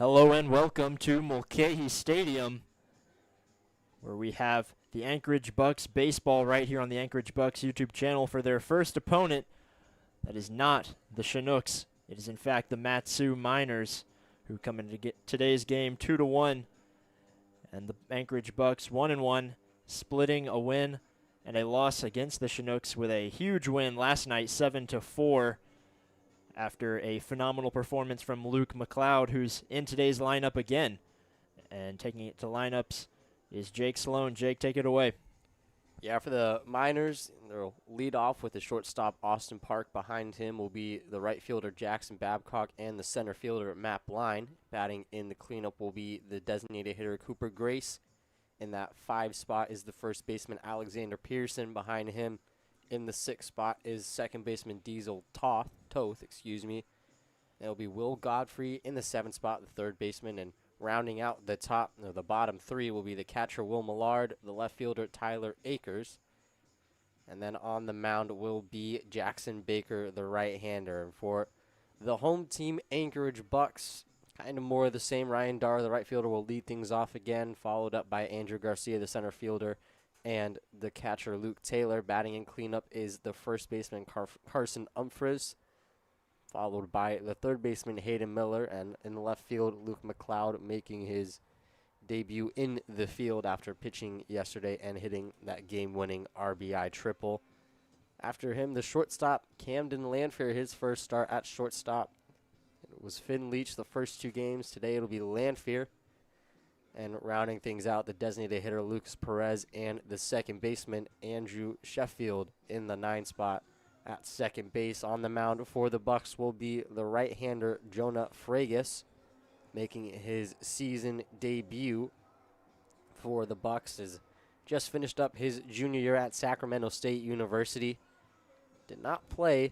Hello and welcome to Mulcahy Stadium, where we have the Anchorage Bucs baseball right here on the Anchorage Bucs YouTube channel for their first opponent. That is not the Chinooks. It is in fact the Matsu Miners, who come into today's game 2-1, and the Anchorage Bucs 1-1, splitting a win and a loss against the Chinooks with a huge win last night, 7-4. After a phenomenal performance from Luke McLeod, who's in today's lineup again. And taking it to lineups is Jake Sloan. Jake, take it away. Yeah, for the Miners, they'll lead off with the shortstop Austin Park. Behind him will be the right fielder Jackson Babcock and the center fielder Matt Blind. Batting in the cleanup will be the designated hitter Cooper Grace. In that 5 spot is the first baseman Alexander Pearson. Behind him in the 6th spot is second baseman Diesel Toth. It'll be Will Godfrey in the 7th spot, the third baseman, and rounding out the bottom 3 will be the catcher Will Millard, the left fielder Tyler Akers, and then on the mound will be Jackson Baker, the right-hander. And for the home team, Anchorage Bucs, kind of more of the same. Ryan Darr, the right fielder, will lead things off again, followed up by Andrew Garcia, the center fielder, and the catcher Luke Taylor. Batting in cleanup is the first baseman Carson Umphreys, followed by the third baseman Hayden Miller, and in the left field, Luke McLeod making his debut in the field after pitching yesterday and hitting that game-winning RBI triple. After him, the shortstop Camden Lanfear, his first start at shortstop. It was Finn Leach the first 2 games. Today it'll be Lanfear. And rounding things out, the designated hitter Lucas Perez and the second baseman Andrew Sheffield in the 9 spot. At second base on the mound for the Bucs will be the right-hander Jonah Fragus, making his season debut for the Bucs. Has just finished up his junior year at Sacramento State University. Did not play,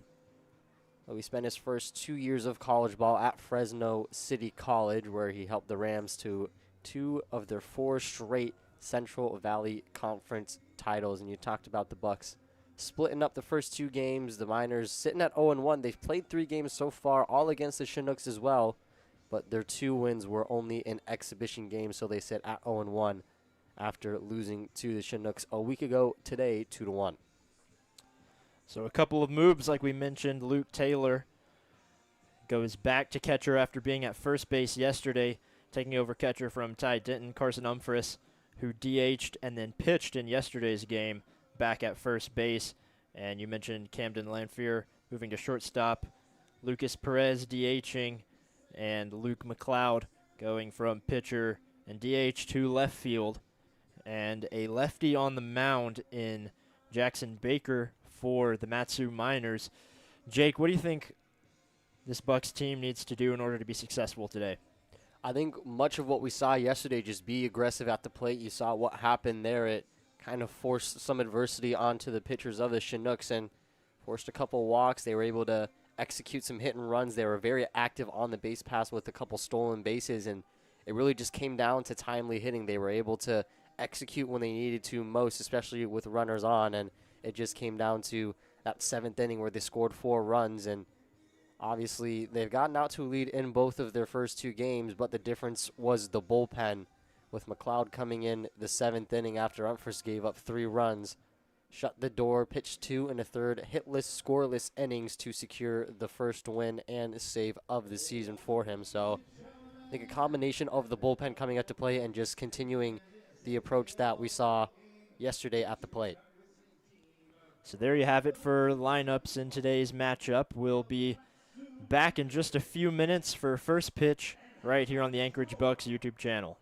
but he spent his first 2 years of college ball at Fresno City College, where he helped the Rams to 2 of their 4 straight Central Valley Conference titles. And you talked about the Bucs splitting up the first 2 games. The Miners sitting at 0-1. They've played 3 games so far, all against the Chinooks as well, but their 2 wins were only in exhibition games, so they sit at 0-1 after losing to the Chinooks a week ago today, 2-1. So a couple of moves, like we mentioned. Luke Taylor goes back to catcher after being at first base yesterday, taking over catcher from Ty Denton. Carson Umphreys, who DH'd and then pitched in yesterday's game, back at first base. And you mentioned Camden Lanfear moving to shortstop, Lucas Perez DHing, and Luke McLeod going from pitcher and DH to left field. And a lefty on the mound in Jackson Baker for the Matsu Miners. Jake, what do you think this Bucs team needs to do in order to be successful today? I think much of what we saw yesterday, just be aggressive at the plate. You saw what happened there. It kind of forced some adversity onto the pitchers of the Chinooks and forced a couple walks. They were able to execute some hit and runs. They were very active on the base pass with a couple stolen bases, and it really just came down to timely hitting. They were able to execute when they needed to most, especially with runners on, and it just came down to that 7th inning where they scored 4 runs. And obviously they've gotten out to a lead in both of their first 2 games, but the difference was the bullpen, with McLeod coming in the 7th inning after Umphreys gave up 3 runs, shut the door, pitched 2 1/3 hitless, scoreless innings to secure the first win and save of the season for him. So I think a combination of the bullpen coming out to play and just continuing the approach that we saw yesterday at the plate. So there you have it for lineups in today's matchup. We'll be back in just a few minutes for first pitch right here on the Anchorage Bucs YouTube channel.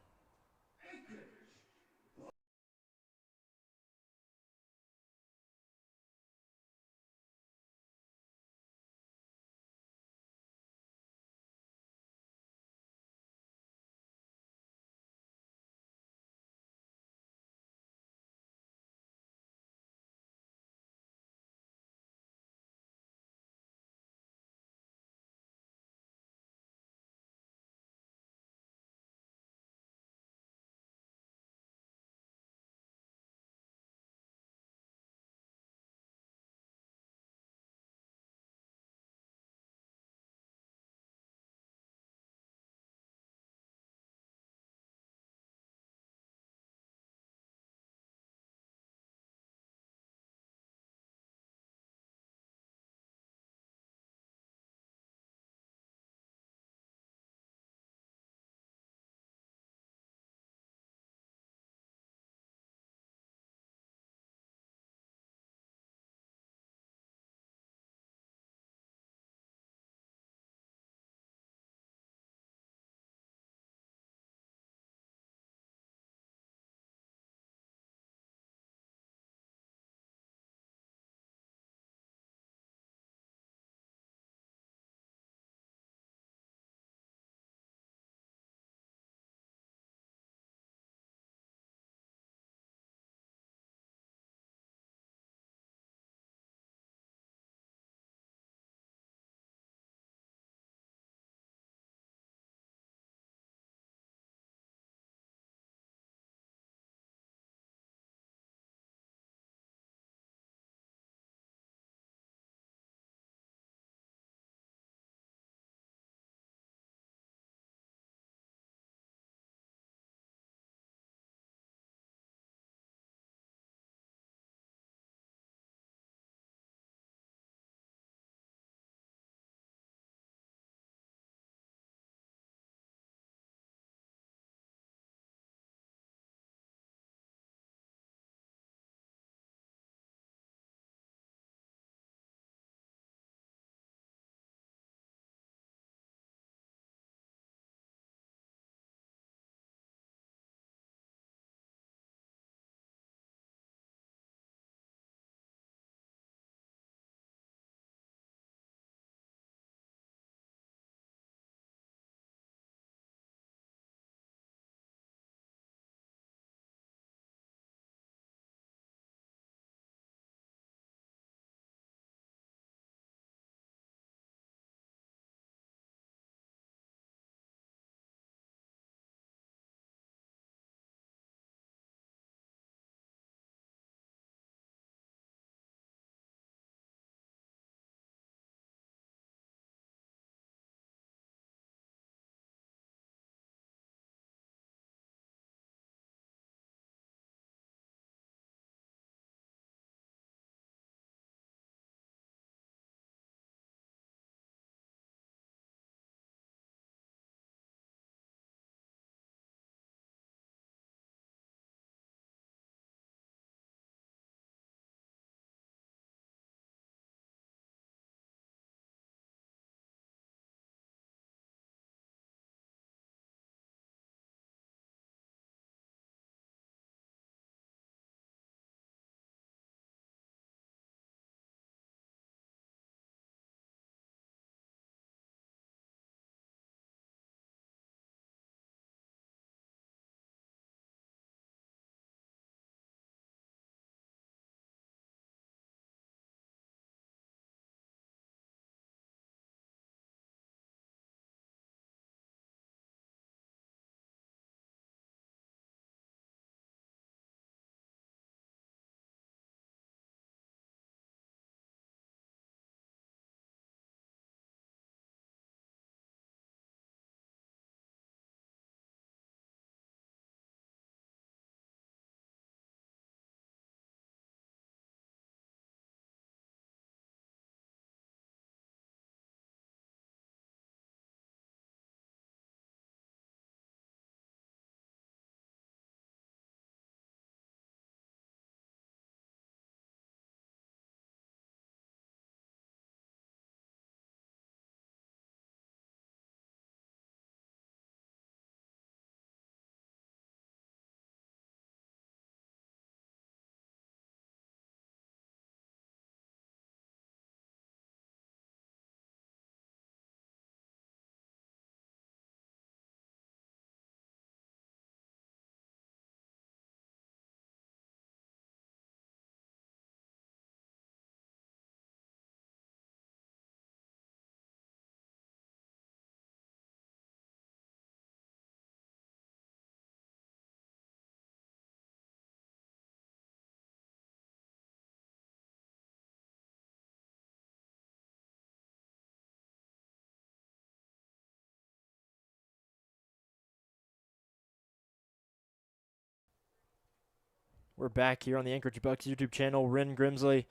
We're back here on the Anchorage Bucs YouTube channel. Ren Grimsley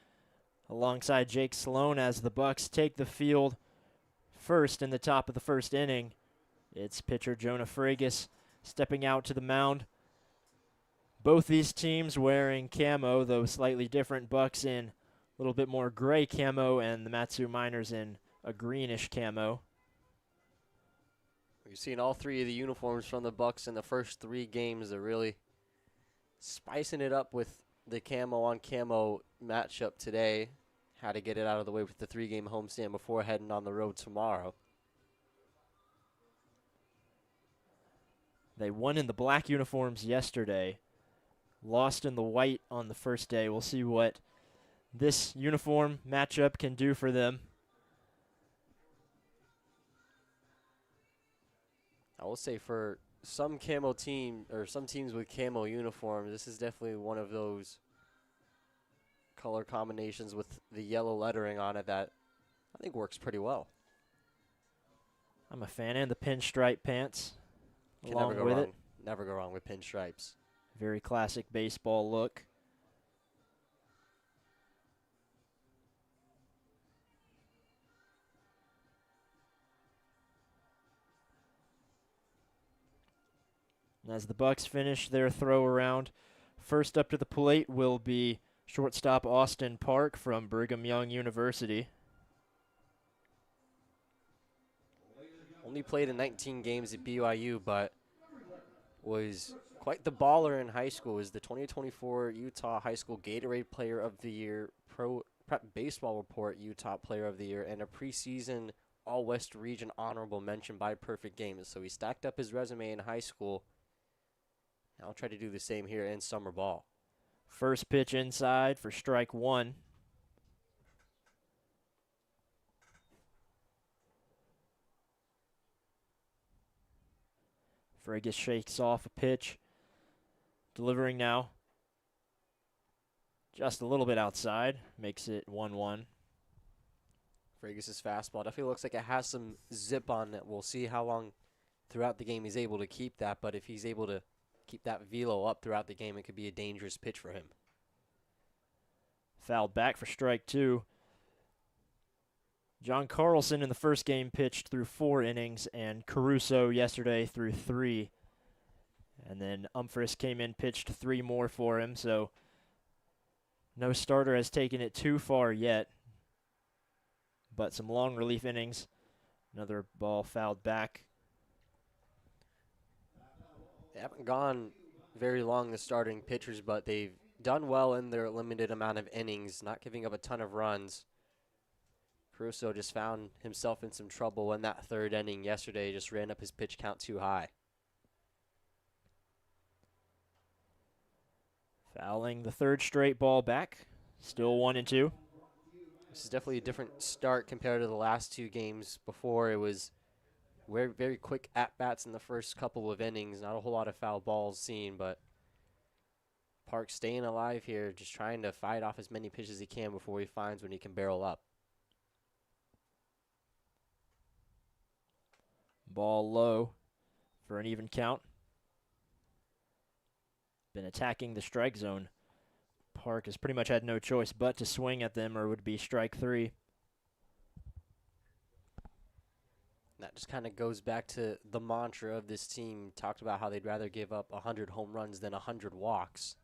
alongside Jake Sloan as the Bucs take the field first in the top of the first inning. It's pitcher Jonah Fragus stepping out to the mound. Both these teams wearing camo, though slightly different. Bucs in a little bit more gray camo and the Matsu Miners in a greenish camo. We've seen all three of the uniforms from the Bucs in the first 3 games. They're really spicing it up with the camo on camo matchup today. Had to get it out of the way with the 3-game homestand before heading on the road tomorrow. They won in the black uniforms yesterday, lost in the white on the first day. We'll see what this uniform matchup can do for them. I will say for some camo team, or some teams with camo uniforms, this is definitely one of those color combinations with the yellow lettering on it that I think works pretty well. I'm a fan, and the pinstripe pants Can never along go with wrong. it. Never go wrong with pinstripes. Very classic baseball look. And as the Bucs finish their throw around, first up to the plate will be shortstop Austin Park from Brigham Young University. Only played in 19 games at BYU, but was quite the baller in high school. Was the 2024 Utah High School Gatorade Player of the Year, Pro Prep Baseball Report Utah Player of the Year, and a preseason All-West Region honorable mention by Perfect Games. So he stacked up his resume in high school. I'll try to do the same here in summer ball. First pitch inside for strike 1. Fragus shakes off a pitch. Delivering now. Just a little bit outside. Makes it 1-1. Fragus' fastball definitely looks like it has some zip on it. We'll see how long throughout the game he's able to keep that, but if he's able to keep that velo up throughout the game, it could be a dangerous pitch for him. Fouled back for strike 2. John Carlson in the first game pitched through 4 innings, and Caruso yesterday through 3. And then Umphris came in, pitched 3 more for him, so no starter has taken it too far yet. But some long relief innings. Another ball fouled back. They haven't gone very long, the starting pitchers, but they've done well in their limited amount of innings, not giving up a ton of runs. Caruso just found himself in some trouble in that 3rd inning yesterday, just ran up his pitch count too high. Fouling the 3rd straight ball back. Still 1-2. This is definitely a different start compared to the last 2 games before. It was very, very quick at-bats in the first couple of innings. Not a whole lot of foul balls seen, but Park staying alive here, just trying to fight off as many pitches as he can before he finds when he can barrel up. Ball low for an even count. Been attacking the strike zone. Park has pretty much had no choice but to swing at them, or it would be strike 3. That just kind of goes back to the mantra of this team. Talked about how they'd rather give up 100 home runs than 100 walks.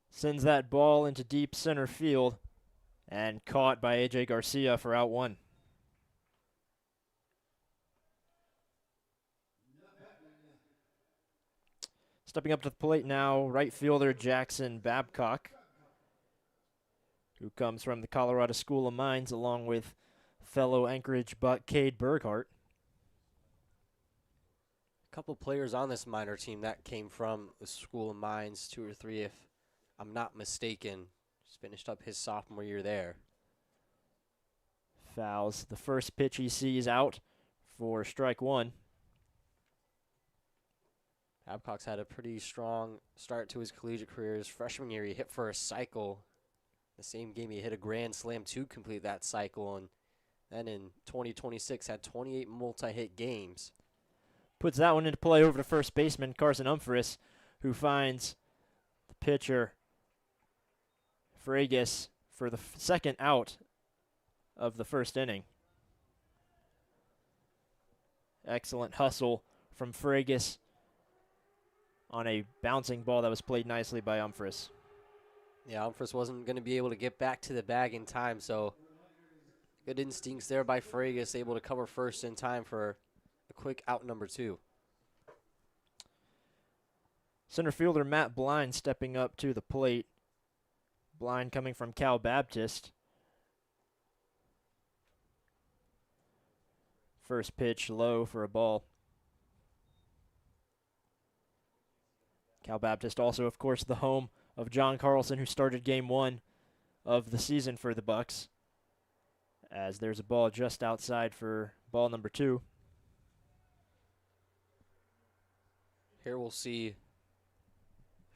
Sends that ball into deep center field and caught by A.J. Garcia for out 1. Stepping up to the plate now, right fielder Jackson Babcock, who comes from the Colorado School of Mines along with fellow Anchorage Buck Cade Berghardt. A couple players on this minor team that came from the School of Mines, 2 or 3 if I'm not mistaken. Just finished up his sophomore year there. Fouls the first pitch he sees out for strike 1. Babcock's had a pretty strong start to his collegiate career. His freshman year, he hit for a cycle. The same game, he hit a grand slam to complete that cycle. And then in 2026, had 28 multi-hit games. Puts that one into play over to first baseman Carson Umphris, who finds the pitcher, Fragus, for the second out of the first inning. Excellent hustle from Fragus on a bouncing ball that was played nicely by Umphris. Yeah, Umphris wasn't going to be able to get back to the bag in time, so good instincts there by Fragus, able to cover first in time for a quick out number 2. Center fielder Matt Blind stepping up to the plate. Blind coming from Cal Baptist. First pitch low for a ball. Cal Baptist also, of course, the home of John Carlson, who started game 1 of the season for the Bucs. As there's a ball just outside for ball number 2. Here we'll see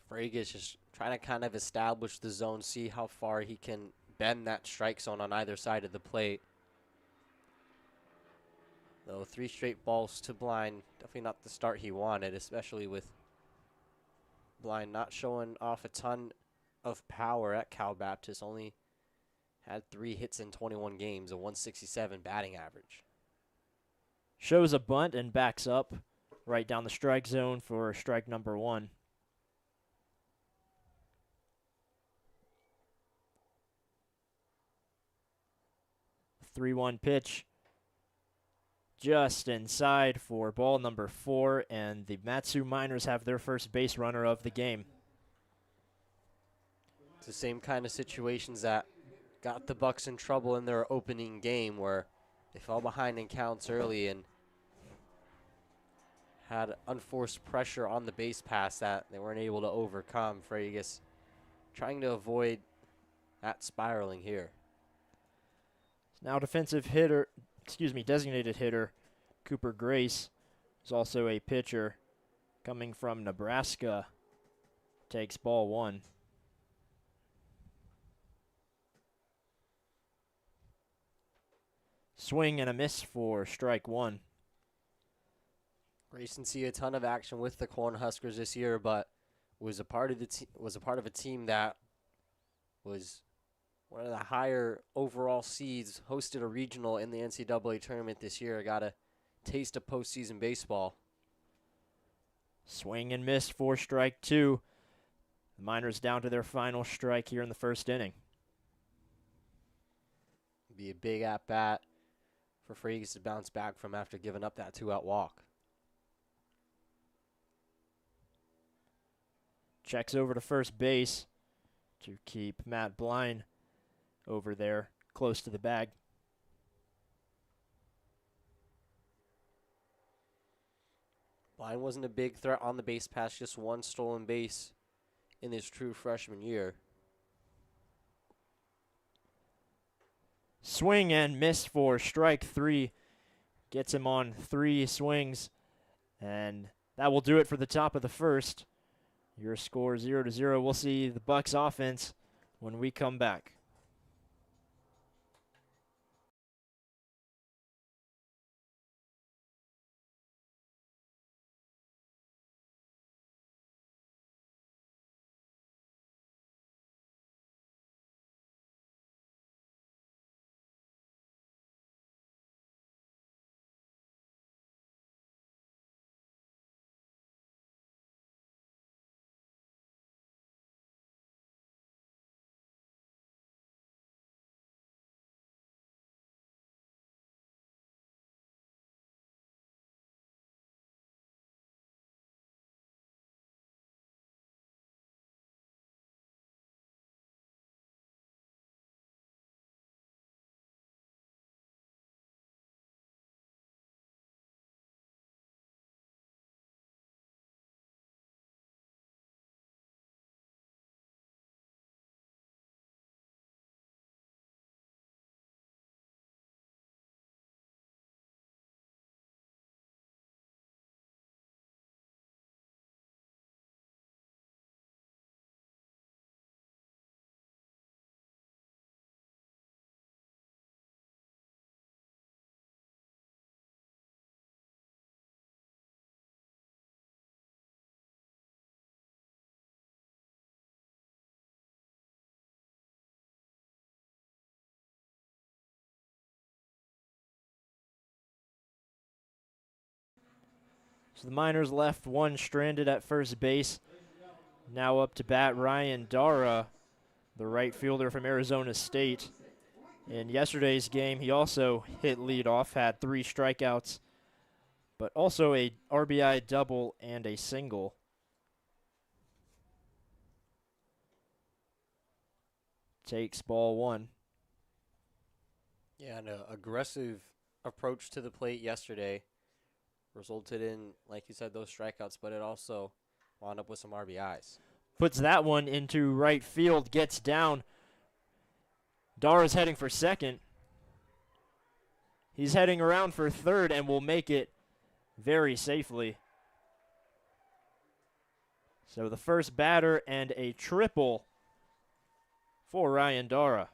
Fragus just trying to kind of establish the zone, see how far he can bend that strike zone on either side of the plate. Though 3 straight balls to Blind, definitely not the start he wanted, especially with Blind not showing off a ton of power at Cal Baptist. Only had 3 hits in 21 games, a 167 batting average. Shows a bunt and backs up right down the strike zone for strike number 1. The 3-1 pitch just inside for ball number 4, and the Matsu Miners have their first base runner of the game. It's the same kind of situations that got the Bucs in trouble in their opening game, where they fell behind in counts early and had unforced pressure on the base pass that they weren't able to overcome. Fragus trying to avoid that spiraling here. Now designated hitter Cooper Grace is also a pitcher coming from Nebraska. Takes ball 1. Swing and a miss for strike 1. Grayson see a ton of action with the Cornhuskers this year, but was a part of a team that was one of the higher overall seeds. Hosted a regional in the NCAA tournament this year. Got a taste of postseason baseball. Swing and miss for strike 2. The Miners down to their final strike here in the first inning. Be a big at bat for Fragus to bounce back from after giving up that 2-out walk. Checks over to first base to keep Matt Blind over there close to the bag. Blind wasn't a big threat on the base pass, just 1 stolen base in his true freshman year. Swing and miss for strike 3. Gets him on 3 swings. And that will do it for the top of the first. Your score 0-0. We'll see the Bucs offense when we come back. So the Miners left one stranded at first base. Now up to bat, Ryan Dara, the right fielder from Arizona State. In yesterday's game, he also hit leadoff, had 3 strikeouts, but also a RBI double and a single. Takes ball 1. Yeah, an aggressive approach to the plate yesterday resulted in, like you said, those strikeouts, but it also wound up with some RBIs. Puts that one into right field, gets down. Dara's heading for second. He's heading around for third and will make it very safely. So the first batter and a triple for Ryan Dara.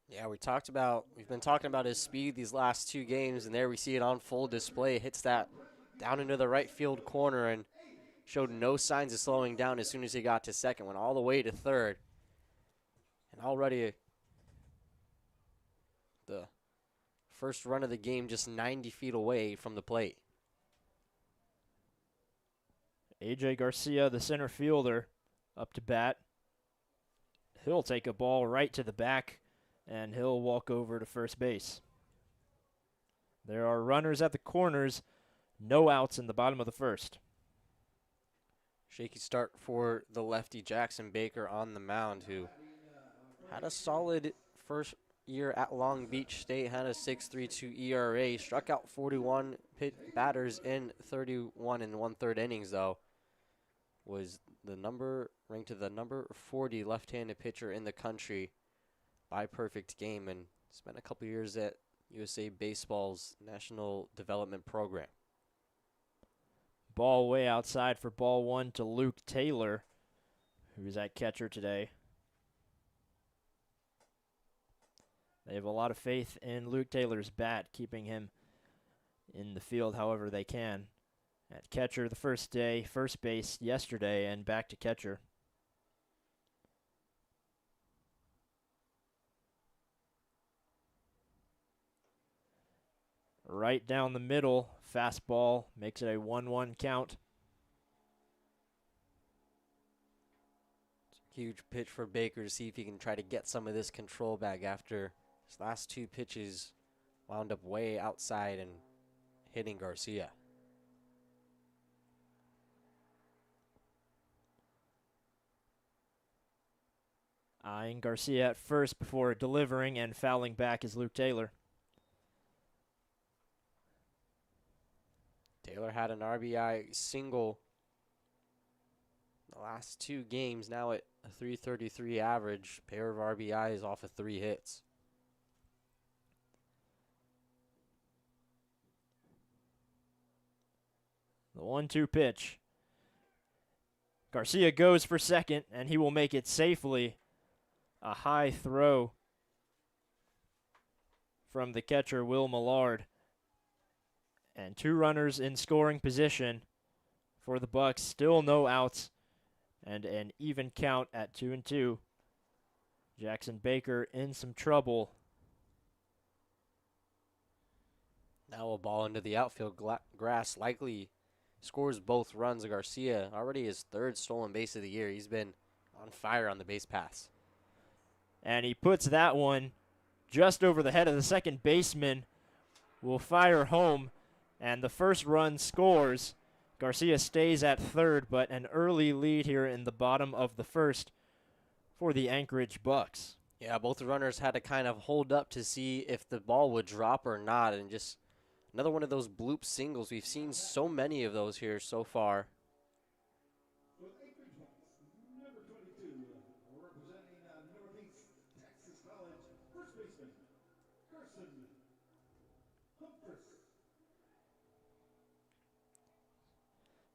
Yeah, we've been talking about his speed these last 2 games, and there we see it on full display. Hits that down into the right field corner and showed no signs of slowing down as soon as he got to second. Went all the way to third. And already the first run of the game just 90 feet away from the plate. AJ Garcia, the center fielder, up to bat. He'll take a ball right to the back, and he'll walk over to first base. There are runners at the corners, no outs in the bottom of the first. Shaky start for the lefty Jackson Baker on the mound, who had a solid first year at Long Beach State, had a 6.32 ERA, struck out 41 batters in 31 and 1/3 innings, though. Was ranked to the number 40 left-handed pitcher in the country by perfect game, and spent a couple years at USA Baseball's National Development Program. Ball way outside for ball 1 to Luke Taylor, who's at catcher today. They have a lot of faith in Luke Taylor's bat, keeping him in the field however they can. At catcher the first day, first base yesterday, and back to catcher. Right down the middle, fastball, makes it a 1-1 count. Huge pitch for Baker to see if he can try to get some of this control back after his last 2 pitches wound up way outside and hitting Garcia. Eyeing Garcia at first before delivering, and fouling back is Luke Taylor. Taylor had an RBI single the last 2 games, now at a 333 average, pair of RBIs off of 3 hits. The 1-2 pitch. Garcia goes for second, and he will make it safely. A high throw from the catcher, Will Millard. And 2 runners in scoring position for the Bucs. Still no outs, and an even count at 2-2. Jackson Baker in some trouble. Now a ball into the outfield grass, likely scores both runs. Garcia, already his 3rd stolen base of the year. He's been on fire on the base paths. And he puts that one just over the head of the second baseman. Will fire home, and the first run scores. Garcia stays at third, but an early lead here in the bottom of the first for the Anchorage Bucs. Yeah, both runners had to kind of hold up to see if the ball would drop or not, and just another one of those bloop singles. We've seen so many of those here so far.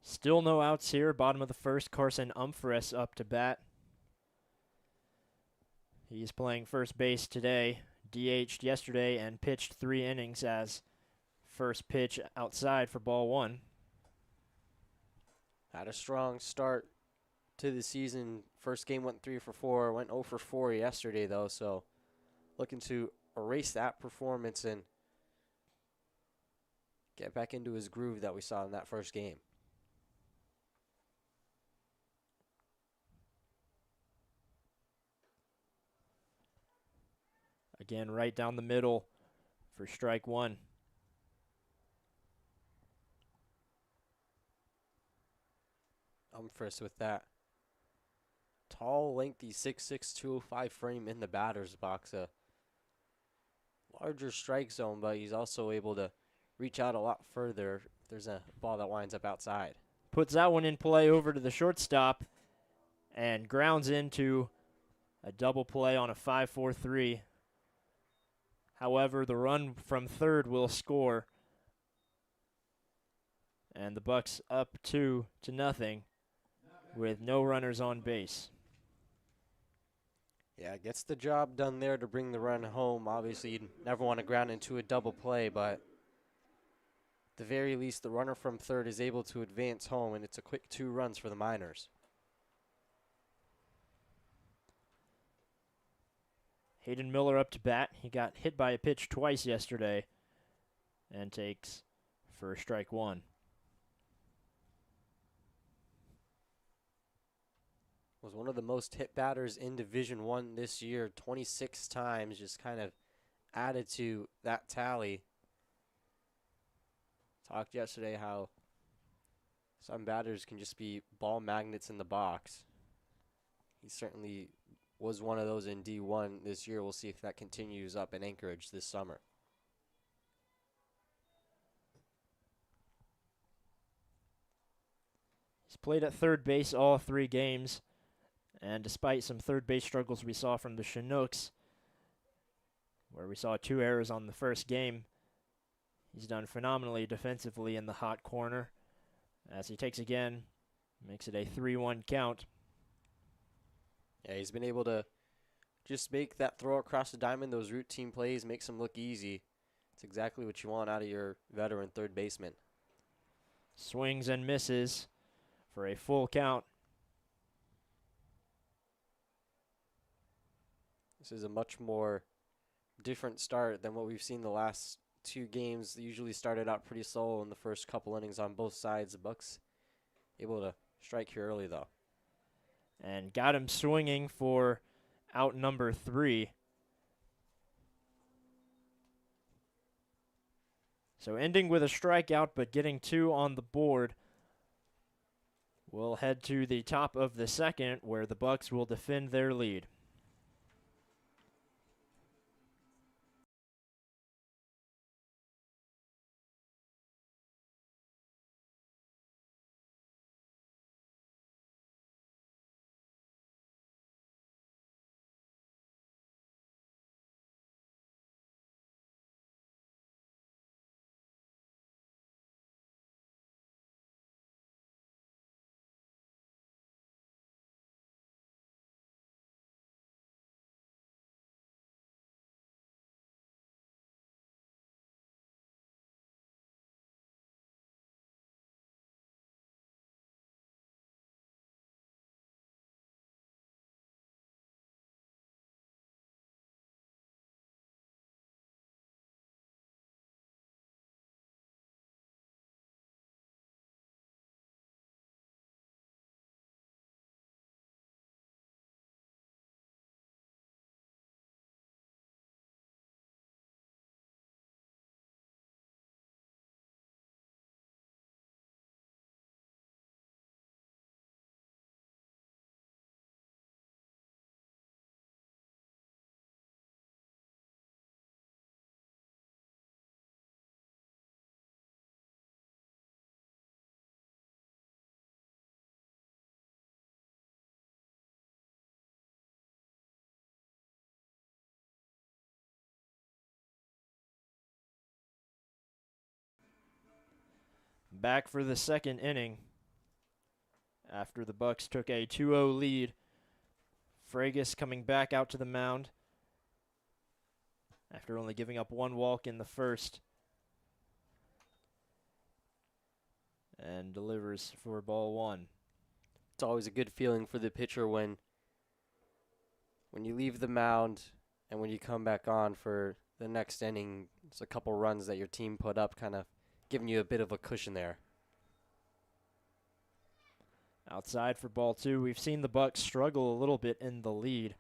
Still no outs here. Bottom of the first, Carson Umphris up to bat. He's playing first base today. DH'd yesterday and pitched 3 innings as first pitch outside for ball 1. Had a strong start to the season. First game went 3 for 4. Went 0 for 4 yesterday, though. So looking to erase that performance and get back into his groove that we saw in that first game. Again, right down the middle for strike one. Umphris with that tall, lengthy 6'6", 205 frame in the batter's box. A larger strike zone, but he's also able to reach out a lot further if there's a ball that winds up outside. Puts that one in play over to the shortstop and grounds into a double play on a 5-4-3. However, the run from third will score, and the Bucs up 2-0 with no runners on base. Yeah, gets the job done there to bring the run home. Obviously, you'd never want to ground into a double play, but at the very least, the runner from third is able to advance home, and it's a quick 2 runs for the Miners. Hayden Miller up to bat. He got hit by a pitch twice yesterday and takes for strike one. Was one of the most hit batters in Division I this year, 26 times, just kind of added to that tally. Talked yesterday how some batters can just be ball magnets in the box. He certainly was one of those in D1 this year. We'll see if that continues up in Anchorage this summer. He's played at third base all 3 games, and despite some third base struggles we saw from the Chinooks, where we saw 2 errors on the first game, he's done phenomenally defensively in the hot corner. As he takes again, makes it a 3-1 count. Yeah, he's been able to just make that throw across the diamond, those routine plays, makes them look easy. It's exactly what you want out of your veteran third baseman. Swings and misses for a full count. This is a much more different start than what we've seen the last 2 games. They usually started out pretty slow in the first couple innings on both sides. The Bucs able to strike here early, though. And got him swinging for out number 3. So ending with a strikeout, but getting 2 on the board. We'll head to the top of the second, where the Bucs will defend their lead. Back for the second inning. After the Bucs took a 2-0 lead, Fragus coming back out to the mound after only giving up 1 walk in the first, and delivers for ball 1. It's always a good feeling for the pitcher when you leave the mound and when you come back on for the next inning. It's a couple runs that your team put up kind of giving you a bit of a cushion there. Outside for ball 2. We've seen the Bucs struggle a little bit in the lead.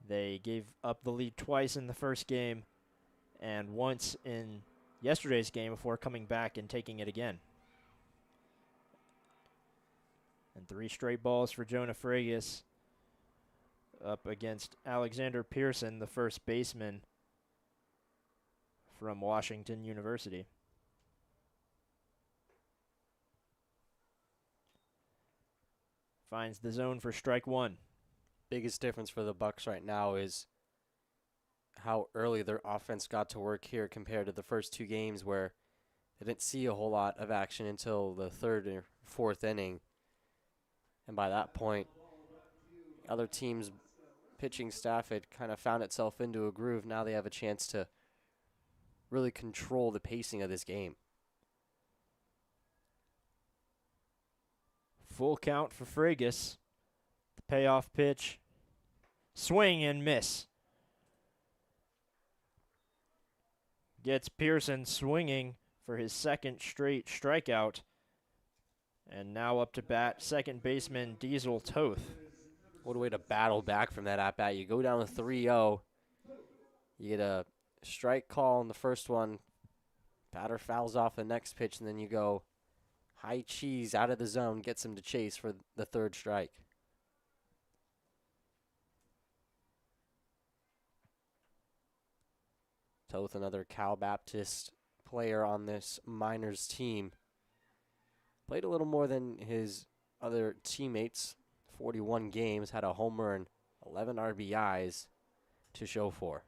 They gave up the lead twice in the first game and once in yesterday's game before coming back and taking it again. And 3 straight balls for Jonah Fragus up against Alexander Pearson, the first baseman from Washington University. Finds the zone for strike 1. Biggest difference for the Bucs right now is how early their offense got to work here compared to the first 2 games where they didn't see a whole lot of action until the 3rd or 4th inning. And by that point, other teams' pitching staff had kind of found itself into a groove. Now they have a chance to really control the pacing of this game. Full count for Fragus. The payoff pitch. Swing and miss. Gets Pearson swinging for his 2nd straight strikeout. And now up to bat, second baseman Diesel Toth. What a way to battle back from that at-bat. You go down to 3-0. You get a strike call on the first one. Batter fouls off the next pitch, and then you go high cheese out of the zone, gets him to chase for the 3rd strike. Toth, another Cal Baptist player on this minors team. Played a little more than his other teammates. 41 games, had a homer and 11 RBIs to show for.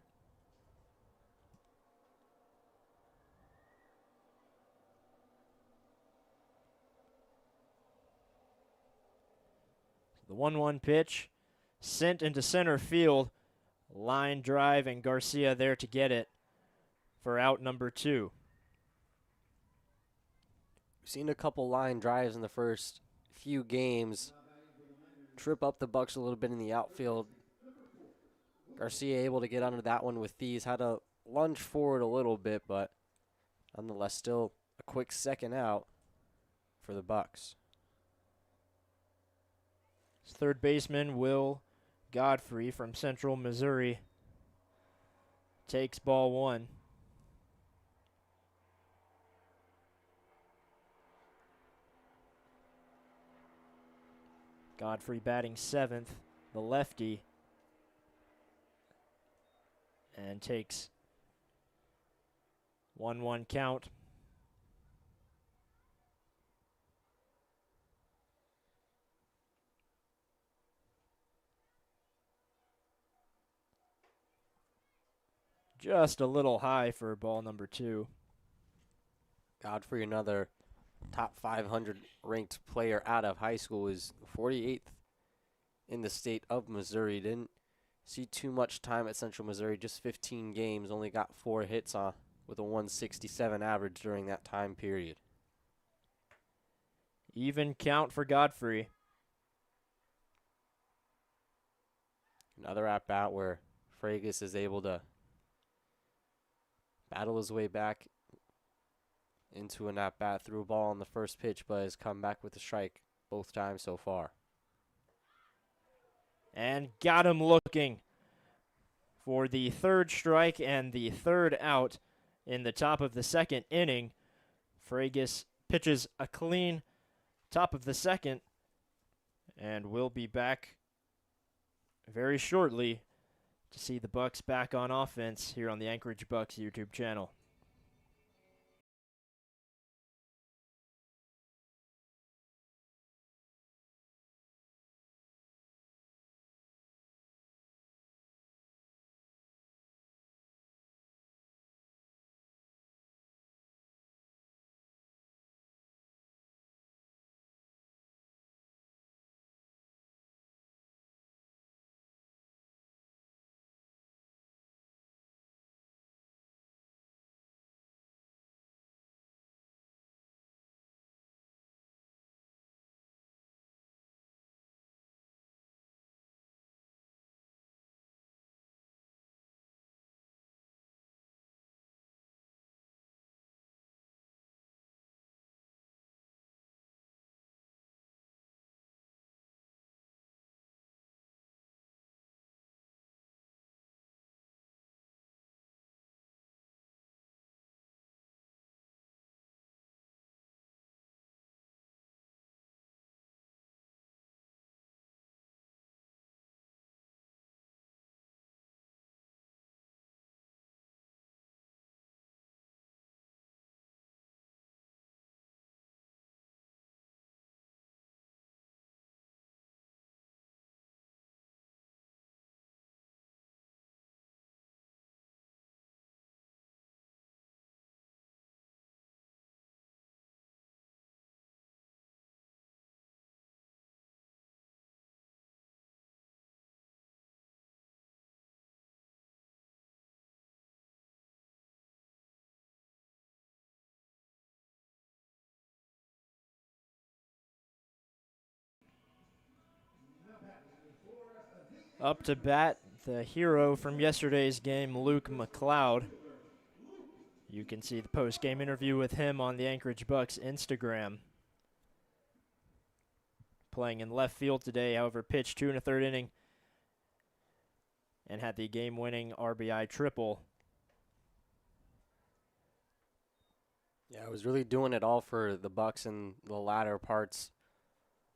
The 1-1 pitch sent into center field. Line drive, and Garcia there to get it for out number 2. We've seen a couple line drives in the first few games trip up the Bucs a little bit in the outfield. Garcia able to get under that one with these. Had to lunge forward a little bit, but nonetheless still a quick second out for the Bucs. Third baseman Will Godfrey from Central Missouri takes ball 1. Godfrey batting 7th, the lefty, and takes 1-1 count. Just a little high for ball number 2. Godfrey, another top 500 ranked player out of high school, is 48th in the state of Missouri. Didn't see too much time at Central Missouri, just 15 games, only got 4 hits with a 167 average during that time period. Even count for Godfrey. Another at-bat where Fragus is able to battle his way back into an at-bat, threw a ball on the first pitch, but has come back with a strike both times so far. And got him looking for the 3rd strike and the 3rd out in the top of the 2nd inning. Fragus pitches a clean top of the 2nd, and we'll be back very shortly to see the Bucs back on offense here on the Anchorage Bucs YouTube channel. Up to bat, the hero from yesterday's game, Luke McLeod. You can see the post-game interview with him on the Anchorage Bucs Instagram. Playing in left field today, however, pitched 2 1/3 inning and had the game-winning RBI triple. Yeah, I was really doing it all for the Bucs in the latter parts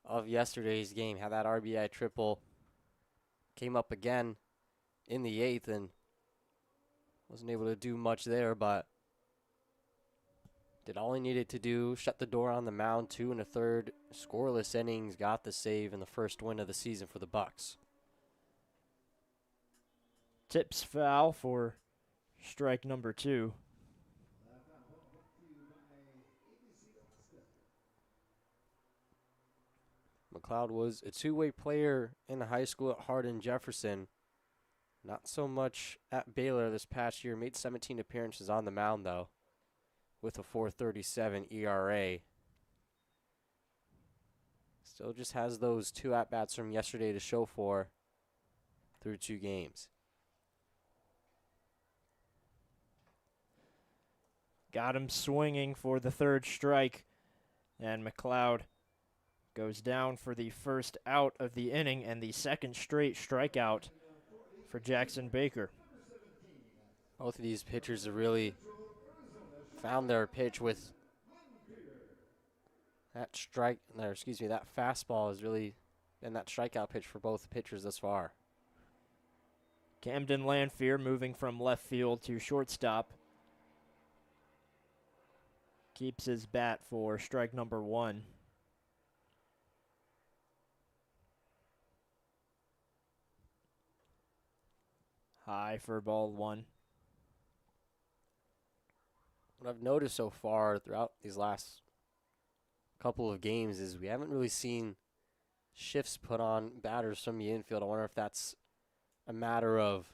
of yesterday's game. Had that RBI triple, came up again in the 8th and wasn't able to do much there, but did all he needed to do, shut the door on the mound, 2 1/3 scoreless innings, got the save and the first win of the season for the Bucs. Tips foul for strike number 2. McLeod was a two-way player in high school at Hardin Jefferson. Not so much at Baylor this past year. Made 17 appearances on the mound, though, with a 4.37 ERA. Still just has those 2 at-bats from yesterday to show for through 2 games. Got him swinging for the 3rd strike, and McLeod goes down for the first out of the inning and the 2nd straight strikeout for Jackson Baker. Both of these pitchers have really found their pitch with that that fastball has really been that strikeout pitch for both pitchers thus far. Camden Lanphier moving from left field to shortstop. Keeps his bat for strike number 1. High for ball 1. What I've noticed so far throughout these last couple of games is we haven't really seen shifts put on batters from the infield. I wonder if that's a matter of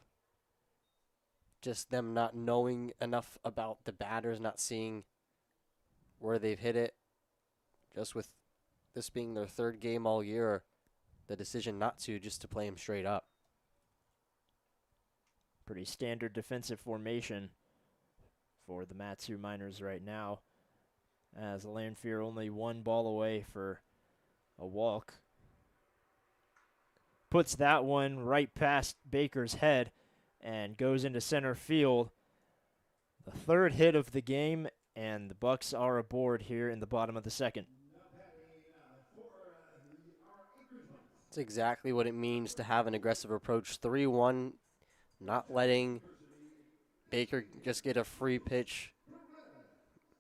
just them not knowing enough about the batters, not seeing where they've hit it. Just with this being their 3rd game all year, the decision not to, just to play him straight up. Pretty standard defensive formation for the Matsu Miners right now, as Lanphier only 1 ball away for a walk. Puts that one right past Baker's head and goes into center field. The 3rd hit of the game, and the Bucs are aboard here in the bottom of the 2nd. That's exactly what it means to have an aggressive approach. 3-1, not letting Baker just get a free pitch.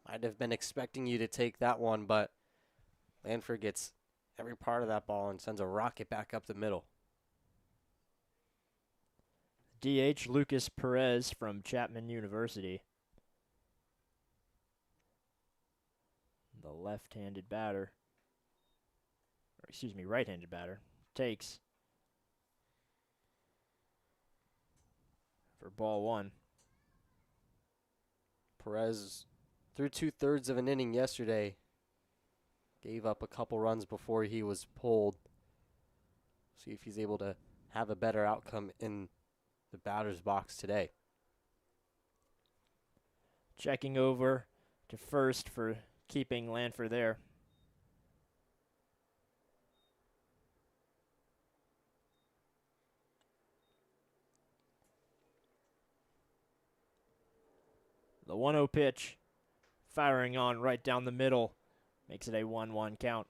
I'd have been expecting you to take that one, but Lanphier gets every part of that ball and sends a rocket back up the middle. DH Lucas Perez from Chapman University. The right-handed batter, takes for ball 1. Perez, through 2/3 of an inning yesterday, gave up a couple runs before he was pulled. See if he's able to have a better outcome in the batter's box today. Checking over to first for keeping Lanphier there. The 1-0 pitch, firing on right down the middle, makes it a 1-1 count.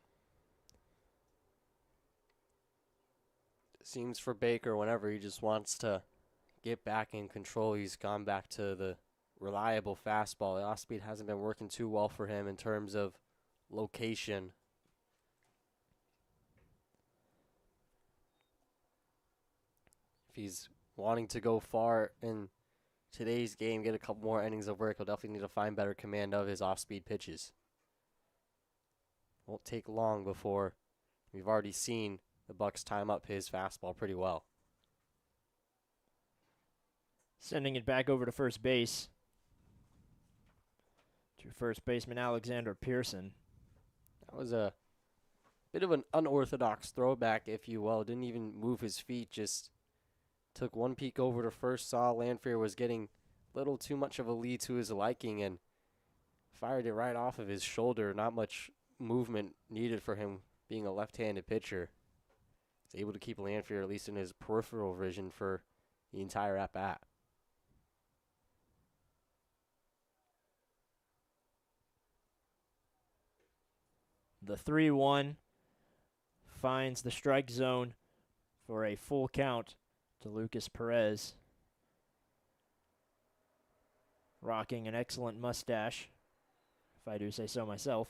Seems for Baker, whenever he just wants to get back in control, he's gone back to the reliable fastball. The off-speed hasn't been working too well for him in terms of location. If he's wanting to go far in today's game, get a couple more innings of work, he'll definitely need to find better command of his off-speed pitches. Won't take long before we've already seen the Bucs time up his fastball pretty well. Sending it back over to first base to first baseman Alexander Pearson. That was a bit of an unorthodox throwback, if you will. Didn't even move his feet, just Took one peek over to first, saw Lanfear was getting a little too much of a lead to his liking, and fired it right off of his shoulder. Not much movement needed for him being a left-handed pitcher. He's able to keep Lanfear at least in his peripheral vision for the entire at-bat. The 3-1 finds the strike zone for a full count to Lucas Perez. Rocking an excellent mustache, if I do say so myself.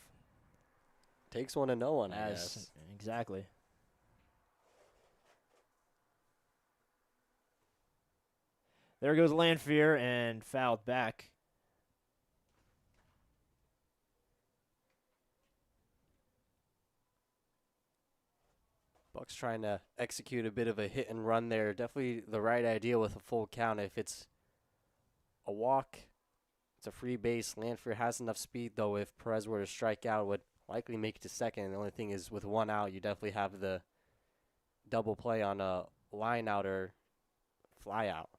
Takes one to know one, I guess. Exactly. There goes Lanfear and fouled back. Bucs trying to execute a bit of a hit and run there. Definitely the right idea with a full count. If it's a walk, it's a free base. Lanfear has enough speed, though. If Perez were to strike out, would likely make it to second. The only thing is, with one out, you definitely have the double play on a line out or fly out.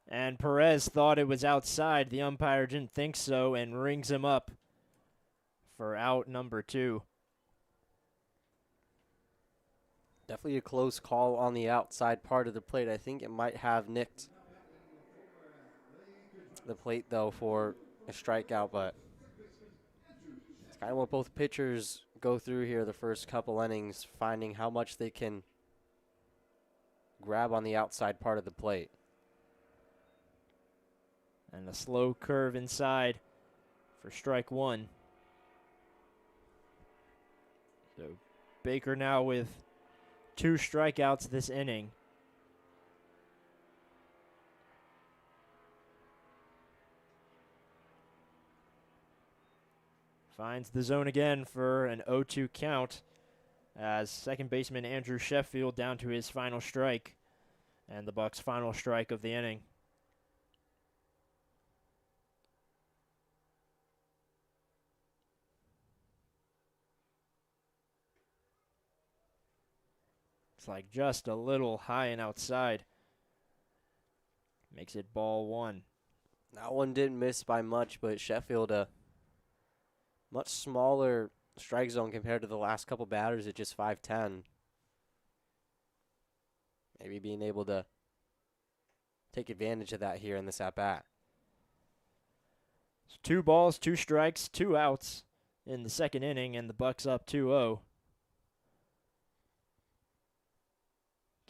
And Perez thought it was outside. The umpire didn't think so and rings him up for out number 2. Definitely a close call on the outside part of the plate. I think it might have nicked the plate, though, for a strikeout, but it's kind of what both pitchers go through here the first couple innings, finding how much they can grab on the outside part of the plate. And a slow curve inside for strike 1. So Baker now with 2 strikeouts this inning. Finds the zone again for an 0-2 count as second baseman Andrew Sheffield down to his final strike, and the Bucs' final strike of the inning. It's like just a little high and outside. Makes it ball 1. That one didn't miss by much, but Sheffield, a much smaller strike zone compared to the last couple batters at just 5'10". Maybe being able to take advantage of that here in this at-bat. 2 balls, 2 strikes, 2 outs in the second inning, and the Bucs up 2-0.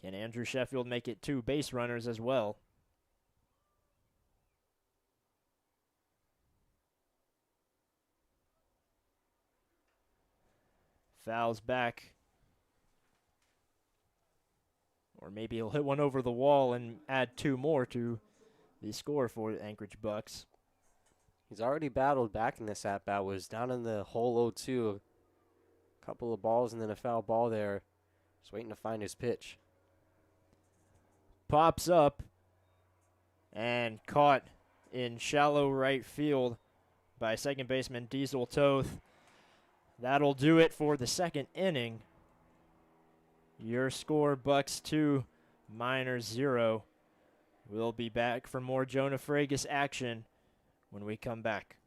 Can Andrew Sheffield make it 2 base runners as well? Fouls back. Or maybe he'll hit one over the wall and add 2 more to the score for the Anchorage Bucs. He's already battled back in this at-bat, was down in the hole 0-2. A couple of balls and then a foul ball there. Just waiting to find his pitch. Pops up and caught in shallow right field by second baseman Diesel Toth. That'll do it for the second inning. Your score, Bucs 2, Miners 0. We'll be back for more Jonah Fragus action when we come back.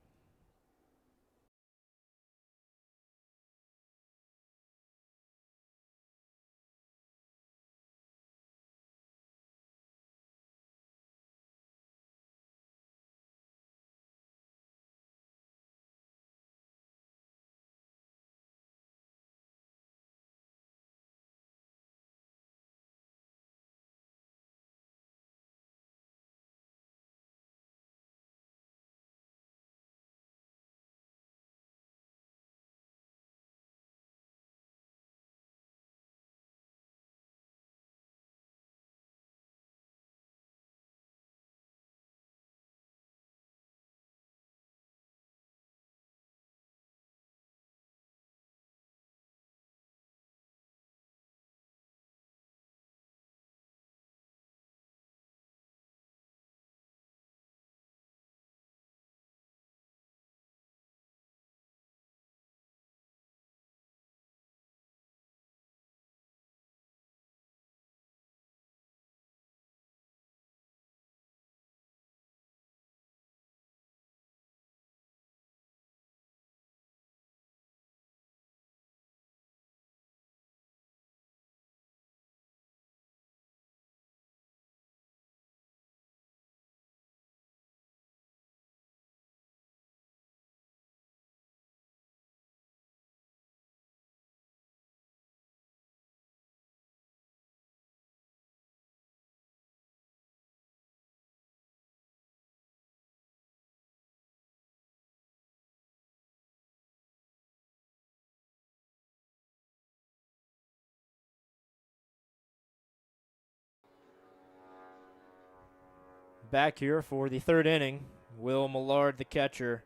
back here for the third inning. Will Millard, the catcher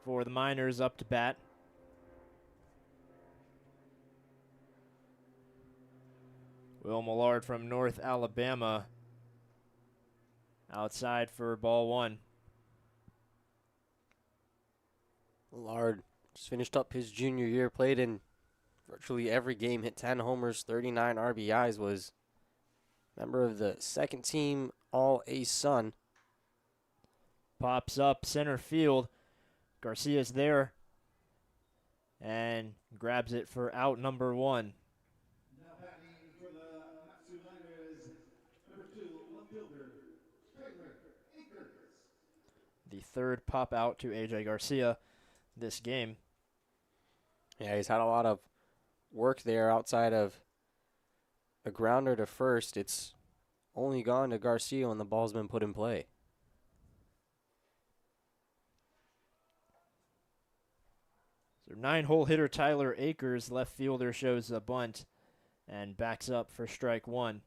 for the Miners, up to bat. Will Millard from North Alabama outside for ball one. Millard just finished up his junior year, played in virtually every game, hit 10 homers, 39 RBIs, was member of the second team All-A-Sun. Pops up center field. Garcia's there and grabs it for out number one. Now batting for the Matsu Miners, number 2, left fielder, Taylor Akers. The third pop out to AJ Garcia this game. Yeah, he's had a lot of work there outside of a grounder to first. It's only gone to Garcia when the ball's been put in play. So 9-hole hitter Tyler Akers, left fielder, shows a bunt and backs up for strike one.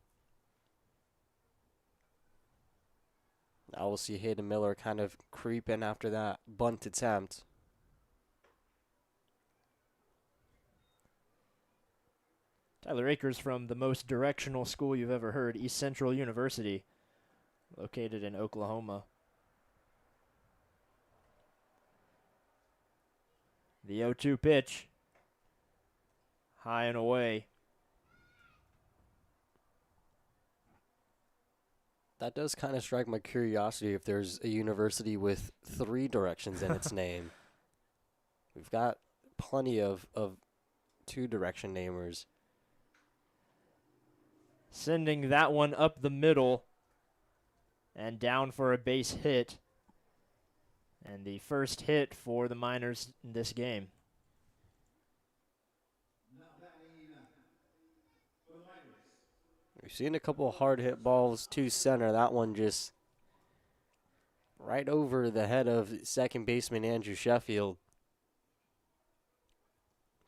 Now we'll see Hayden Miller kind of creep in after that bunt attempt. Tyler Akers from the most directional school you've ever heard, East Central University, located in Oklahoma. The 0-2 pitch, high and away. That does kind of strike my curiosity if there's a university with 3 directions in its name. We've got plenty of 2-direction namers. Sending that one up the middle and down for a base hit. And the first hit for the Miners in this game. Now batting for the Miners. We've seen a couple of hard hit balls to center. That one just right over the head of second baseman Andrew Sheffield.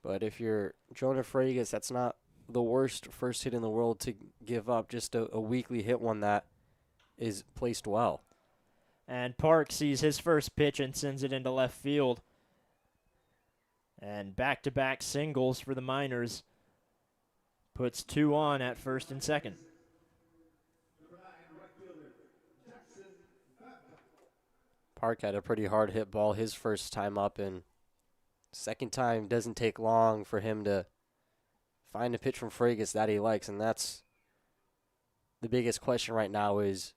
But if you're Jonah Fragus, that's not the worst first hit in the world to give up. Just a weakly hit one that is placed well. And Park sees his first pitch and sends it into left field. And back-to-back singles for the Miners. Puts 2 on at first and second. Number 9, right fielder, Jackson Babcock. Park had a pretty hard hit ball his first time up, and second time doesn't take long for him to find a pitch from Fragus that he likes, and that's the biggest question right now is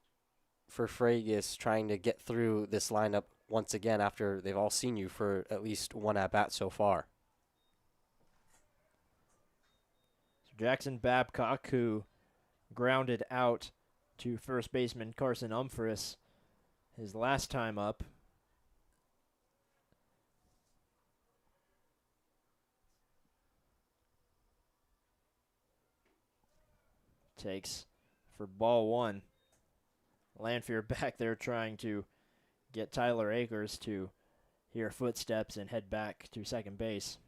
for Fragus trying to get through this lineup once again after they've all seen you for at least one at-bat so far. So Jackson Babcock, who grounded out to first baseman Carson Umphris his last time up. Takes for ball one. Lanfear back there trying to get Tyler Akers to hear footsteps and head back to second base.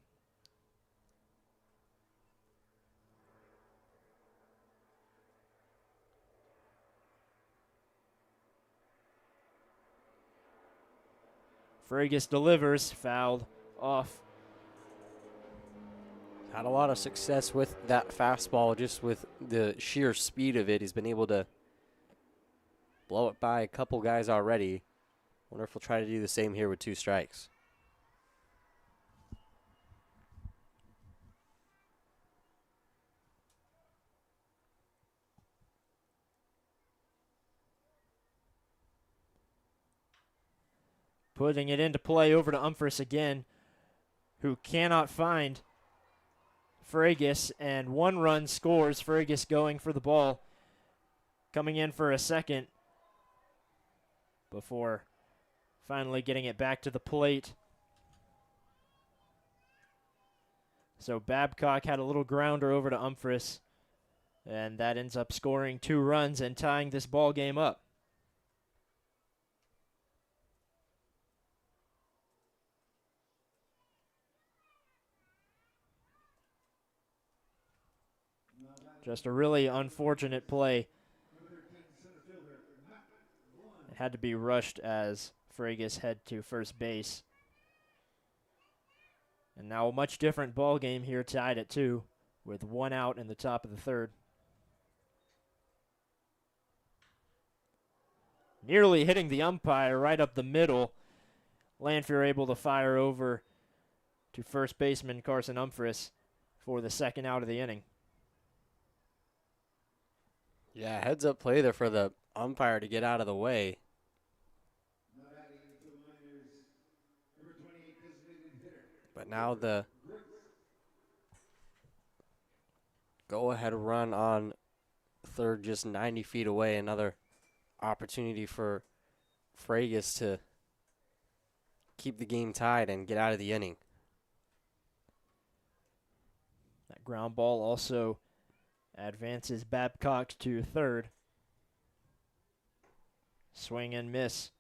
Fragus delivers, fouled off. Had a lot of success with that fastball, just with the sheer speed of it. He's been able to blow it by a couple guys already. Wonder if he'll try to do the same here with 2 strikes. Putting it into play over to Umphris again, who cannot find Fragus, and 1 run scores. Fragus going for the ball, coming in for a second before finally getting it back to the plate. So Babcock had a little grounder over to Umphris, and that ends up scoring 2 runs and tying this ball game up. Just a really unfortunate play. had to be rushed as Fragus head to first base. And now a much different ball game here, tied at 2, with 1 out in the top of the 3rd. Nearly hitting the umpire right up the middle. Lanphier able to fire over to first baseman Carson Umphris for the 2nd out of the inning. Yeah, heads up play there for the umpire to get out of the way. Now batting for the Miners, number 28 designated hitter. But now the go-ahead run on third just 90 feet away. Another opportunity for Fragus to keep the game tied and get out of the inning. That ground ball also advances Babcock to 3rd. Swing and miss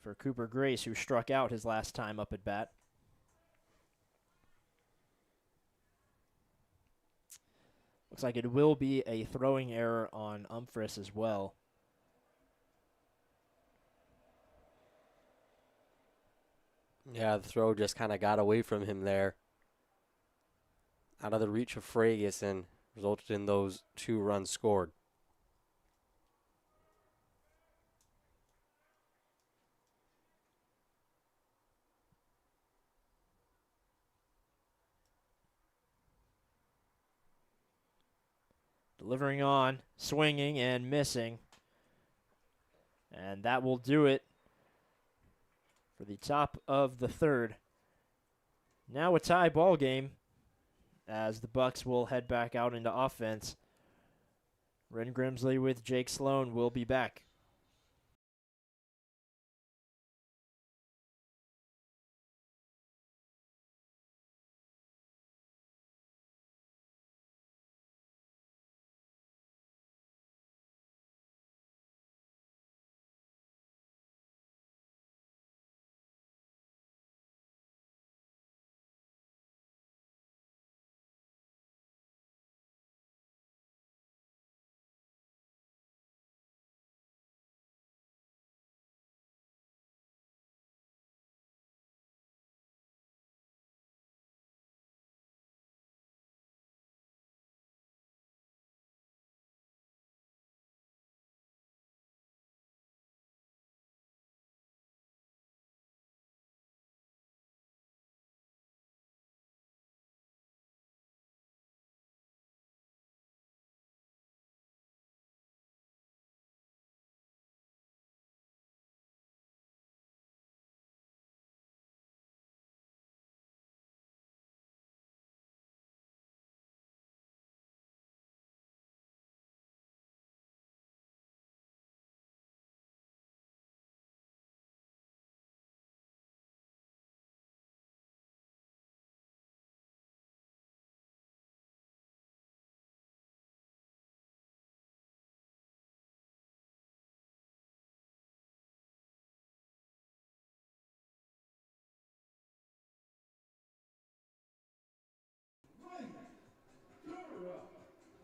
for Cooper Grace, who struck out his last time up at bat. Looks like it will be a throwing error on Umphris as well. Yeah, the throw just kind of got away from him there. Out of the reach of Fragus and resulted in those 2 runs scored. Delivering on, swinging and missing. And that will do it for the top of the 3rd. Now a tie ball game as the Bucs will head back out into offense. Ren Grimsley with Jake Sloan will be back.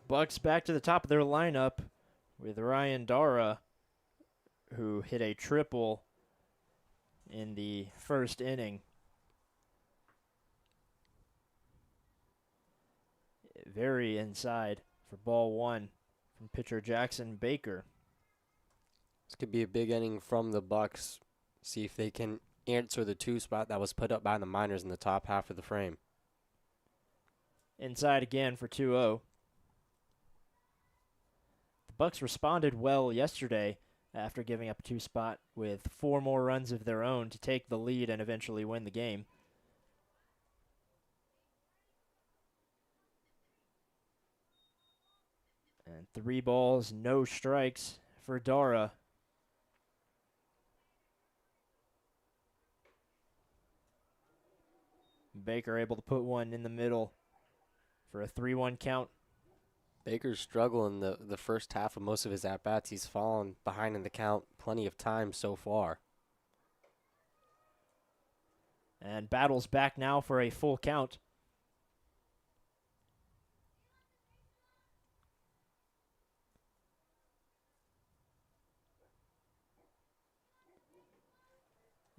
Bucs back to the top of their lineup with Ryan Dara, who hit a triple in the 1st inning. Very inside for ball 1 from pitcher Jackson Baker. This could be a big inning from the Bucs. See if they can answer the 2 spot that was put up by the Miners in the top half of the frame. Inside again for 2-0. The Bucs responded well yesterday after giving up a 2 spot with 4 more runs of their own to take the lead and eventually win the game. And 3 balls, no strikes for Dara. Baker able to put one in the middle for a 3-1 count. Baker's struggling the first half of most of his at-bats. He's fallen behind in the count plenty of times so far. And battles back now for a full count.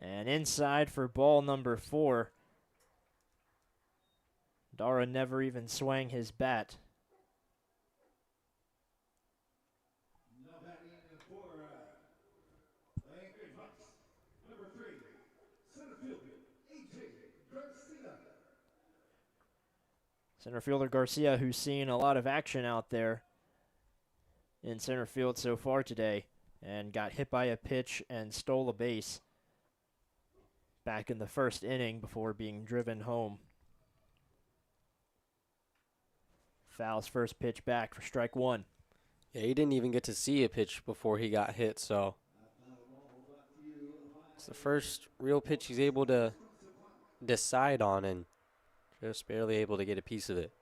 And inside for ball number 4. Dara never even swang his bat. Now batting for the Anchorage Bucs, number 3, center fielder, A.J. Garcia. Center fielder Garcia, who's seen a lot of action out there in center field so far today, and got hit by a pitch and stole a base back in the first inning before being driven home. Fouls first pitch back for strike 1. Yeah, he didn't even get to see a pitch before he got hit, so it's the first real pitch he's able to decide on and just barely able to get a piece of it.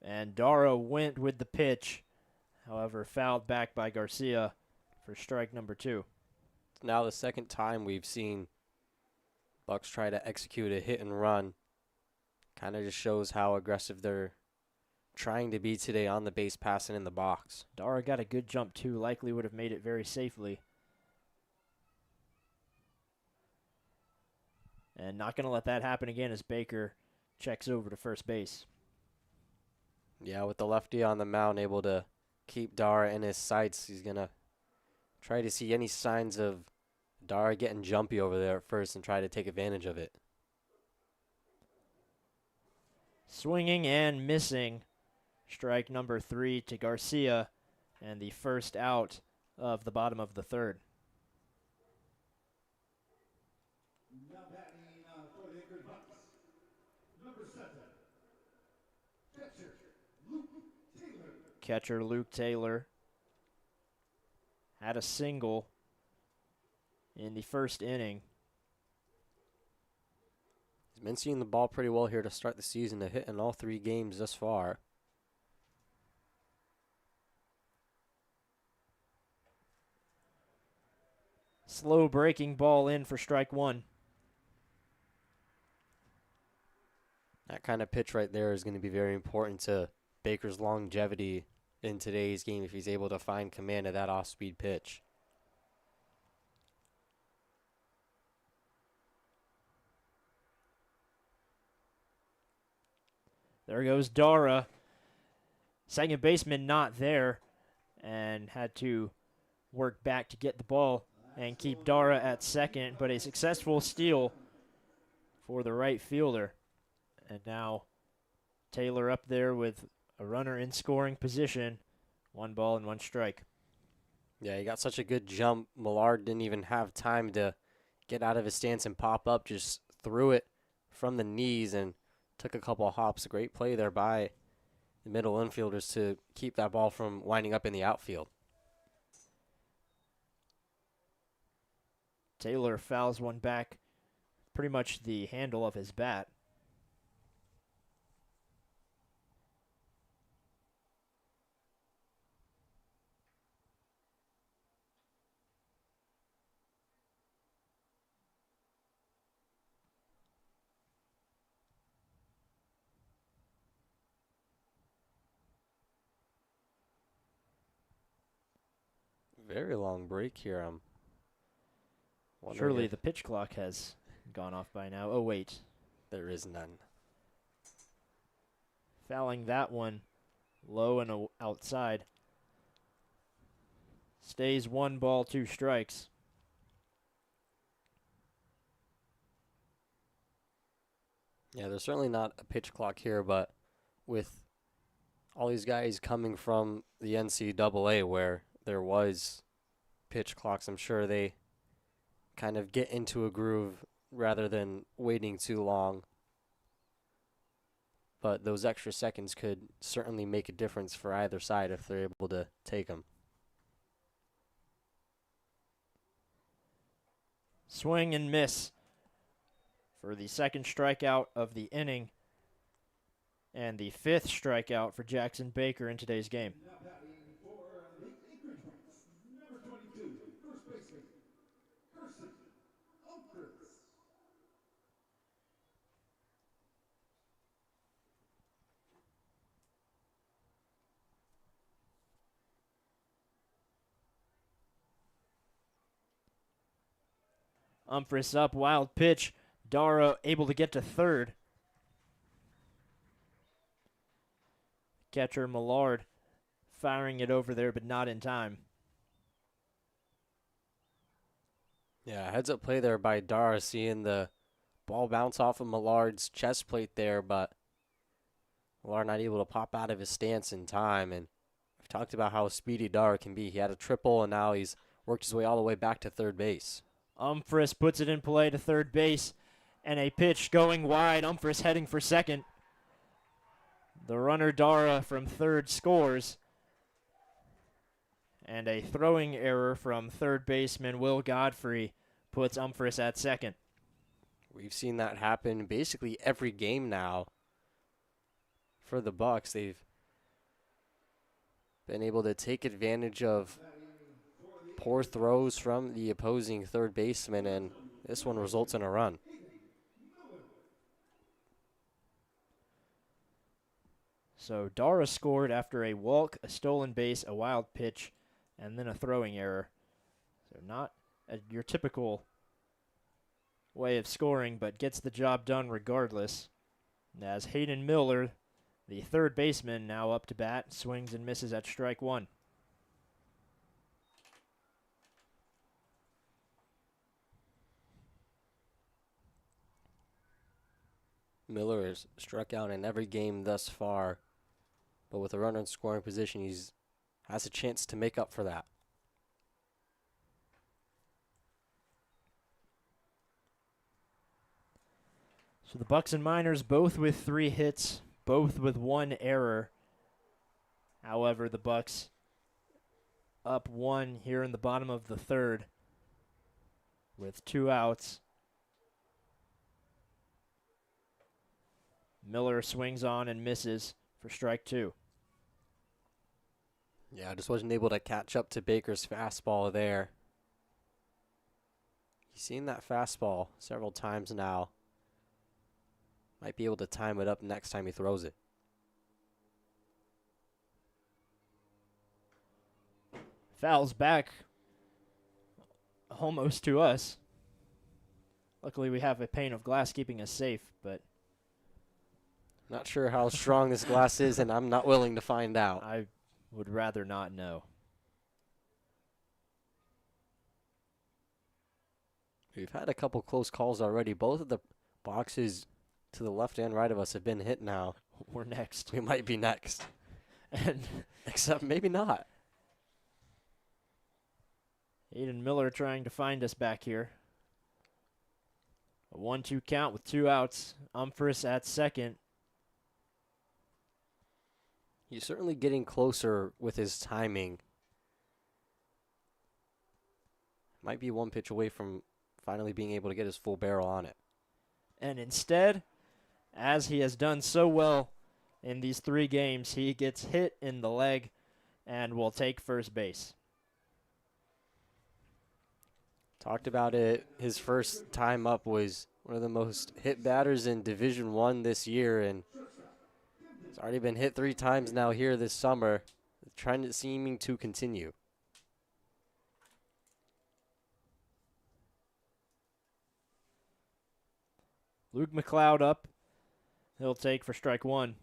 And Dara went with the pitch, however fouled back by Garcia for strike number 2. It's now the second time we've seen Bucks try to execute a hit and run. Kind of just shows how aggressive they're trying to be today on the base pass and in the box. Dara got a good jump too, likely would have made it very safely. And not going to let that happen again as Baker checks over to first base. Yeah, with the lefty on the mound able to keep Dara in his sights, he's going to try to see any signs of Dara getting jumpy over there at first and try to take advantage of it. Swinging and missing. Strike number 3 to Garcia, and the first out of the bottom of the 3rd. Now batting for the Anchorage Bucs, number 7, catcher Luke Taylor. Catcher Luke Taylor had a single in the first inning. He's been seeing the ball pretty well here to start the season, a hit in all 3 games thus far. Slow breaking ball in for strike 1. That kind of pitch right there is going to be very important to Baker's longevity in today's game if he's able to find command of that off-speed pitch. There goes Dara. Second baseman not there, and had to work back to get the ball and keep Dara at second, but a successful steal for the right fielder. And now Taylor up there with a runner in scoring position. 1 ball and 1 strike. Yeah, he got such a good jump. Millard didn't even have time to get out of his stance and pop up. Just threw it from the knees and took a couple of hops. A great play there by the middle infielders to keep that ball from winding up in the outfield. Taylor fouls one back, pretty much the handle of his bat. Very long break here. I'm wondering Surely if the pitch clock has gone off by now. Oh, wait. there is none. Fouling that one low and outside. Stays 1 ball, 2 strikes. Yeah, there's certainly not a pitch clock here, but with all these guys coming from the NCAA where there was pitch clocks, I'm sure they kind of get into a groove rather than waiting too long. But those extra seconds could certainly make a difference for either side if they're able to take them. Swing and miss for the second strikeout of the inning and the 5th strikeout for Jackson Baker in today's game. Now batting for the Anchorage Bucs, number 22, first baseman, Carson Umphreys. Umphris up, wild pitch. Dara able to get to third. Catcher Millard firing it over there, but not in time. Yeah, heads up play there by Dara, seeing the ball bounce off of Millard's chest plate there, but Millard not able to pop out of his stance in time. And we've talked about how speedy Dara can be. He had a triple, and now he's worked his way all the way back to third base. Umphris puts it in play to third base, and a pitch going wide. Umphris heading for second. The runner Dara from third scores, and a throwing error from third baseman Will Godfrey puts Umphris at second. We've seen that happen basically every game now for the Bucs. They've been able to take advantage of poor throws from the opposing third baseman, and this one results in a run. So Dara scored after a walk, a stolen base, a wild pitch, and then a throwing error. So not your typical way of scoring, but gets the job done regardless. As Hayden Miller, the third baseman, now up to bat, swings and misses at strike one. Miller has struck out in every game thus far, but with a runner in scoring position, he's has a chance to make up for that. So the Bucs and Miners both with 3 hits, both with 1 error. However, the Bucs up 1 here in the bottom of the third with 2 outs. Miller swings on and misses for strike 2. Yeah, just wasn't able to catch up to Baker's fastball there. He's seen that fastball several times now. Might be able to time it up next time he throws it. Fouls back almost to us. Luckily, we have a pane of glass keeping us safe, but Not sure how strong this glass is, and I'm not willing to find out. I would rather not know. We've had a couple close calls already. Both of the boxes to the left and right of us have been hit now. We're next. We might be next. And Except maybe not. Hayden Miller trying to find us back here. A 1-2 count with 2 outs. Umphris at second. He's certainly getting closer with his timing. Might be one pitch away from finally being able to get his full barrel on it. And instead, as he has done so well in these 3 games, he gets hit in the leg and will take first base. Talked about it. His first time up was one of the most hit batters in Division I this year, and he's already been hit 3 times now here this summer. The trend seeming to continue. Luke McLeod up. He'll take for strike 1.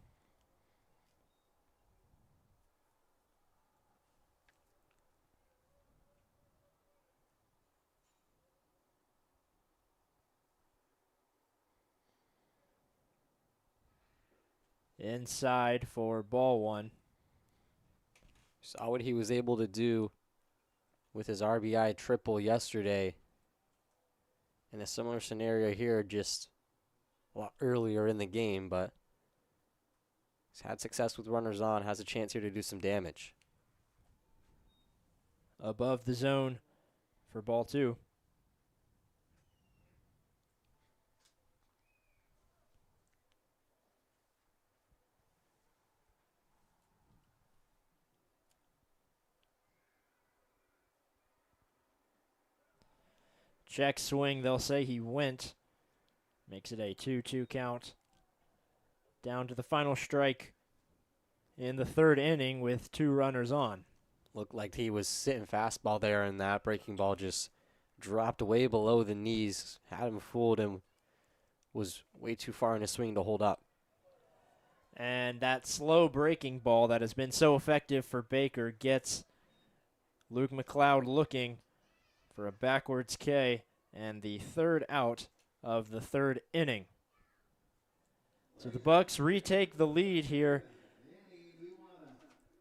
Inside for ball 1. Saw what he was able to do with his RBI triple yesterday. In a similar scenario here, just a lot earlier in the game, but he's had success with runners on, has a chance here to do some damage. Above the zone for ball 2. Check swing, they'll say he went. Makes it a 2-2 count. Down to the final strike in the 3rd inning with 2 runners on. Looked like he was sitting fastball there, and that breaking ball just dropped way below the knees, had him fooled, and was way too far in his swing to hold up. And that slow breaking ball that has been so effective for Baker gets Luke McLeod looking for a backwards K and the third out of the third inning. So the Bucs retake the lead here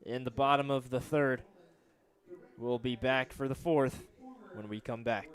in the bottom of the third. We'll be back for the fourth when we come back.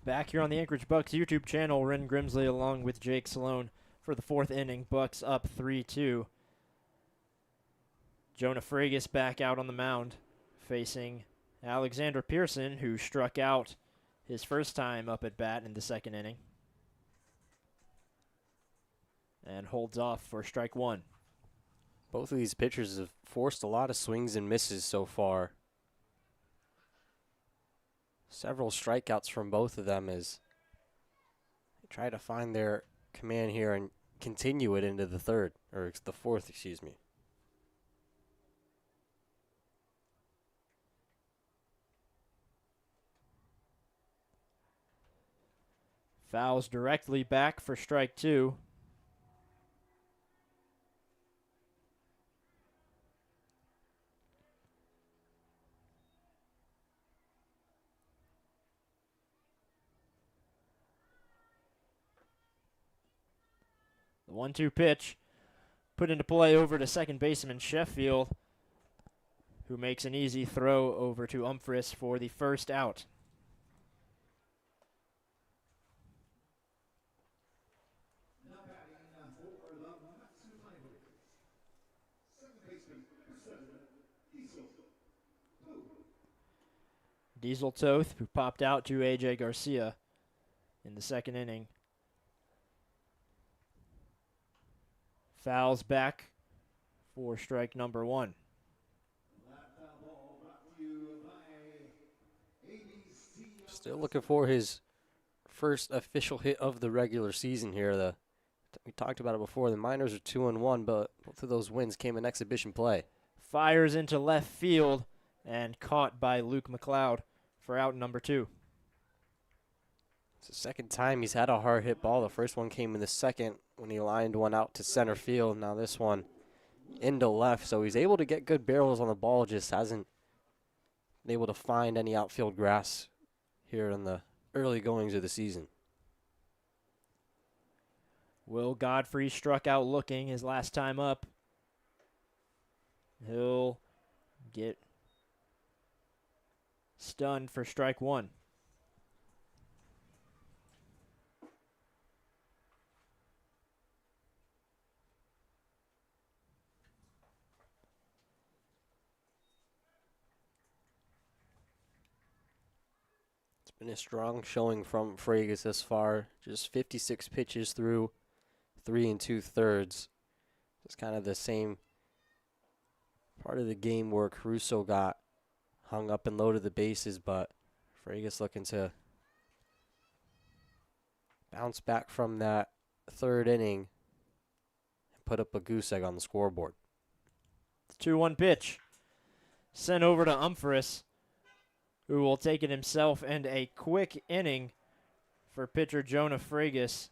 Back here on the Anchorage Bucs YouTube channel, Ren Grimsley along with Jake Salone for the fourth inning. Bucs up 3-2. Jonah Fragus back out on the mound facing Alexander Pearson, who struck out his first time up at bat in the second inning and holds off for strike one. Both of these pitchers have forced a lot of swings and misses so far. Several strikeouts from both of them as they try to find their command here and continue it into the third, or the fourth, excuse me. Fouls directly back for strike two. The 1-2 pitch put into play over to second baseman Sheffield, who makes an easy throw over to Umphris for the first out. Now batting for the Matsumaibers. Second baseman, Diesel Toth, who popped out to A.J. Garcia in the second inning. Fouls back for strike number one. Still looking for his first official hit of the regular season here. We talked about it before. The Miners are 2-1, but both of those wins came in exhibition play. Fires into left field and caught by Luke McLeod for out number two. It's the second time he's had a hard hit ball. The first one came in the second when he lined one out to center field. Now this one into left, so he's able to get good barrels on the ball, just hasn't been able to find any outfield grass here in the early goings of the season. Will Godfrey struck out looking his last time up. He'll get stunned for strike one. Been a strong showing from Fragus thus far. Just 56 pitches through 3 2/3. It's kind of the same part of the game where Caruso got hung up and loaded the bases, but Fragus looking to bounce back from that third inning and put up a goose egg on the scoreboard. 2-1 pitch. Sent over to Umphris, who will take it himself, and a quick inning for pitcher Jonah Fragus.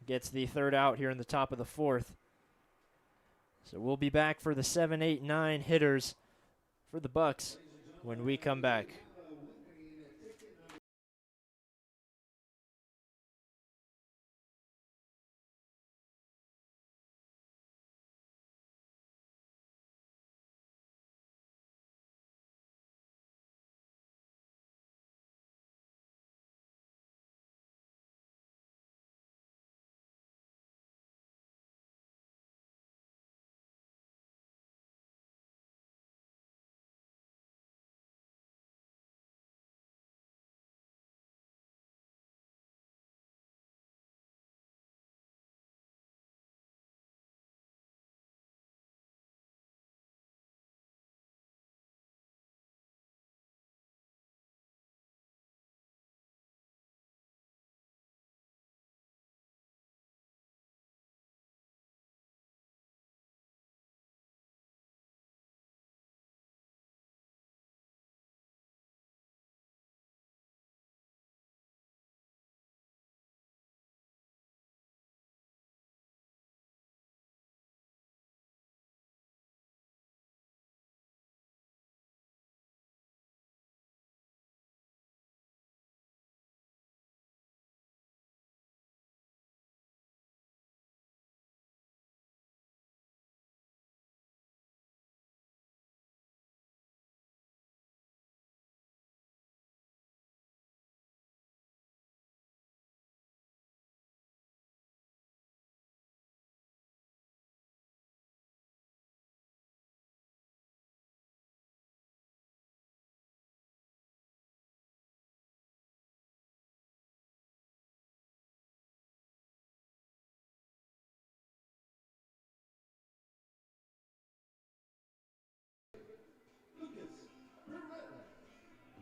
Gets the third out here in the top of the fourth. So we'll be back for the 7, 8, 9 hitters for the Bucs when we come back.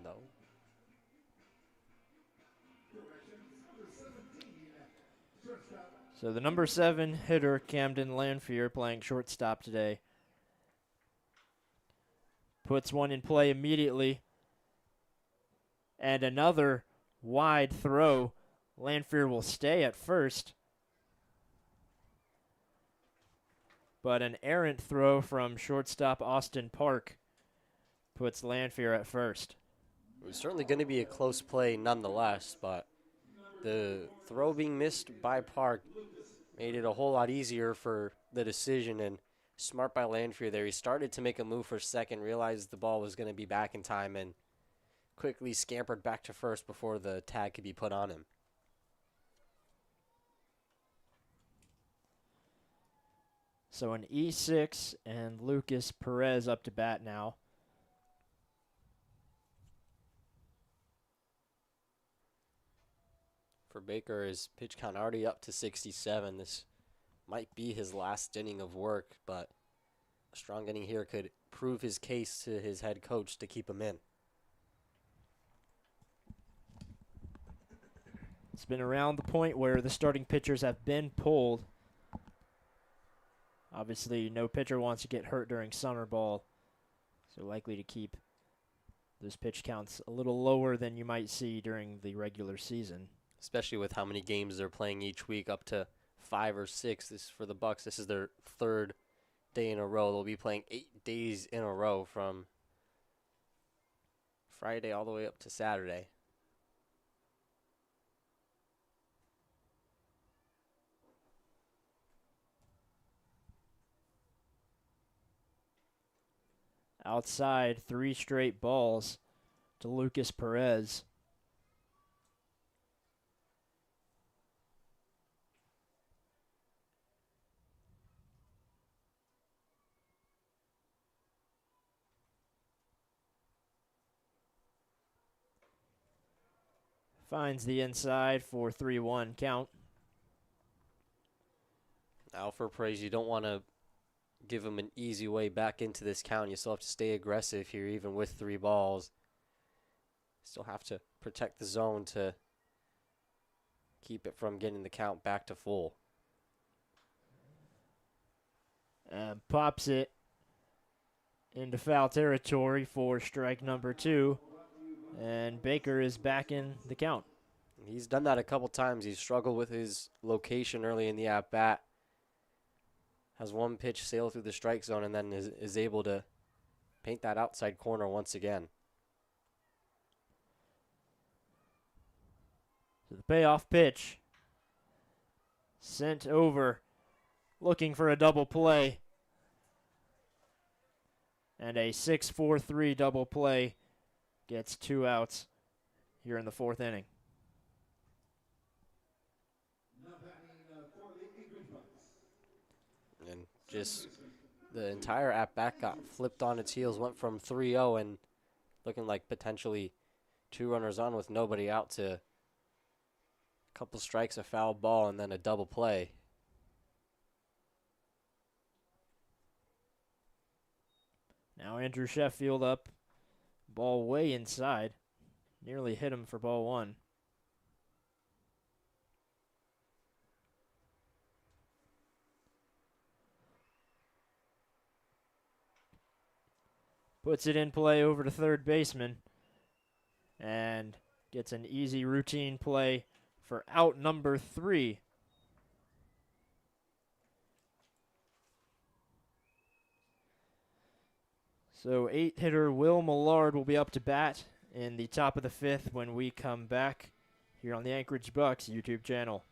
No. So the number 7 hitter, Camden Lanphier, playing shortstop today, puts one in play immediately. And another wide throw. Lanphier will stay at first. But an errant throw from shortstop Austin Park puts Lanphier at first. It was certainly going to be a close play nonetheless, but the throw being missed by Park made it a whole lot easier for the decision, and smart by Lanphier there. He started to make a move for second, realized the ball was going to be back in time, and quickly scampered back to first before the tag could be put on him. So an E6 and Lucas Perez up to bat now. For Baker, his pitch count already up to 67. This might be his last inning of work, but a strong inning here could prove his case to his head coach to keep him in. It's been around the point where the starting pitchers have been pulled. Obviously, no pitcher wants to get hurt during summer ball, so likely to keep those pitch counts a little lower than you might see during the regular season. Especially with how many games they're playing each week, up to 5 or 6. This for the Bucs. This is their third day in a row. They'll be playing 8 days in a row from Friday all the way up to Saturday. Outside, 3 straight balls to Lucas Perez. Finds the inside for 3-1 count. Out for praise. You don't want to give him an easy way back into this count. You still have to stay aggressive here, even with 3 balls. Still have to protect the zone to keep it from getting the count back to full. And pops it into foul territory for strike number 2. And Baker is back in the count. He's done that a couple times. He's struggled with his location early in the at-bat. Has one pitch sail through the strike zone and then is able to paint that outside corner once again. So the payoff pitch sent over, looking for a double play. And a 6-4-3 double play gets 2 outs here in the 4th inning. Now batting for the Anchorage Bucs. And just the entire at-bat got flipped on its heels, went from 3-0 and looking like potentially 2 runners on with nobody out to a couple strikes, a foul ball, and then a double play. Now Andrew Sheffield up, ball way inside, nearly hit him for ball 1. Puts it in play over to third baseman and gets an easy routine play for out number 3. So 8-hitter Will Millard will be up to bat in the top of the 5th when we come back here on the Anchorage Bucs YouTube channel.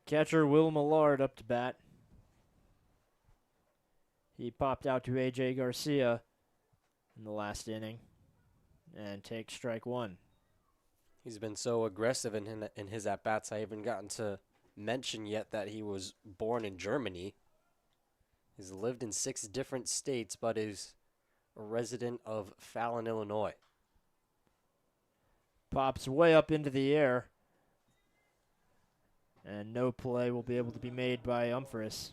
Catcher Will Millard up to bat. He popped out to A.J. Garcia in the last inning and takes strike 1. He's been so aggressive in his at-bats. I haven't gotten to mention yet that he was born in Germany. He's lived in 6 different states, but is a resident of Fallon, Illinois. Pops way up into the air. And no play will be able to be made by Umphris.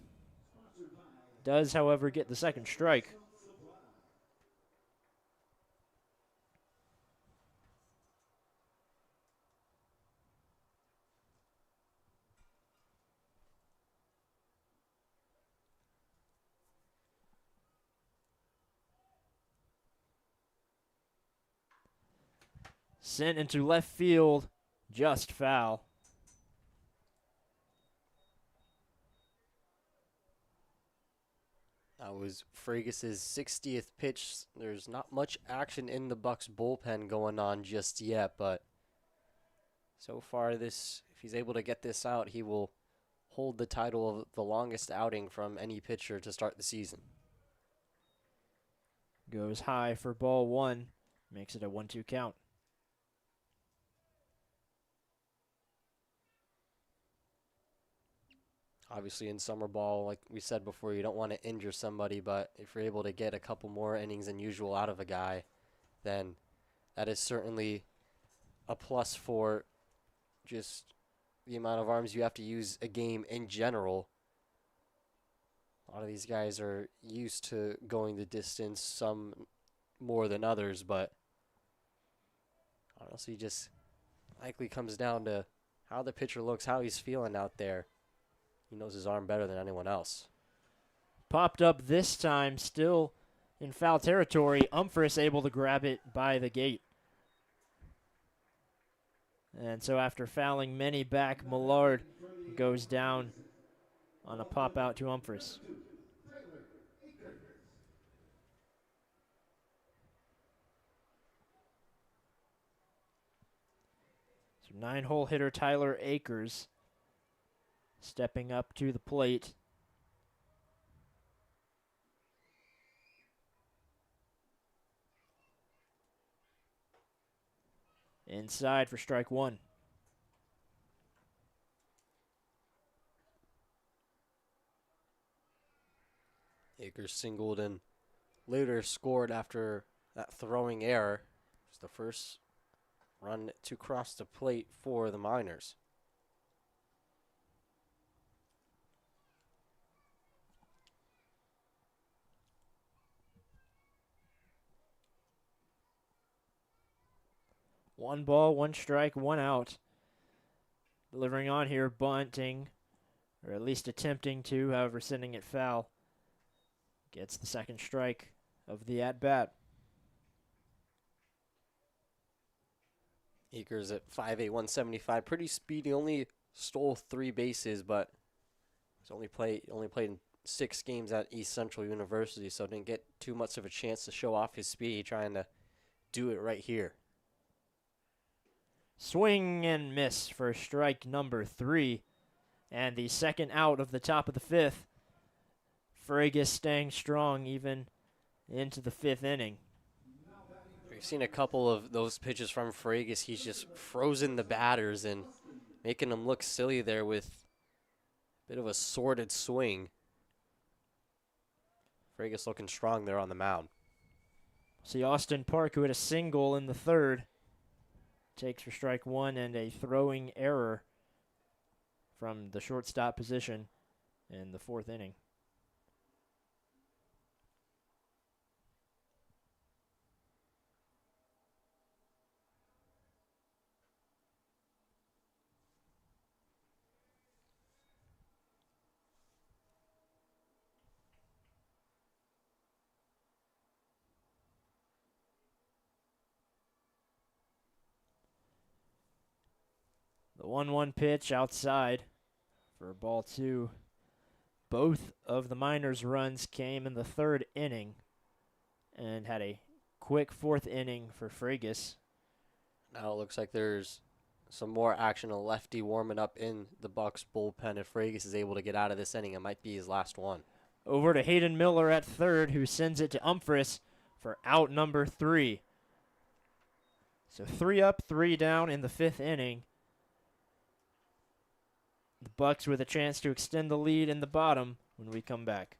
Does, however, get the second strike. Sent into left field, just foul. That was Fragis's 60th pitch. There's not much action in the Bucs bullpen going on just yet, but so far if he's able to get this out, he will hold the title of the longest outing from any pitcher to start the season. Goes high for ball one. Makes it a 1-2 count. Obviously, in summer ball, like we said before, you don't want to injure somebody, but if you're able to get a couple more innings than usual out of a guy, then that is certainly a plus for just the amount of arms you have to use a game in general. A lot of these guys are used to going the distance, some more than others, but honestly, just likely comes down to how the pitcher looks, how he's feeling out there. He knows his arm better than anyone else. Popped up this time, still in foul territory. Umphris able to grab it by the gate. And so after fouling many back, Millard goes down on a pop out to Umphris. So 9-hole hitter Tyler Akers stepping up to the plate. Inside for strike one. Akers singled and later scored after that throwing error. It's the first run to cross the plate for the Miners. One ball, one strike, one out. Delivering on here, bunting, or at least attempting to, however, sending it foul. Gets the second strike of the at-bat. Akers at 5'8", 175, pretty speedy. Only stole 3 bases, but he's only played in 6 games at East Central University, so didn't get too much of a chance to show off his speed. Trying to do it right here. Swing and miss for strike number 3. And the second out of the top of the 5th. Fergus staying strong even into the 5th inning. We've seen a couple of those pitches from Fergus. He's just frozen the batters and making them look silly there with a bit of a sorted swing. Fergus looking strong there on the mound. See Austin Park, who had a single in the 3rd, takes for strike 1 and a throwing error from the shortstop position in the 4th inning. The 1-1 pitch outside for ball 2. Both of the Miners' runs came in the 3rd inning and had a quick 4th inning for Fergus. Now it looks like there's some more action. A lefty warming up in the Bucs bullpen. If Fergus is able to get out of this inning, it might be his last one. Over to Hayden Miller at 3rd, who sends it to Umphris for out number 3. So 3 up, 3 down in the 5th inning. The Bucs with a chance to extend the lead in the bottom when we come back.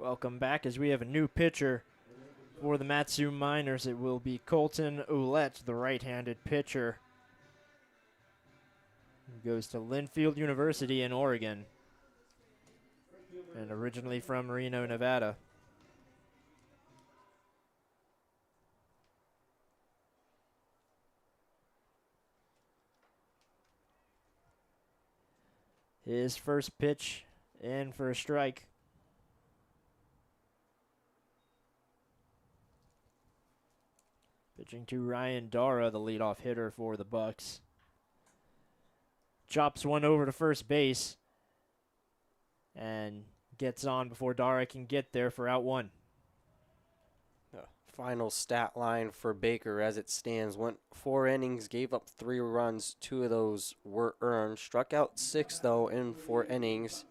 Welcome back as we have a new pitcher for the Matsu Miners. It will be Colton Ouellette, the right-handed pitcher. He goes to Linfield University in Oregon and originally from Reno, Nevada. His first pitch in for a strike. Pitching to Ryan Dara, the leadoff hitter for the Bucs. Chops one over to first base and gets on before Dara can get there for out one. The final stat line for Baker as it stands: went 4 innings, gave up 3 runs. 2 of those were earned. Struck out 6 though in 4 innings.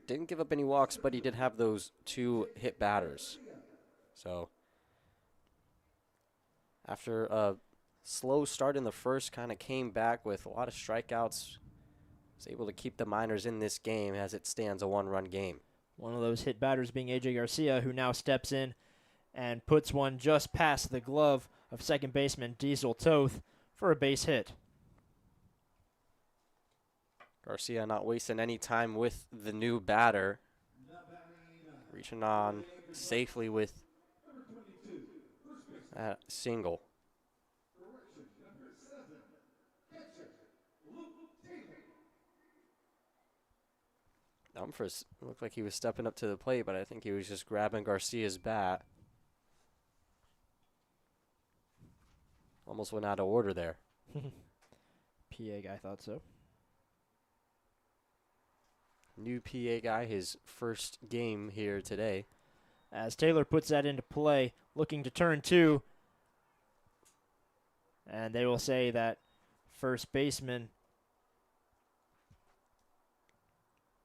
Didn't give up any walks, but he did have those 2 hit batters. So after a slow start in the first, kind of came back with a lot of strikeouts. Was able to keep the Miners in this game as it stands, a 1-run game. One of those hit batters being A.J. Garcia, who now steps in and puts one just past the glove of second baseman Diesel Toth for a base hit. Garcia not wasting any time with the new batter. Reaching on safely with that single. Umphris looked like he was stepping up to the plate, but I think he was just grabbing Garcia's bat. Almost went out of order there. PA guy thought so. New PA guy, his first game here today. As Taylor puts that into play, looking to turn 2. And they will say that first baseman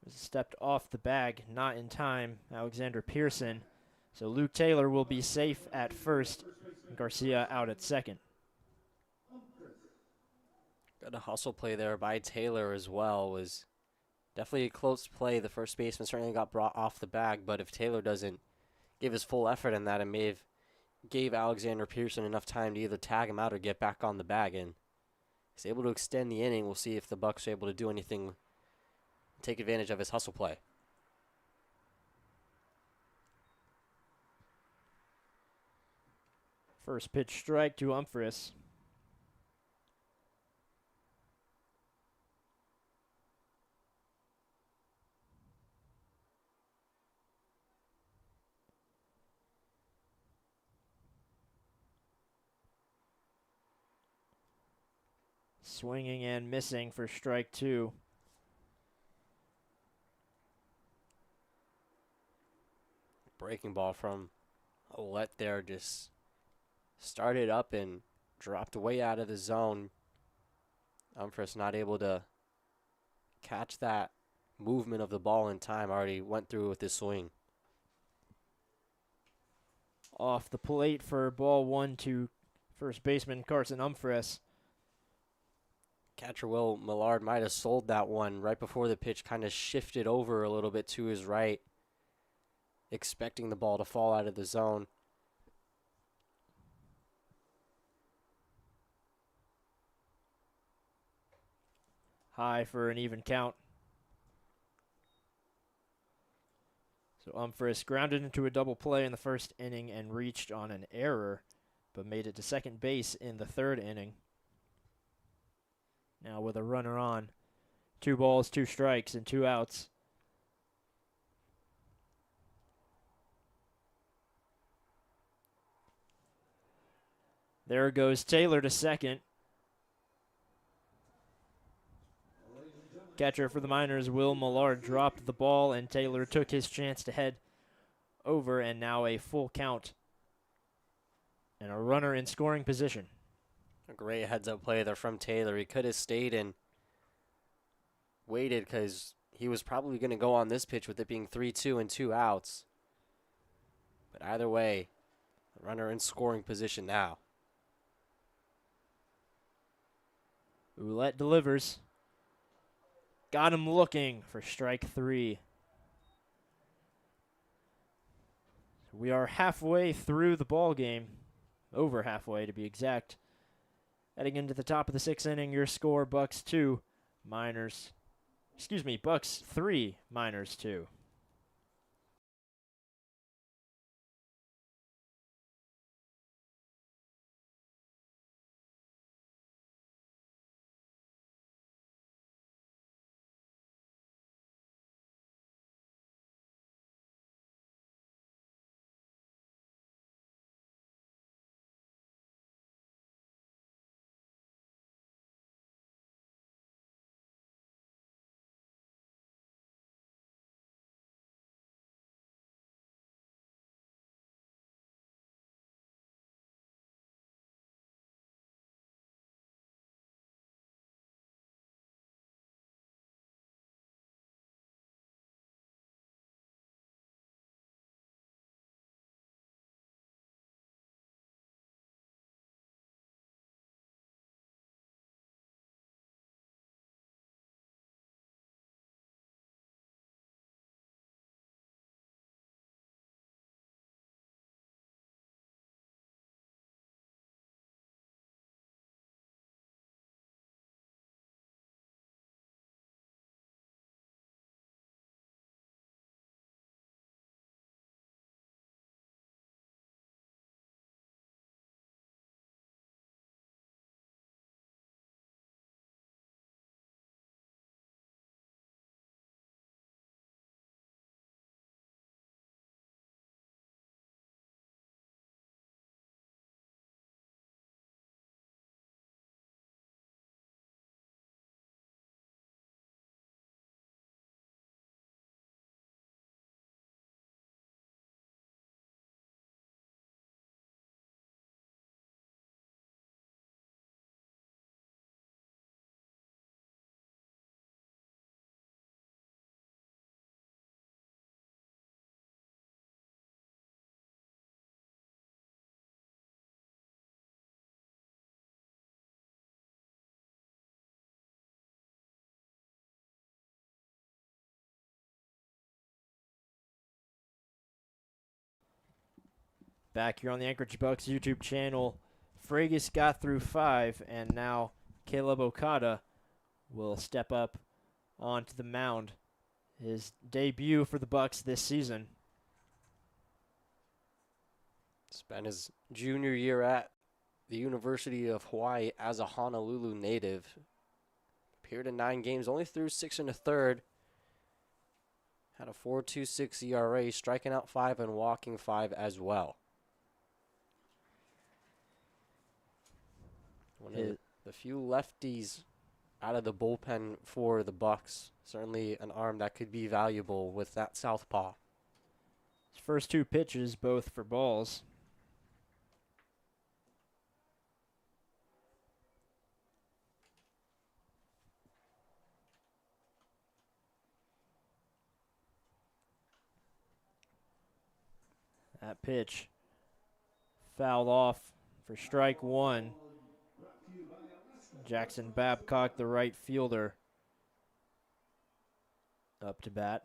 stepped off the bag, not in time, Alexander Pearson. So Luke Taylor will be safe at first, and Garcia out at second. Got a hustle play there by Taylor as well. Was definitely a close play. The first baseman certainly got brought off the bag, but if Taylor doesn't give his full effort in that, it may have gave Alexander Pearson enough time to either tag him out or get back on the bag, and he's able to extend the inning. We'll see if the Bucs are able to do anything, take advantage of his hustle play. First pitch strike to Umphris. Swinging and missing for strike 2. Breaking ball from Ouellette there, just started up and dropped way out of the zone. Umphris not able to catch that movement of the ball in time. Already went through with his swing. Off the plate for ball 1 to first baseman Carson Umphris. Catcher Will Millard might have sold that one right before the pitch kind of shifted over a little bit to his right, expecting the ball to fall out of the zone. High for an even count. So Umphris grounded into a double play in the first inning and reached on an error, but made it to second base in the third inning. Now with a runner on, 2 balls, 2 strikes, and 2 outs. There goes Taylor to second. Catcher for the Miners, Will Millard, dropped the ball, and Taylor took his chance to head over, and now a full count and a runner in scoring position. A great heads-up play there from Taylor. He could have stayed and waited because he was probably going to go on this pitch with it being 3-2 and 2 outs. But either way, the runner in scoring position now. Ouellette delivers. Got him looking for strike 3. We are halfway through the ball game, over halfway to be exact. Heading into the top of the 6th inning, your score: Bucs 2, Bucs 3, Miners 2. Back here on the Anchorage Bucs YouTube channel, Fragus got through 5, and now Caleb Okada will step up onto the mound. His debut for the Bucs this season. Spent his junior year at the University of Hawaii as a Honolulu native. Appeared in 9 games, only threw 6 1/3. Had a 4.26 ERA, striking out 5 and walking 5 as well. One of the few lefties out of the bullpen for the Bucs. Certainly an arm that could be valuable with that southpaw. His first 2 pitches, both for balls. That pitch fouled off for strike 1. Jackson Babcock, the right fielder, up to bat.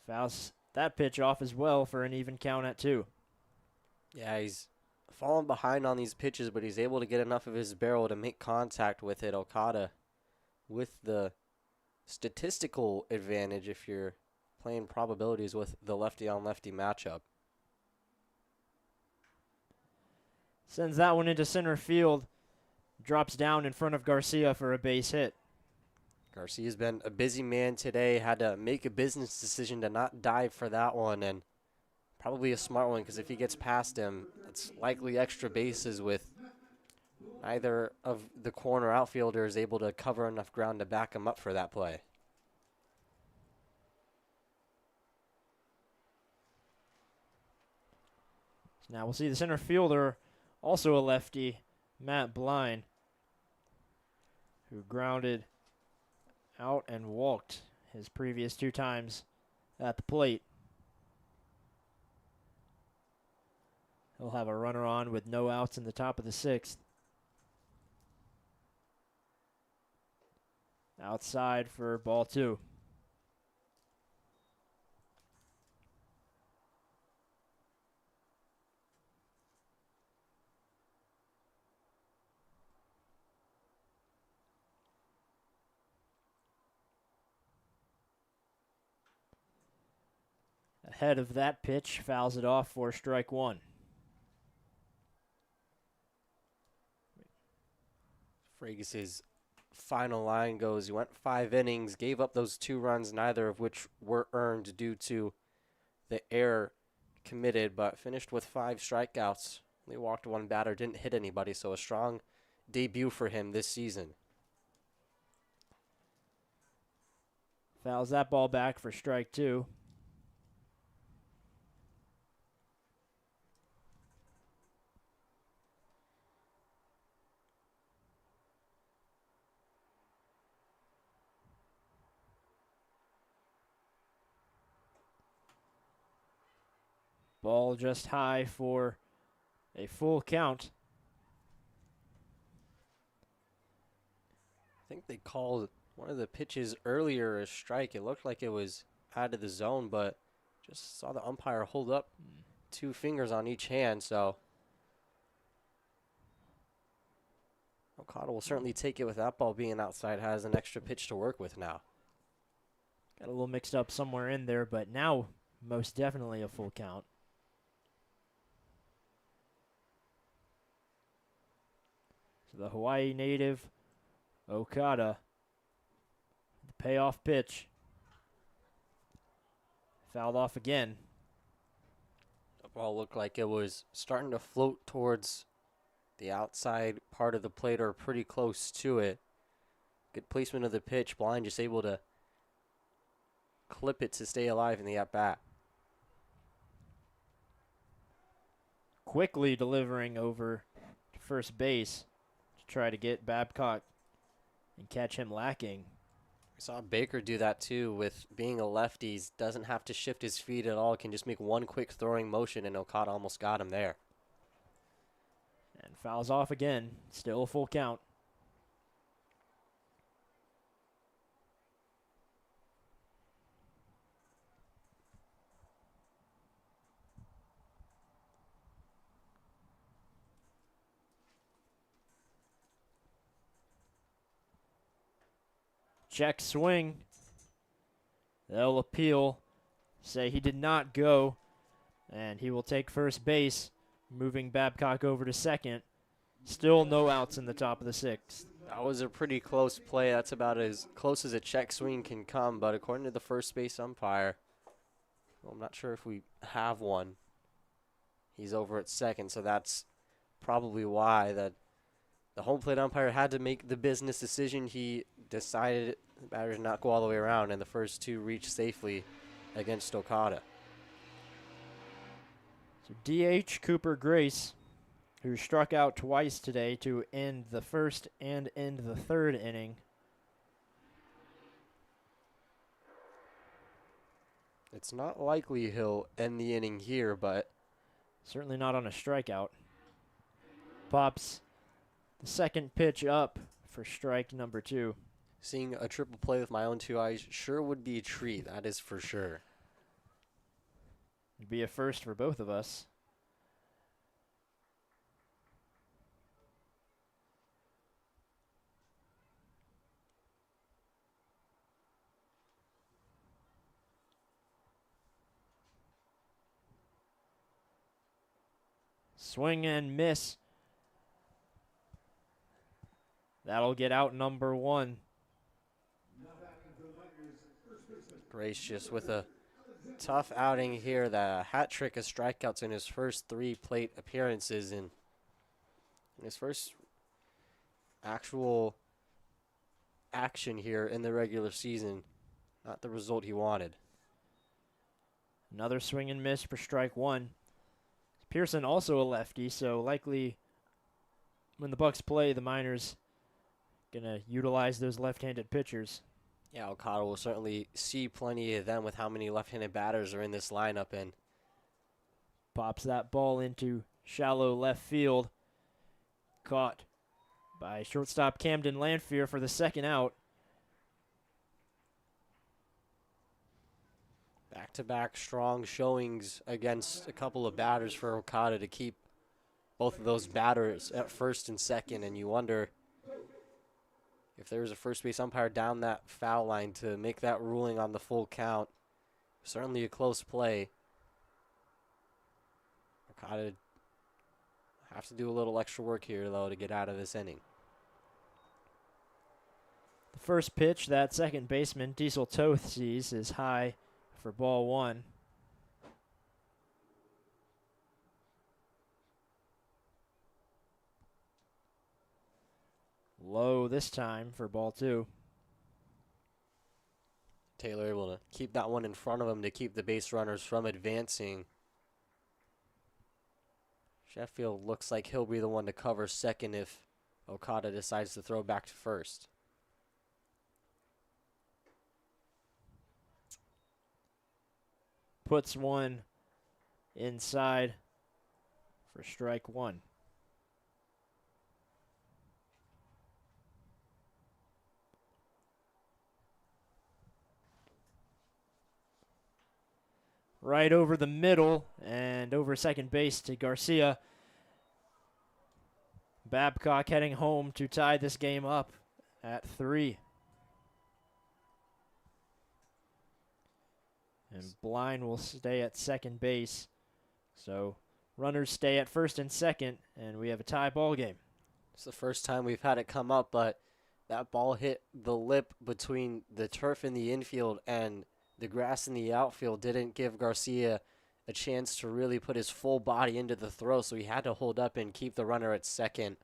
Fouls that pitch off as well for an even count at 2. Yeah, he's fallen behind on these pitches, but he's able to get enough of his barrel to make contact with it. Okada with the statistical advantage if you're playing probabilities with the lefty-on-lefty matchup. Sends that one into center field. Drops down in front of Garcia for a base hit. Garcia's been a busy man today. Had to make a business decision to not dive for that one, and probably a smart one because if he gets past him, it's likely extra bases with neither of the corner outfielders able to cover enough ground to back him up for that play. Now we'll see the center fielder, also a lefty, Matt Blind, who grounded out and walked his previous 2 times at the plate. He'll have a runner on with no outs in the top of the 6th. Outside for ball 2. Ahead of that pitch, fouls it off for strike 1. Fragis's final line goes, he went 5 innings, gave up those 2 runs, neither of which were earned due to the error committed, but finished with 5 strikeouts. Only walked 1 batter, didn't hit anybody, so a strong debut for him this season. Fouls that ball back for strike 2. Ball just high for a full count. I think they called one of the pitches earlier a strike. It looked like it was out of the zone, but just saw the umpire hold up 2 fingers on each hand, so Okada will certainly take it with that ball being outside, has an extra pitch to work with now. Got a little mixed up somewhere in there, but now most definitely a full count. So the Hawaii native, Okada, the payoff pitch. Fouled off again. The ball looked like it was starting to float towards the outside part of the plate or pretty close to it. Good placement of the pitch. Blind just able to clip it to stay alive in the at-bat. Quickly delivering over to first base to try to get Babcock and catch him lacking. We saw Baker do that too with being a lefty. He doesn't have to shift his feet at all. Can just make one quick throwing motion, and Okada almost got him there. And fouls off again. Still a full count. Check swing. They'll appeal, say he did not go, and he will take first base, moving Babcock over to second. Still no outs in the top of the 6th. That was a pretty close play. That's about as close as a check swing can come, but according to the first base umpire, well, I'm not sure if we have one. He's over at second, so that's probably why that the home plate umpire had to make the business decision. He decided the batter did not go all the way around, and the first 2 reached safely against Okada. So DH Cooper Grace, who struck out twice today to end the first and end the 3rd inning. It's not likely he'll end the inning here, but Certainly not on a strikeout. Pops the second pitch up for strike number 2. seeing a triple play with my own 2 eyes sure would be a treat. That is for sure. It'd be a first for both of us. Swing and miss. That'll get out number 1. Gracious with a tough outing here. The hat trick of strikeouts in his first 3 plate appearances, and in his first actual action here in the regular season. Not the result he wanted. Another swing and miss for strike 1. Pearson also a lefty, so likely when the Bucs play, the Miners gonna utilize those left-handed pitchers. Yeah, Okada will certainly see plenty of them with how many left-handed batters are in this lineup. And pops that ball into shallow left field. Caught by shortstop Camden Lanfear for the second out. Back-to-back strong showings against a couple of batters for Okada to keep both of those batters at first and second, and you wonder if there was a first base umpire down that foul line to make that ruling on the full count. Certainly a close play. Okada have to do a little extra work here, though, to get out of this inning. The first pitch that second baseman Diesel Toth sees is high for ball one. Low this time for ball two. Taylor able to keep that one in front of him to keep the base runners from advancing. Sheffield looks like he'll be the one to cover second if Okada decides to throw back to first. Puts one inside for strike one. Right over the middle and over second base to Garcia. Babcock heading home to tie this game up at 3. And Blind will stay at second base. So runners stay at first and second, and we have a tie ball game. It's the first time we've had it come up, but that ball hit the lip between the turf in the infield and the grass in the outfield. Didn't give Garcia a chance to really put his full body into the throw, so he had to hold up and keep the runner at second.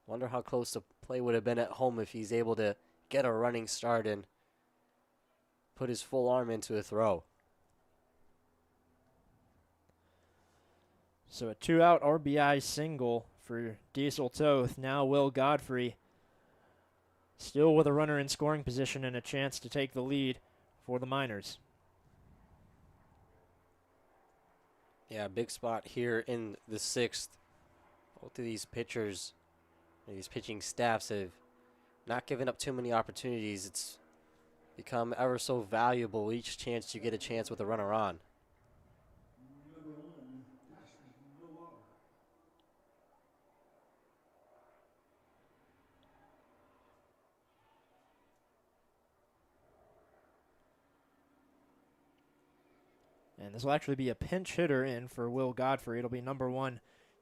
Wonder how close the play would have been at home if he's able to get a running start and put his full arm into a throw. So a 2-out RBI single for Diesel Toth. Now Will Godfrey still with a runner in scoring position and a chance to take the lead for the Miners. Yeah, big spot here in the 6th. Both of these pitchers, these pitching staffs have not given up too many opportunities. It's become ever so valuable each chance you get a chance with a runner on. And this will actually be a pinch hitter in for Will Godfrey. It'll be number 1,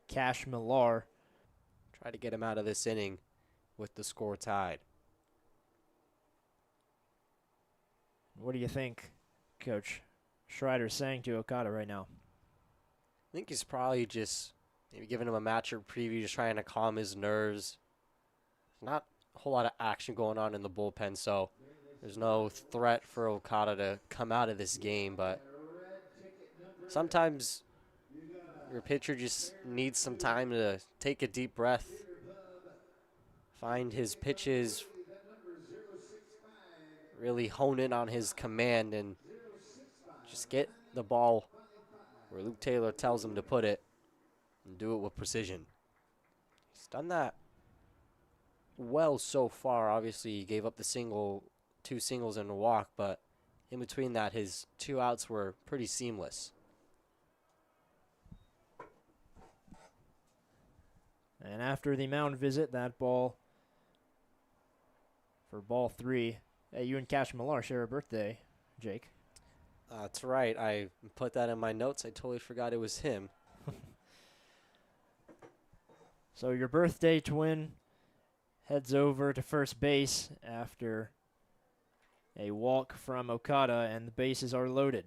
Cash Millar. Try to get him out of this inning with the score tied. What do you think Coach Schreider's saying to Okada right now? I think he's probably just maybe giving him a matchup preview, just trying to calm his nerves. Not a whole lot of action going on in the bullpen, so there's no threat for Okada to come out of this game, but sometimes your pitcher just needs some time to take a deep breath, find his pitches, really hone in on his command, and just get the ball where Luke Taylor tells him to put it and do it with precision. He's done that well so far. Obviously, he gave up the 2 singles and a walk, but in between that, his 2 outs were pretty seamless. And after the mound visit, that ball for ball 3. Hey, you and Cash Millar share a birthday, Jake. That's right. I put that in my notes. I totally forgot it was him. So your birthday twin heads over to first base after a walk from Okada, and the bases are loaded.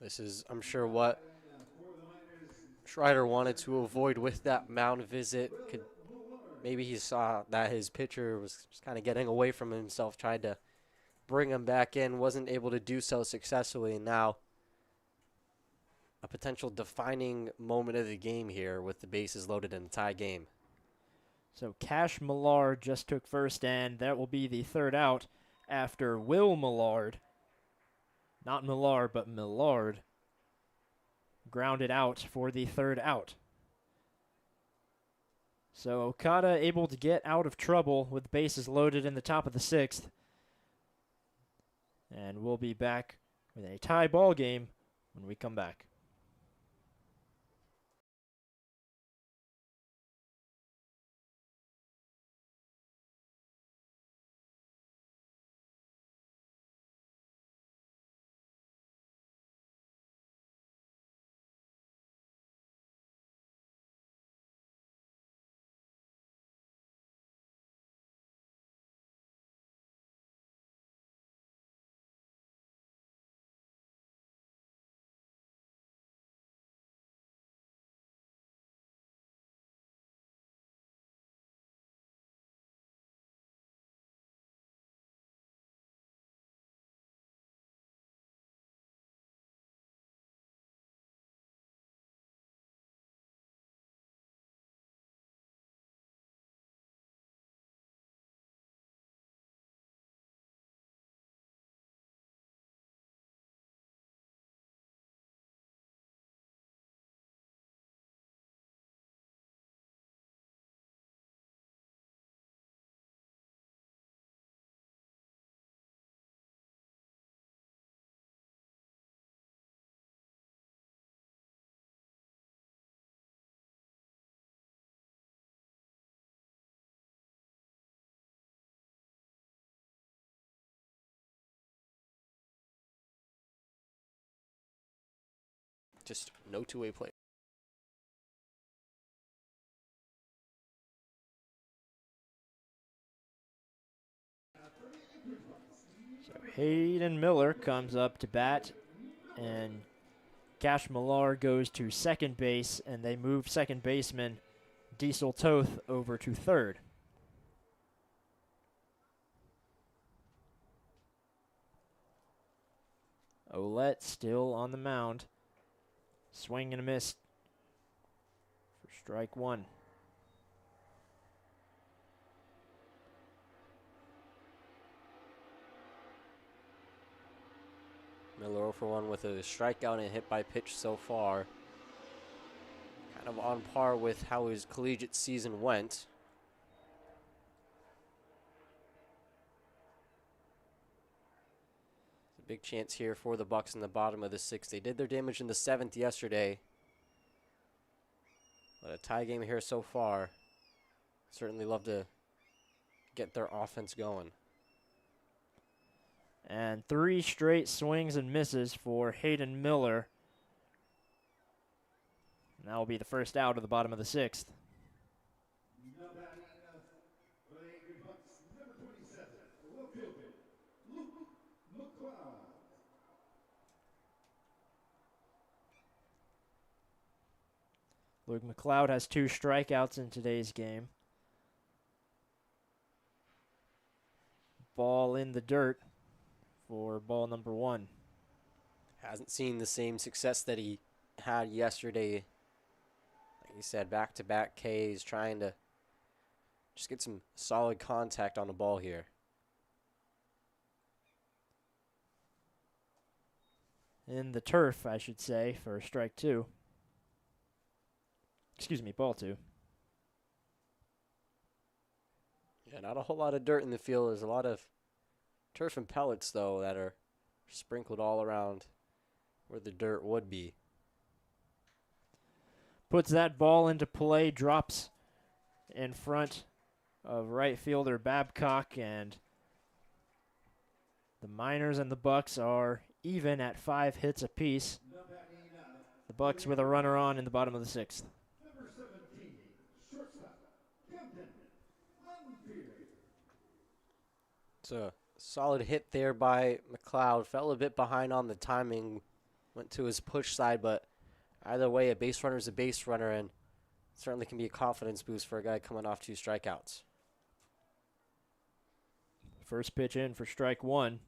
This is, I'm sure, what Schreider wanted to avoid with that mound visit. Maybe he saw that his pitcher was just kind of getting away from himself, tried to bring him back in, wasn't able to do so successfully, and now a potential defining moment of the game here with the bases loaded in a tie game. So Cash Millard just took first, and that will be the 3rd out after Will Millard, not Millar, but Millard, grounded out for the 3rd out. So Okada able to get out of trouble with bases loaded in the top of the 6th. And we'll be back with a tie ball game when we come back. Just no two-way play. So Hayden Miller comes up to bat, and Cash Millar goes to second base, and they move second baseman Diesel Toth over to third. Ouellette still on the mound. Swing and a miss for strike one. Miller 0 for 1 with a strikeout and hit by pitch so far. Kind of on par with how his collegiate season went. It's a big chance here for the Bucs in the bottom of the sixth. They did their damage in the seventh yesterday. But a tie game here so far. Certainly love to get their offense going. And 3 straight swings and misses for Hayden Miller. And that will be the first out of the bottom of the sixth. Now batting for the Anchorage Bucs, number 27, left fielder, Mulcahy. Luke McLeod has 2 strikeouts in today's game. Ball in the dirt for ball number 1. Hasn't seen the same success that he had yesterday. Like he said, back-to-back Ks, trying to just get some solid contact on the ball here. In the turf, I should say, for strike 2. Excuse me, ball 2. Yeah, not a whole lot of dirt in the field. There's a lot of turf and pellets, though, that are sprinkled all around where the dirt would be. Puts that ball into play, drops in front of right fielder Babcock, and the Miners and the Bucs are even at 5 hits apiece. The Bucs with a runner on in the bottom of the 6th. Number 17, shortstop, Camden Lanfield. It's a solid hit there by McLeod. Fell a bit behind on the timing. Went to his push side, but either way, a base runner is a base runner, and certainly can be a confidence boost for a guy coming off 2 strikeouts. First pitch in for strike 1.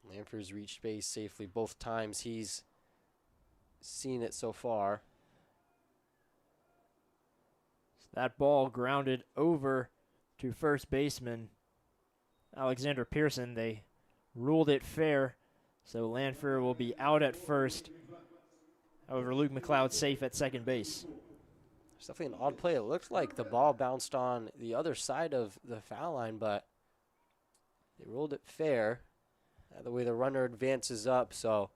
Lanford's reached base safely both times he's seen it so far. That ball grounded over to first baseman Alexander Pearson. They ruled it fair, So Lanfear will be out at first. However, Luke McLeod safe at second base. It's definitely an odd play. It looked like the ball bounced on the other side of the foul line, but they ruled it fair. The way the runner advances up, so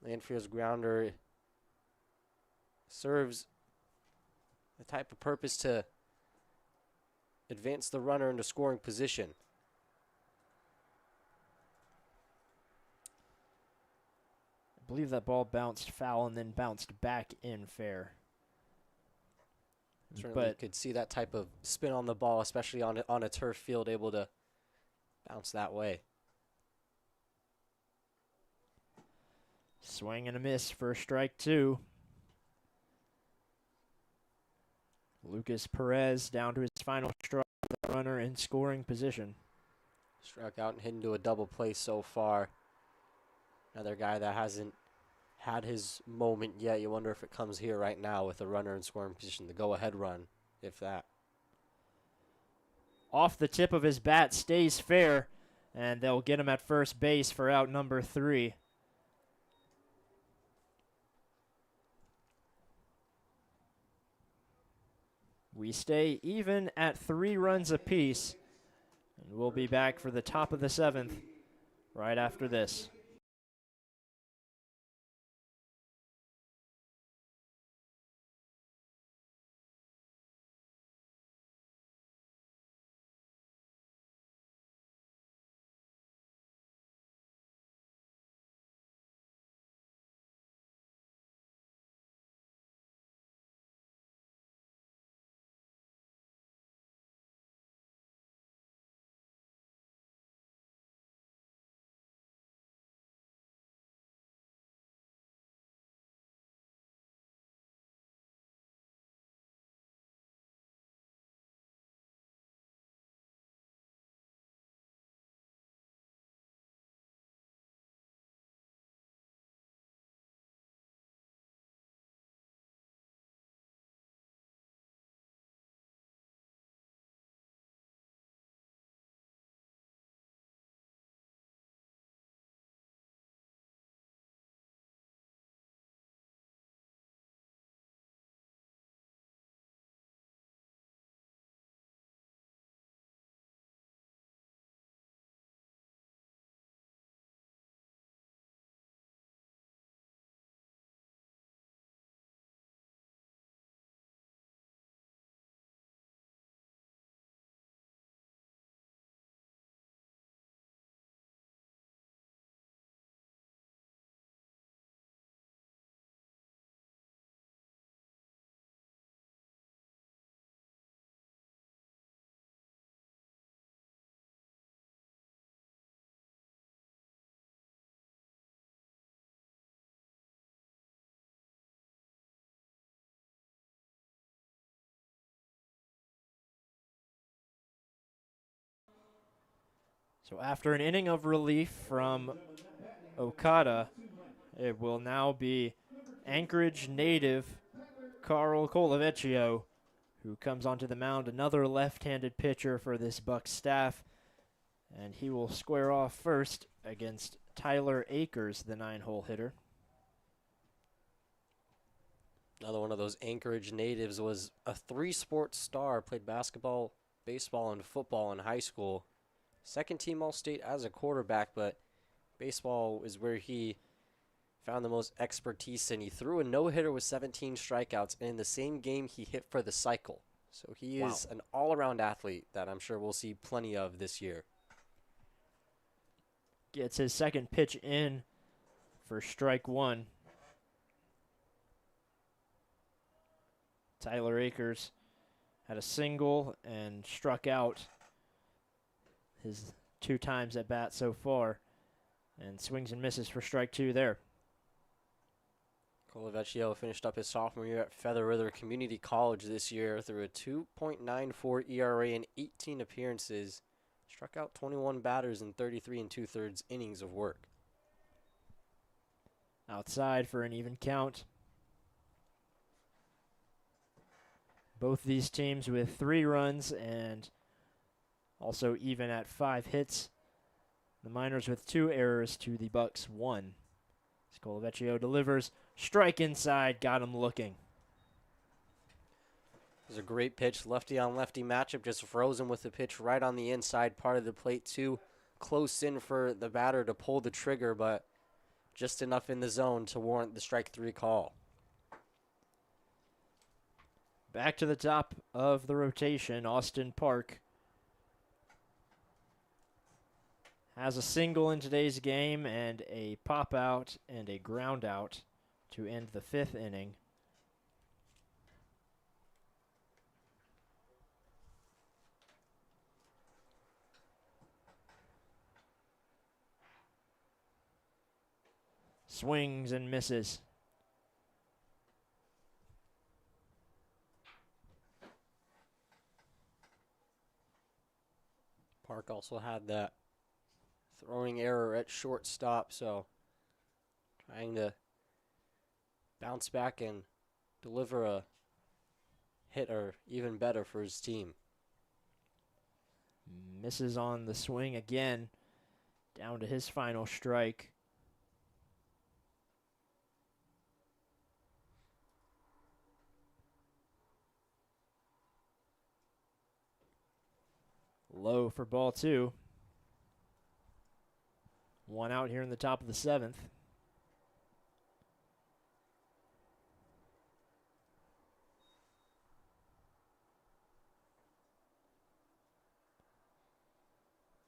Lanfear's grounder serves the type of purpose to advance the runner into scoring position. I believe that ball bounced foul and then bounced back in fair. Certainly But could see that type of spin on the ball, especially on a turf field, able to bounce that way. swing and a miss for strike two. Lucas Perez down to his final strike, the runner in scoring position. Struck out and hit into a double play so far. Another guy that hasn't had his moment yet. You wonder if it comes here right now with a runner in scoring position, the go-ahead run, if that. Off the tip of his bat, stays fair, and they'll get him at first base for out number 3. We stay even at 3 runs apiece, and we'll be back for the top of the 7th right after this. So after an inning of relief from Okada, it will now be Anchorage native Carl Colavecchio who comes onto the mound, another left-handed pitcher for this Bucs staff, and he will square off first against Tyler Akers, the 9-hole hitter. Another one of those Anchorage natives, was a 3-sport star, played basketball, baseball, and football in high school. Second team All-State as a quarterback, but baseball is where he found the most expertise in. He threw a no-hitter with 17 strikeouts, and in the same game he hit for the cycle. So he is an all-around athlete that I'm sure we'll see plenty of this year. Gets his second pitch in for strike 1. Tyler Akers had a single and struck out his 2 times at bat so far, and swings and misses for strike 2 there. Colavecchio finished up his sophomore year at Feather River Community College this year through a 2.94 ERA in 18 appearances. Struck out 21 batters in 33 2/3 innings of work. Outside for an even count. Both these teams with 3 runs and also even at 5 hits. The Miners with 2 errors to the Bucs 1. Colavecchio delivers. Strike inside. Got him looking. It was a great pitch. Lefty on lefty matchup. Just frozen with the pitch right on the inside part of the plate. Too close in for the batter to pull the trigger, but just enough in the zone to warrant the strike 3 call. Back to the top of the rotation. Austin Park has a single in today's game and a pop out and a ground out to end the 5th inning. Swings and misses. Park also had that throwing error at shortstop, so trying to bounce back and deliver a hit or even better for his team. Misses on the swing again. Down to his final strike. Low for ball 2. 1 out here in the top of the 7th.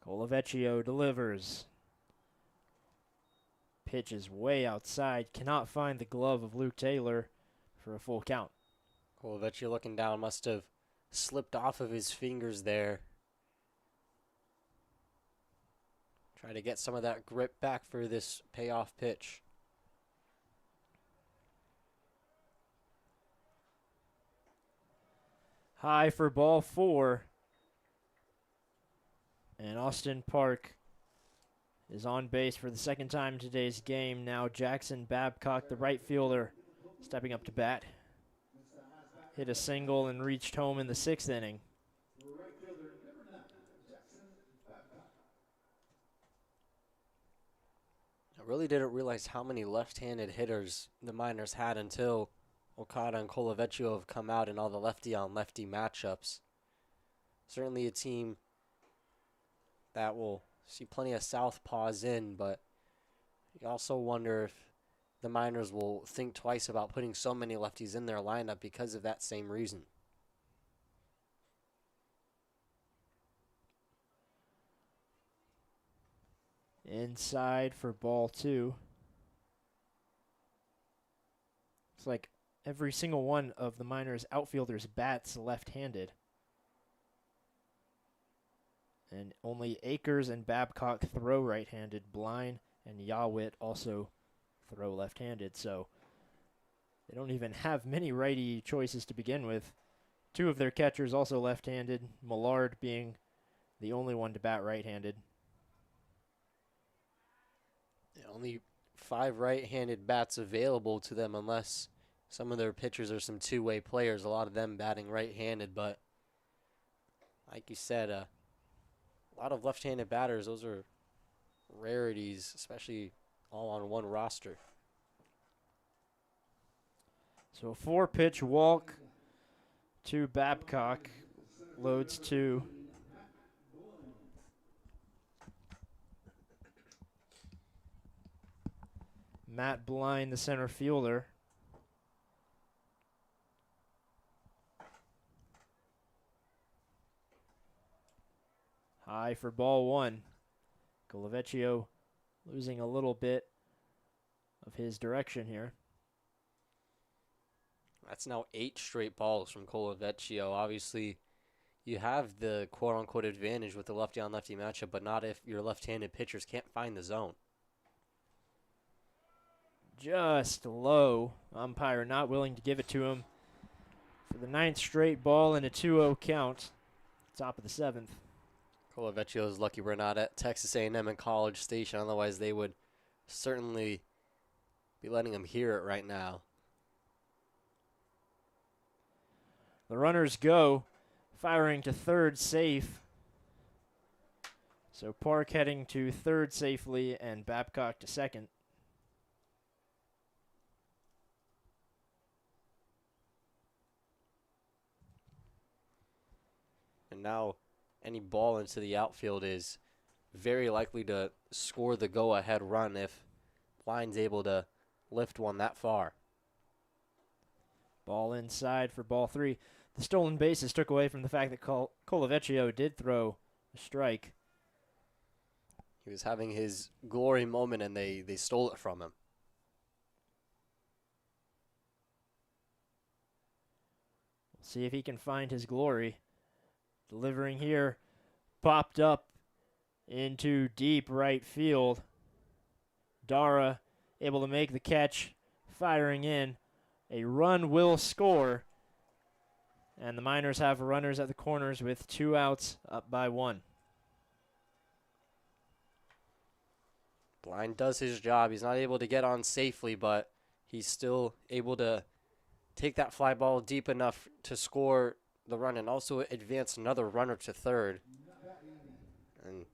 Colavecchio delivers. Pitch is way outside. Cannot find the glove of Luke Taylor for a full count. Colavecchio looking down must have slipped off of his fingers there. Try to get some of that grip back for this payoff pitch. High for ball 4. And Austin Park is on base for the second time in today's game. Now Jackson Babcock, the right fielder, stepping up to bat. Hit a single and reached home in the 6th inning. Right fielder, number 9, Jackson Babcock. I really didn't realize how many left-handed hitters the Miners had until Okada and Colavecchio have come out in all the lefty-on-lefty matchups. Certainly a team that will see plenty of southpaws in, but you also wonder if the Miners will think twice about putting so many lefties in their lineup because of that same reason. Inside for ball 2. It's like every single one of the Miners' outfielders bats left-handed. And only Akers and Babcock throw right-handed. Blind and Yawit also throw left-handed. So they don't even have many righty choices to begin with. 2 of their catchers also left-handed, Millard being the only one to bat right-handed. Only 5 right-handed bats available to them unless some of their pitchers are some two-way players, a lot of them batting right-handed. But like you said, a lot of left-handed batters, those are rarities, especially all on one roster. So a 4-pitch walk to Babcock. Loads 2. Matt Blind, the center fielder. High for ball 1. Colavecchio losing a little bit of his direction here. That's now 8 straight balls from Colavecchio. Obviously, you have the quote-unquote advantage with the lefty-on-lefty matchup, but not if your left-handed pitchers can't find the zone. Just low. Umpire not willing to give it to him for the 9th straight ball and a 2-0 count. Top of the 7th. Colavecchio is lucky we're not at Texas A&M and College Station. Otherwise, they would certainly be letting him hear it right now. The runners go. Firing to third, safe. So Park heading to third safely and Babcock to second. And now any ball into the outfield is very likely to score the go-ahead run if Blind's able to lift one that far. Ball inside for ball 3. The stolen bases took away from the fact that Colavecchio did throw a strike. He was having his glory moment, and they stole it from him. We'll see if he can find his glory. Delivering here, popped up into deep right field. Dara able to make the catch, firing in. A run will score. And the Miners have runners at the corners with 2 outs, up by 1. Blind does his job. He's not able to get on safely, but he's still able to take that fly ball deep enough to score the run and also advance another runner to third. And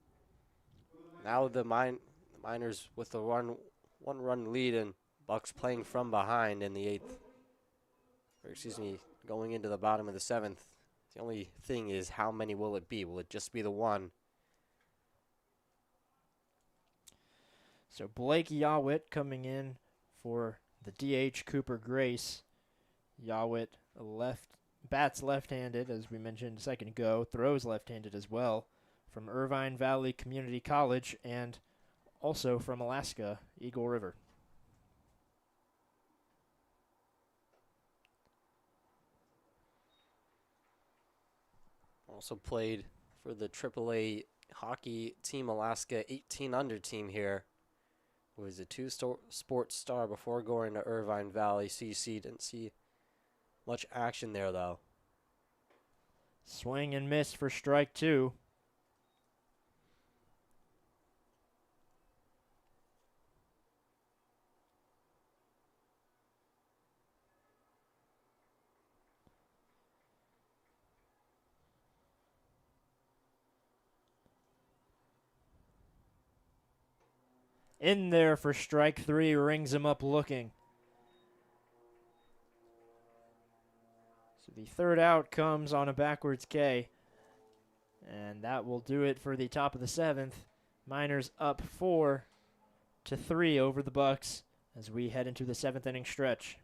now the Miners with the one-run lead, and Bucs playing from behind in the 8th. Or excuse me, going into the bottom of the 7th. The only thing is, how many will it be? Will it just be the one? So Blake Yawitt coming in for the DH Cooper Grace. Yawitt bats left-handed, as we mentioned a second ago, throws left-handed as well, from Irvine Valley Community College and also from Alaska, Eagle River. Also played for the AAA hockey team Alaska 18 under team here. Was a two-sport star before going to Irvine Valley CC. Didn't see much action there, though. Swing and miss for strike 2. In there for strike 3, rings him up looking. So the third out comes on a backwards K. And that will do it for the top of the 7th. Miners up 4-3 over the Bucs as we head into the 7th inning stretch.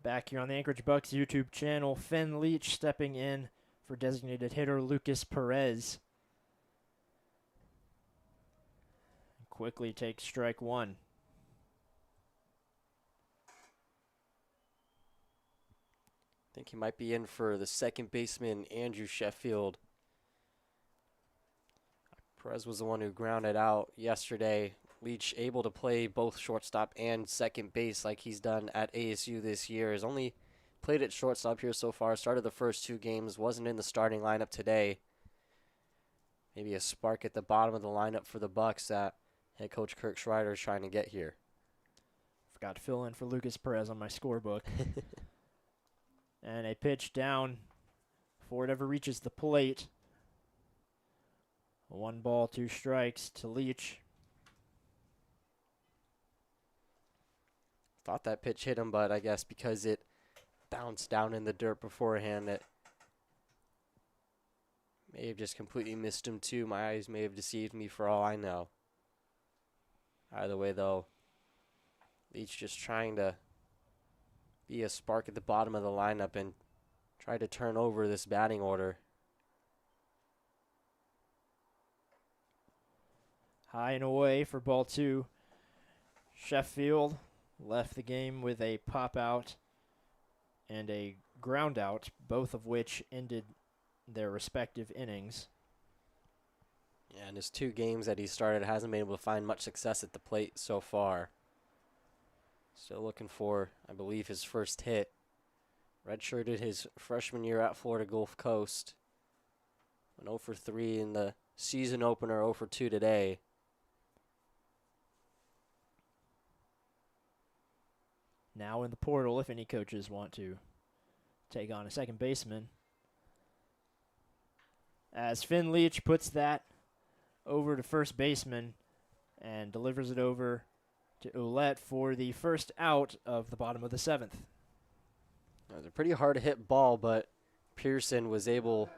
Back here on the Anchorage Bucs YouTube channel, Finn Leach stepping in for designated hitter Lucas Perez. quickly takes strike one. I think he might be in for the second baseman, Andrew Sheffield. Perez was the one who grounded out yesterday. Leach able to play both shortstop and second base like he's done at ASU this year. Has only played at shortstop here so far. Started the first 2 games. Wasn't in the starting lineup today. Maybe a spark at the bottom of the lineup for the Bucs that head coach Kirk Schreider is trying to get here. Forgot to fill in for Lucas Perez on my scorebook. And a pitch down before it ever reaches the plate. 1 ball, 2 strikes to Leach. Thought that pitch hit him, but I guess because it bounced down in the dirt beforehand, it may have just completely missed him too. My eyes may have deceived me for all I know. Either way, though, Leach just trying to be a spark at the bottom of the lineup and try to turn over this batting order. High and away for ball 2. Sheffield left the game with a pop out and a ground out, both of which ended their respective innings. Yeah, in his 2 games that he started, hasn't been able to find much success at the plate so far. Still looking for, I believe, his first hit. Redshirted his freshman year at Florida Gulf Coast. Went 0 for 3 in the season opener, 0 for 2 today. Now in the portal if any coaches want to take on a second baseman. As Finn Leach puts that over to first baseman and delivers it over to Ouellette for the first out of the bottom of the 7th. It was a pretty hard hit ball, but Pearson was able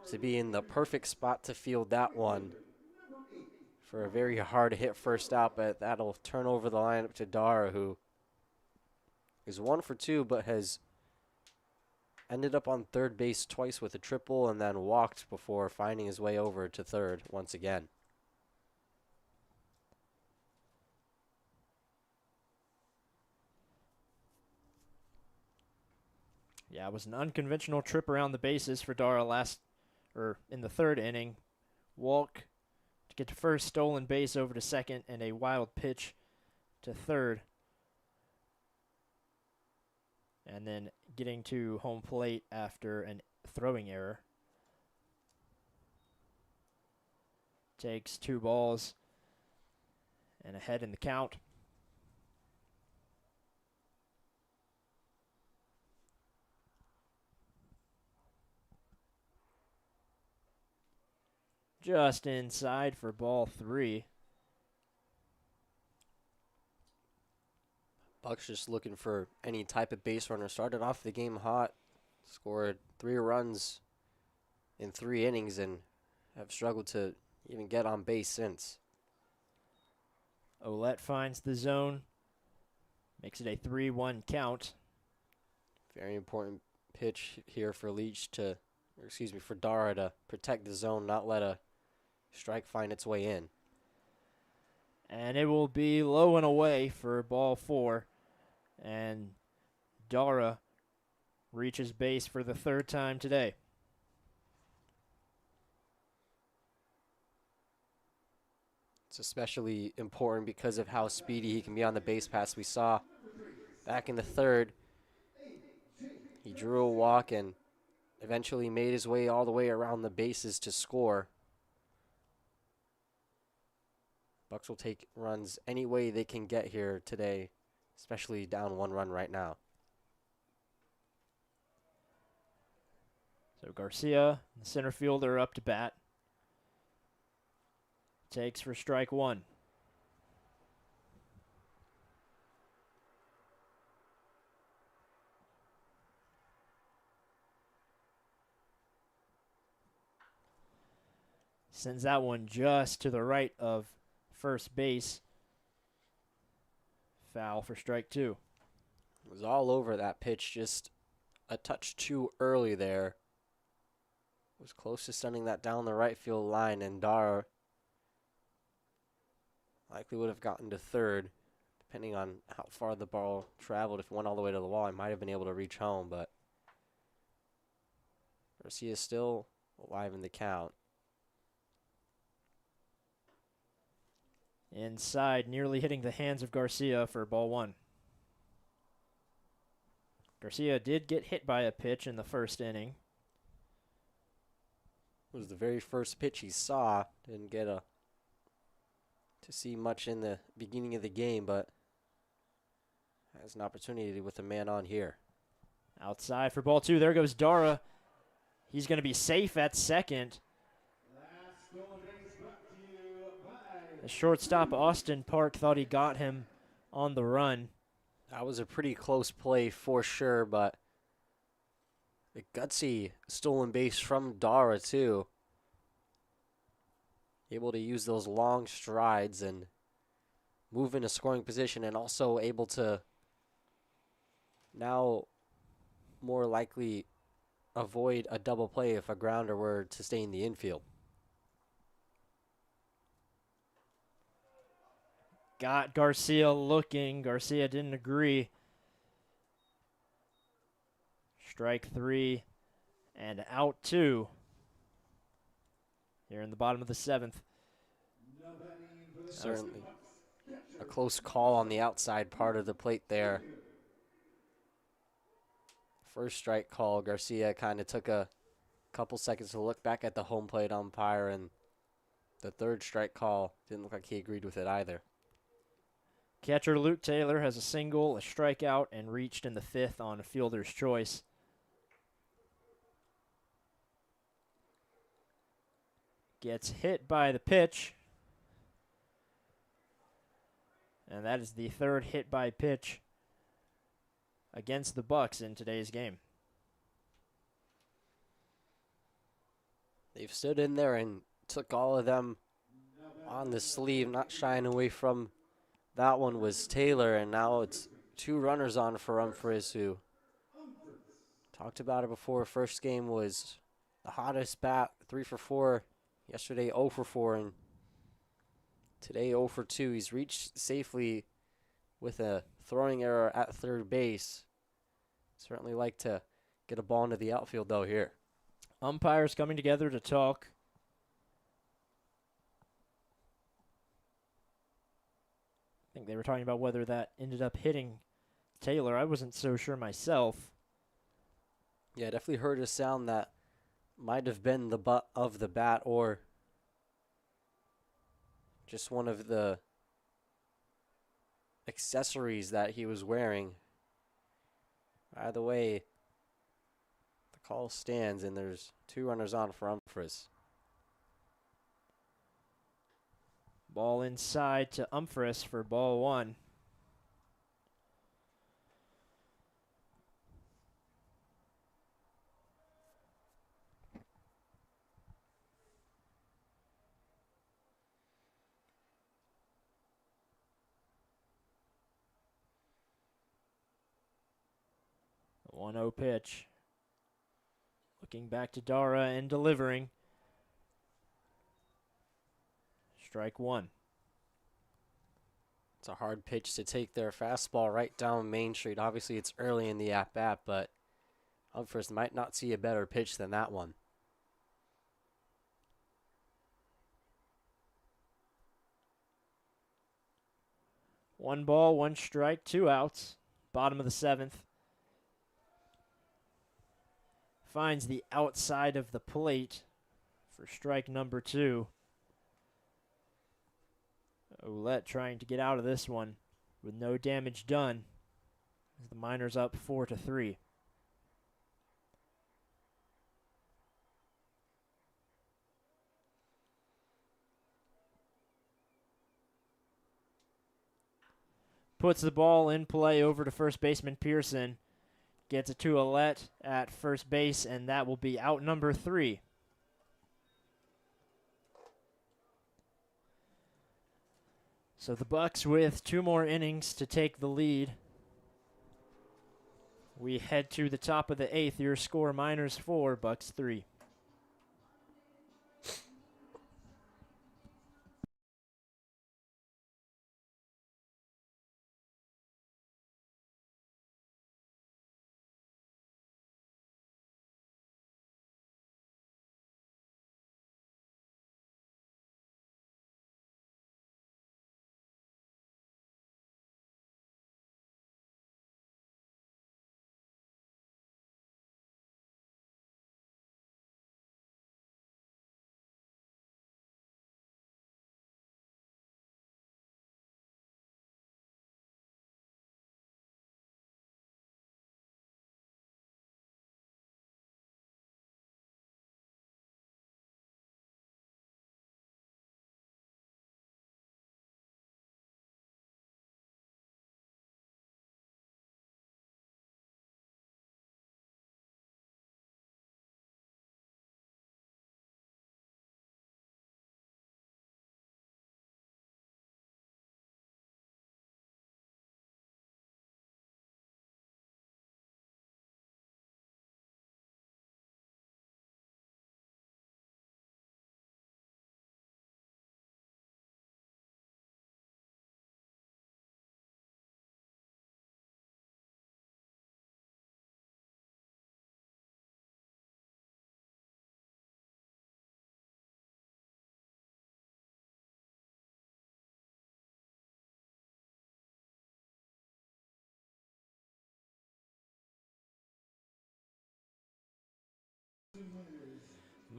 to be in the perfect spot to field that one for a very hard hit first out, but that'll turn over the lineup to Dara, who is 1 for 2, but has ended up on third base twice with a triple and then walked before finding his way over to third once again. Yeah, it was an unconventional trip around the bases for Dara in the 3rd inning. Walk to get to first, stolen base over to second, and a wild pitch to third. And then getting to home plate after a throwing error. Takes 2 balls and ahead in the count. Just inside for ball 3. Bucks just looking for any type of base runner. Started off the game hot, scored 3 runs in 3 innings, and have struggled to even get on base since. Ouellette finds the zone, makes it a 3-1 count. Very important pitch here for for Dara to protect the zone, not let a strike find its way in. And it will be low and away for ball 4. And Dara reaches base for the 3rd time today. It's especially important because of how speedy he can be on the base pass. We saw back in the 3rd, he drew a walk and eventually made his way all the way around the bases to score. Bucks will take runs any way they can get here today, especially down 1 run right now. So Garcia, the center fielder, up to bat. Takes for strike 1. Sends that one just to the right of first base. Foul for strike 2. It was all over that pitch, just a touch too early there. Was close to sending that down the right field line, and Dara Likely would have gotten to third, depending on how far the ball traveled. If it went all the way to the wall, I might have been able to reach home, but Garcia is still alive in the count. Inside, nearly hitting the hands of Garcia for ball one. Garcia did get hit by a pitch in the first inning. It was the very first pitch he saw. Didn't get to see much in the beginning of the game, but has an opportunity with a man on here. Outside for ball two. There goes Dara. He's going to be safe at second. Last stolen base brought to you by The shortstop, Austin Park, thought he got him on the run. That was a pretty close play for sure, but a gutsy stolen base from Dara, too. Able to use those long strides and move in a scoring position, and also able to now more likely avoid a double play if a grounder were to stay in the infield. Got Garcia looking. Garcia didn't agree. Strike three and out two. Here in the bottom of the seventh. Certainly a close call on the outside part of the plate there. First strike call, Garcia kind of took a couple seconds to look back at the home plate umpire, and the third strike call didn't look like he agreed with it either. Catcher Luke Taylor has a single, a strikeout, and reached in the fifth on a fielder's choice. Gets hit by the pitch. And that is the third hit by pitch against the Bucs in today's game. They've stood in there and took all of them on the sleeve, not shying away from that one was Taylor, and now it's two runners on for Umphris, who talked about it before. First game was the hottest bat, 3 for 4. Yesterday 0 for 4, and today 0 for 2. He's reached safely with a throwing error at third base. Certainly like to get a ball into the outfield, though, here. Umpires coming together to talk. I think they were talking about whether that ended up hitting Taylor. I wasn't so sure myself. Yeah, definitely heard a sound that might have been the butt of the bat or just one of the accessories that he was wearing. Either way, the call stands, and there's two runners on for Umphris. Ball inside to Umphris for ball one. The 1-0 pitch. Looking back to Dara and delivering. Strike one. It's a hard pitch to take there. Fastball right down Main Street. Obviously, it's early in the at-bat, but Umphris might not see a better pitch than that one. One ball, one strike, 2 outs. Bottom of the seventh. Finds the outside of the plate for strike number 2. Ouellette trying to get out of this one with no damage done. The Miners up 4-3. Puts the ball in play over to first baseman Pearson. Gets it to Ouellette at first base, and that will be out number 3. So the Bucs with 2 more innings to take the lead. We head to the top of the 8th. Your score, Miners 4, Bucs 3.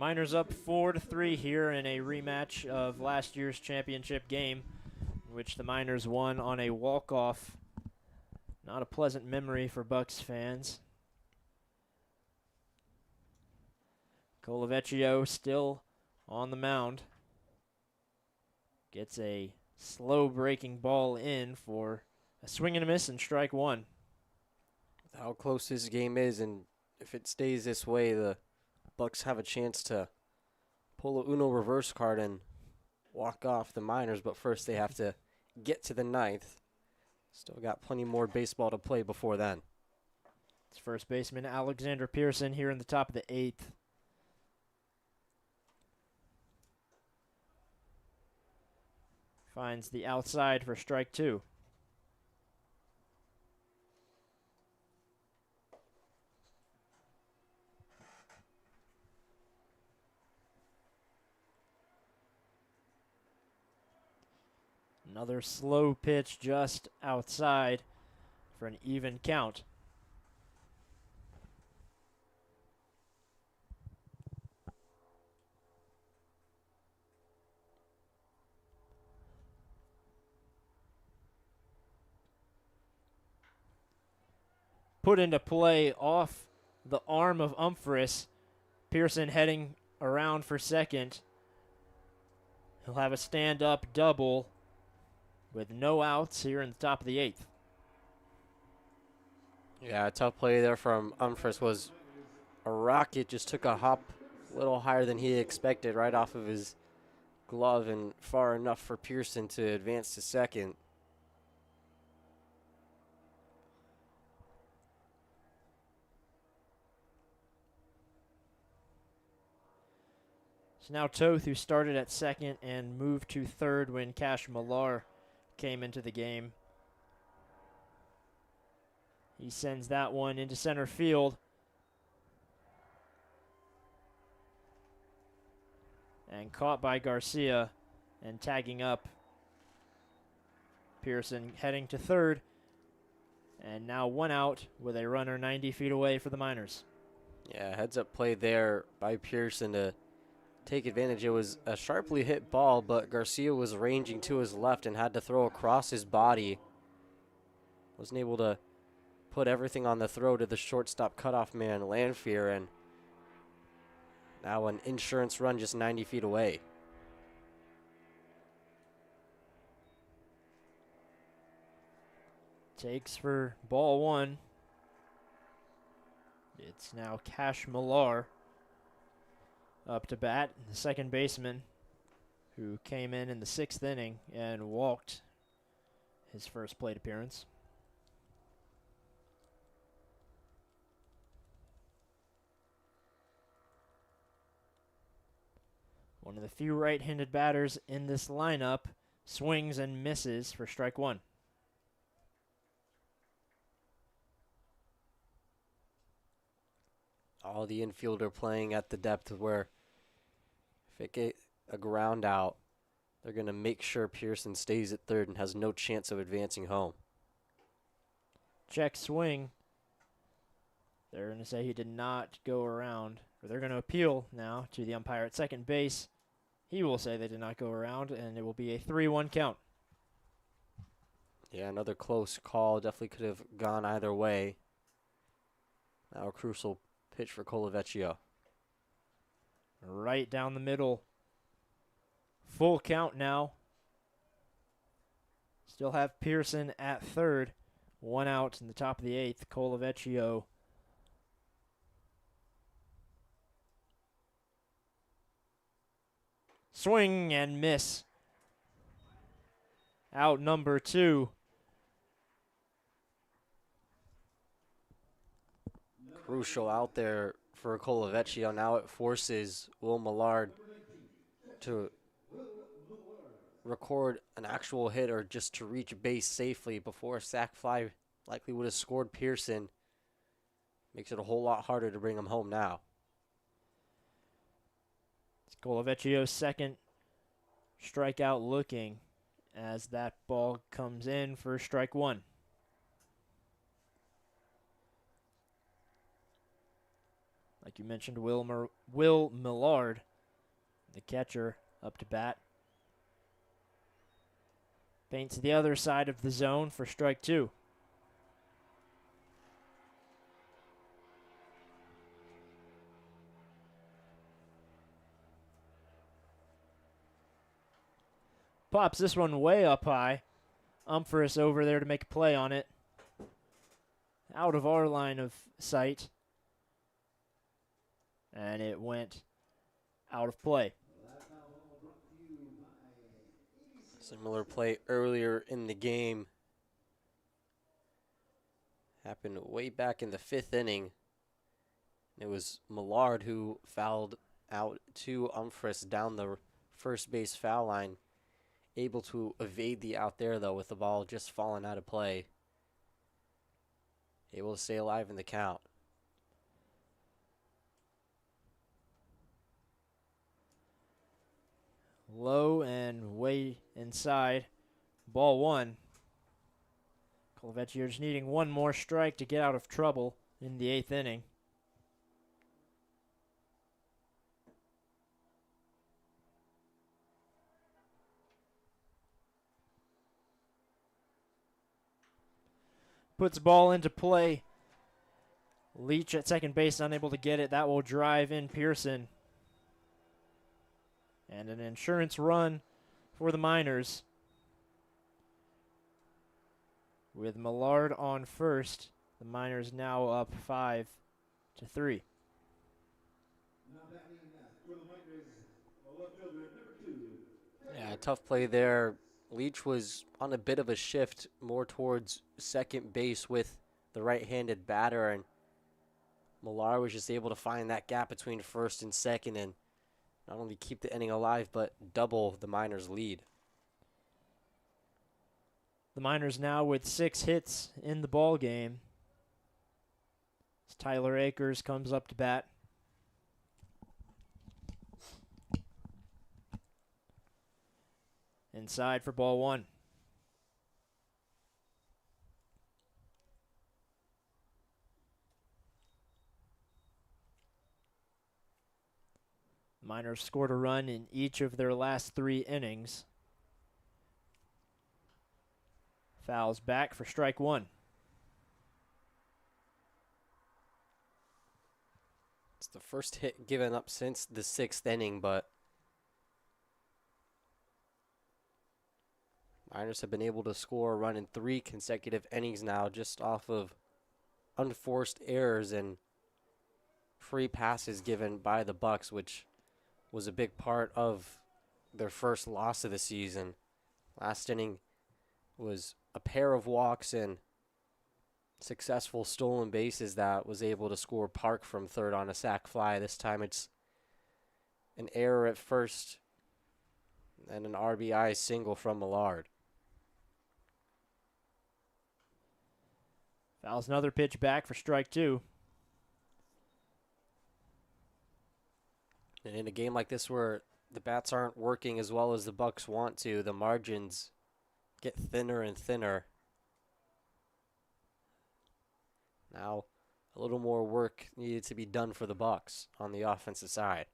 Miners up 4-3 here in a rematch of last year's championship game, in which the Miners won on a walk-off. Not a pleasant memory for Bucs fans. Colavecchio still on the mound. Gets a slow breaking ball in for a swing and a miss and strike one. How close this game is, and if it stays this way, the Bucs have a chance to pull a Uno reverse card and walk off the Miners, but first they have to get to the ninth. Still got plenty more baseball to play before then. It's first baseman Alexander Pearson here in the top of the eighth. Finds the outside for strike two. Another slow pitch just outside for an even count. Put into play off the arm of Umphris. Pearson heading around for second. He'll have a stand-up double with no outs here in the top of the eighth. Yeah, a tough play there from Umphris. Was a rocket, just took a hop a little higher than he expected right off of his glove and far enough for Pearson to advance to second. It's now Toth, who started at second and moved to third when Cash Millar came into the game. He sends that one into center field. And caught by Garcia and tagging up. Pearson heading to third. And now one out with a runner 90 feet away for the Miners. Yeah, heads up play there by Pearson to take advantage. It was a sharply hit ball, but Garcia was ranging to his left and had to throw across his body. Wasn't able to put everything on the throw to the shortstop cutoff man, Lanfear, and now an insurance run just 90 feet away. Takes for ball one. It's now Cash Millar up to bat, the second baseman, who came in the sixth inning and walked his first plate appearance. One of the few right-handed batters in this lineup swings and misses for strike one. All the infielder playing at the depth where if it get a ground out, they're going to make sure Pearson stays at third and has no chance of advancing home. Check swing. They're going to say he did not go around, or they're going to appeal now to the umpire at second base. He will say they did not go around, and it will be a 3-1 count. Yeah, another close call. Definitely could have gone either way. Now a crucial pitch for Colavecchio. Right down the middle. Full count now. Still have Pearson at third. One out in the top of the eighth. Colavecchio swing and miss. Out number two. Crucial out there for Colavecchio. Now it forces Will Millard to record an actual hit or just to reach base safely before a sac fly likely would have scored Pearson. Makes it a whole lot harder to bring him home now. It's Colavecchio's second strikeout looking as that ball comes in for strike one. Like you mentioned, Will Millard, the catcher, up to bat. Paints the other side of the zone for strike two. Pops this one way up high. Umphris over there to make a play on it. Out of our line of sight. And it went out of play. Similar play earlier in the game. Happened way back in the 5th inning. It was Millard who fouled out to Umphris down the first base foul line. Able to evade the out there, though, with the ball just falling out of play. Able to stay alive in the count. Low and way inside. Ball one. Colavecchio just needing one more strike to get out of trouble in the 8th inning. Puts ball into play. Leach at second base, unable to get it. That will drive in Pearson. And an insurance run for the Miners. With Millard on first, the Miners now up 5-3. Now batting for the Miners, the left fielder, number 2. Yeah, tough play there. Leach was on a bit of a shift more towards second base with the right-handed batter, and Millard was just able to find that gap between first and second and not only keep the inning alive, but double the Miners' lead. The Miners now with 6 hits in the ball game. As Tyler Akers comes up to bat. Inside for ball one. Miners scored a run in each of their last 3 innings. Fouls back for strike one. It's the first hit given up since the 6th inning, but Miners have been able to score a run in 3 consecutive innings now, just off of unforced errors and free passes given by the Bucs, which was a big part of their first loss of the season. Last inning was a pair of walks and successful stolen bases that was able to score Park from third on a sac fly. This time it's an error at first and an RBI single from Millard. Fouls another pitch back for strike two. And in a game like this where the bats aren't working as well as the Bucs want to, the margins get thinner and thinner. Now, a little more work needed to be done for the Bucs on the offensive side.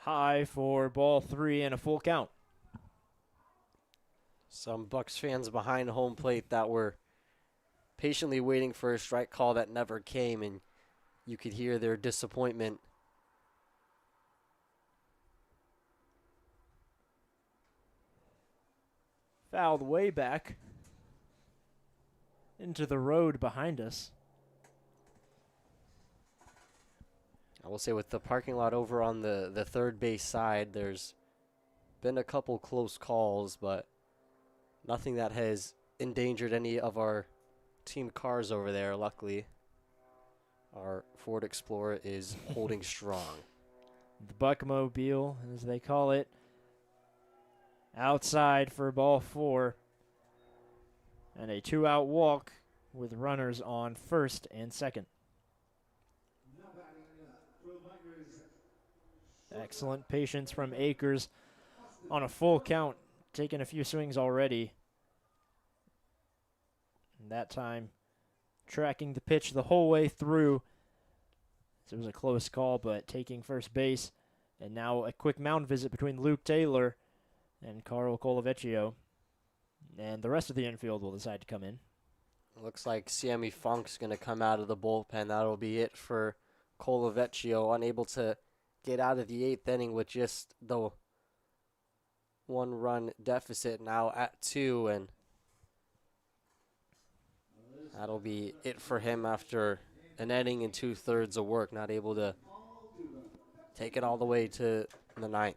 High for ball three and a full count. Some Bucs fans behind home plate that were patiently waiting for a strike call that never came, and you could hear their disappointment. Fouled way back into the road behind us. I will say with the parking lot over on the third base side, there's been a couple close calls, but nothing that has endangered any of our team cars over there, luckily. Our Ford Explorer is holding strong. The Buckmobile, as they call it, outside for ball four. And a 2-out walk with runners on first and second. Now batting for the Miners, Excellent patience from Akers on a full count, taking a few swings already. And that time, tracking the pitch the whole way through. So it was a close call, but taking first base. And now a quick mound visit between Luke Taylor and Carl Colavecchio. And the rest of the infield will decide to come in. Looks like Sammy Funk's going to come out of the bullpen. That'll be it for Colavecchio, unable to get out of the 8th inning with just the 1-run deficit, now at 2, and that'll be it for him after an inning and 2/3 of work, not able to take it all the way to the 9th.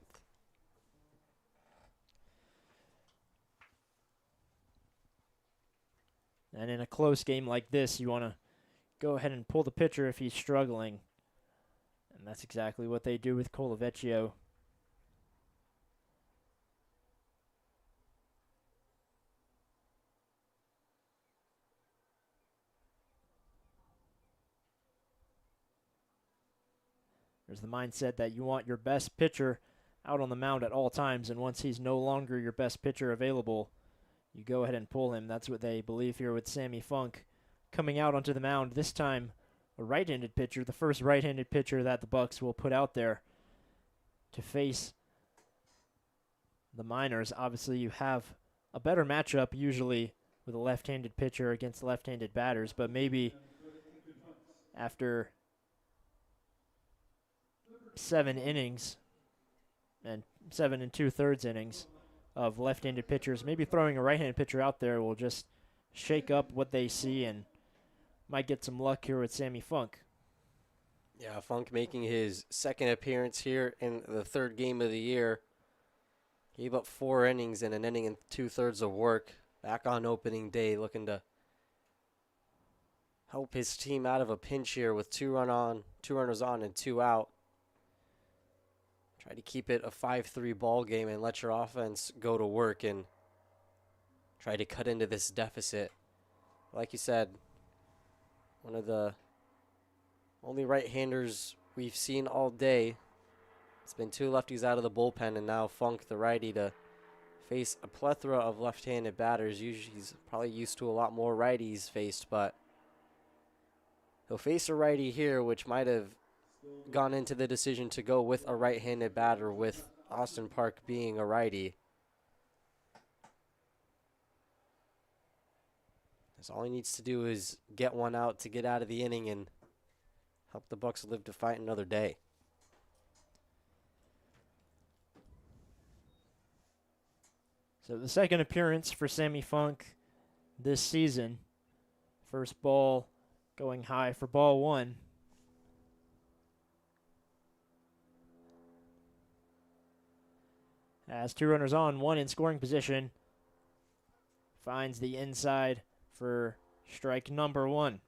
And in a close game like this, you want to go ahead and pull the pitcher if he's struggling. And that's exactly what they do with Colavecchio. There's the mindset that you want your best pitcher out on the mound at all times, and once he's no longer your best pitcher available, you go ahead and pull him. That's what they believe here with Sammy Funk coming out onto the mound. This time, a right-handed pitcher, the first right-handed pitcher that the Bucs will put out there to face the Miners. Obviously, you have a better matchup usually with a left-handed pitcher against left-handed batters, but maybe after 7 innings and 7 2/3 innings of left-handed pitchers, maybe throwing a right-handed pitcher out there will just shake up what they see and might get some luck here with Sammy Funk. Yeah, Funk making his second appearance here in the 3rd game of the year. Gave up 4 innings and an inning and 2/3 of work. Back on opening day, looking to help his team out of a pinch here with 2 runners on and 2 out. Try to keep it a 5-3 ball game and let your offense go to work and try to cut into this deficit. Like you said, one of the only right-handers we've seen all day. It's been 2 lefties out of the bullpen, and now Funk, the righty, to face a plethora of left-handed batters. Usually he's probably used to a lot more righties faced, but he'll face a righty here, which might have gone into the decision to go with a right-handed batter with Austin Park being a righty. So all he needs to do is get one out to get out of the inning and help the Bucs live to fight another day. So the second appearance for Sammy Funk this season. First ball going high for ball 1. Has 2 runners on, 1 in scoring position. Finds the inside for strike number 1.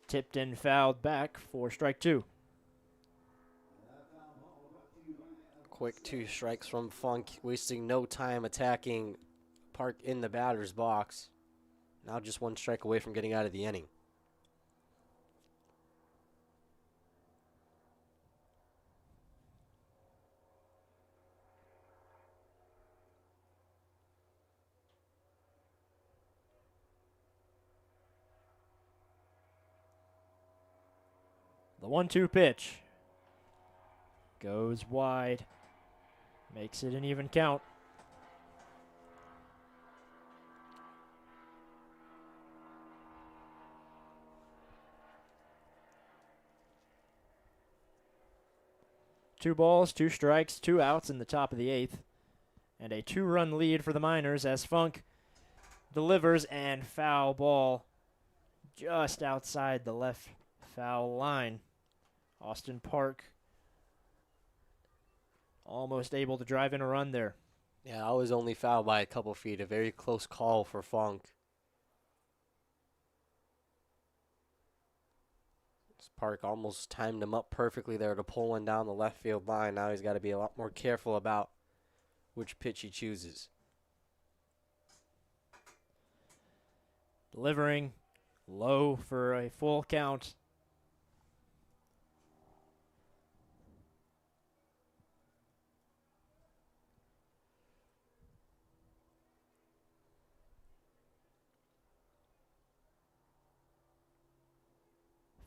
Tipped and fouled back for strike 2. Quick 2 strikes from Funk, wasting no time attacking Park in the batter's box. Now just 1 strike away from getting out of the inning. The 1-2 pitch goes wide, makes it an even count. Two balls, 2 strikes, 2 outs in the top of the 8th, and a 2-run lead for the Miners as Funk delivers, and foul ball just outside the left foul line. Austin Park almost able to drive in a run there. Yeah, I was only fouled by a couple feet. A very close call for Funk. Park almost timed him up perfectly there to pull one down the left field line. Now he's got to be a lot more careful about which pitch he chooses. Delivering Low for a full count.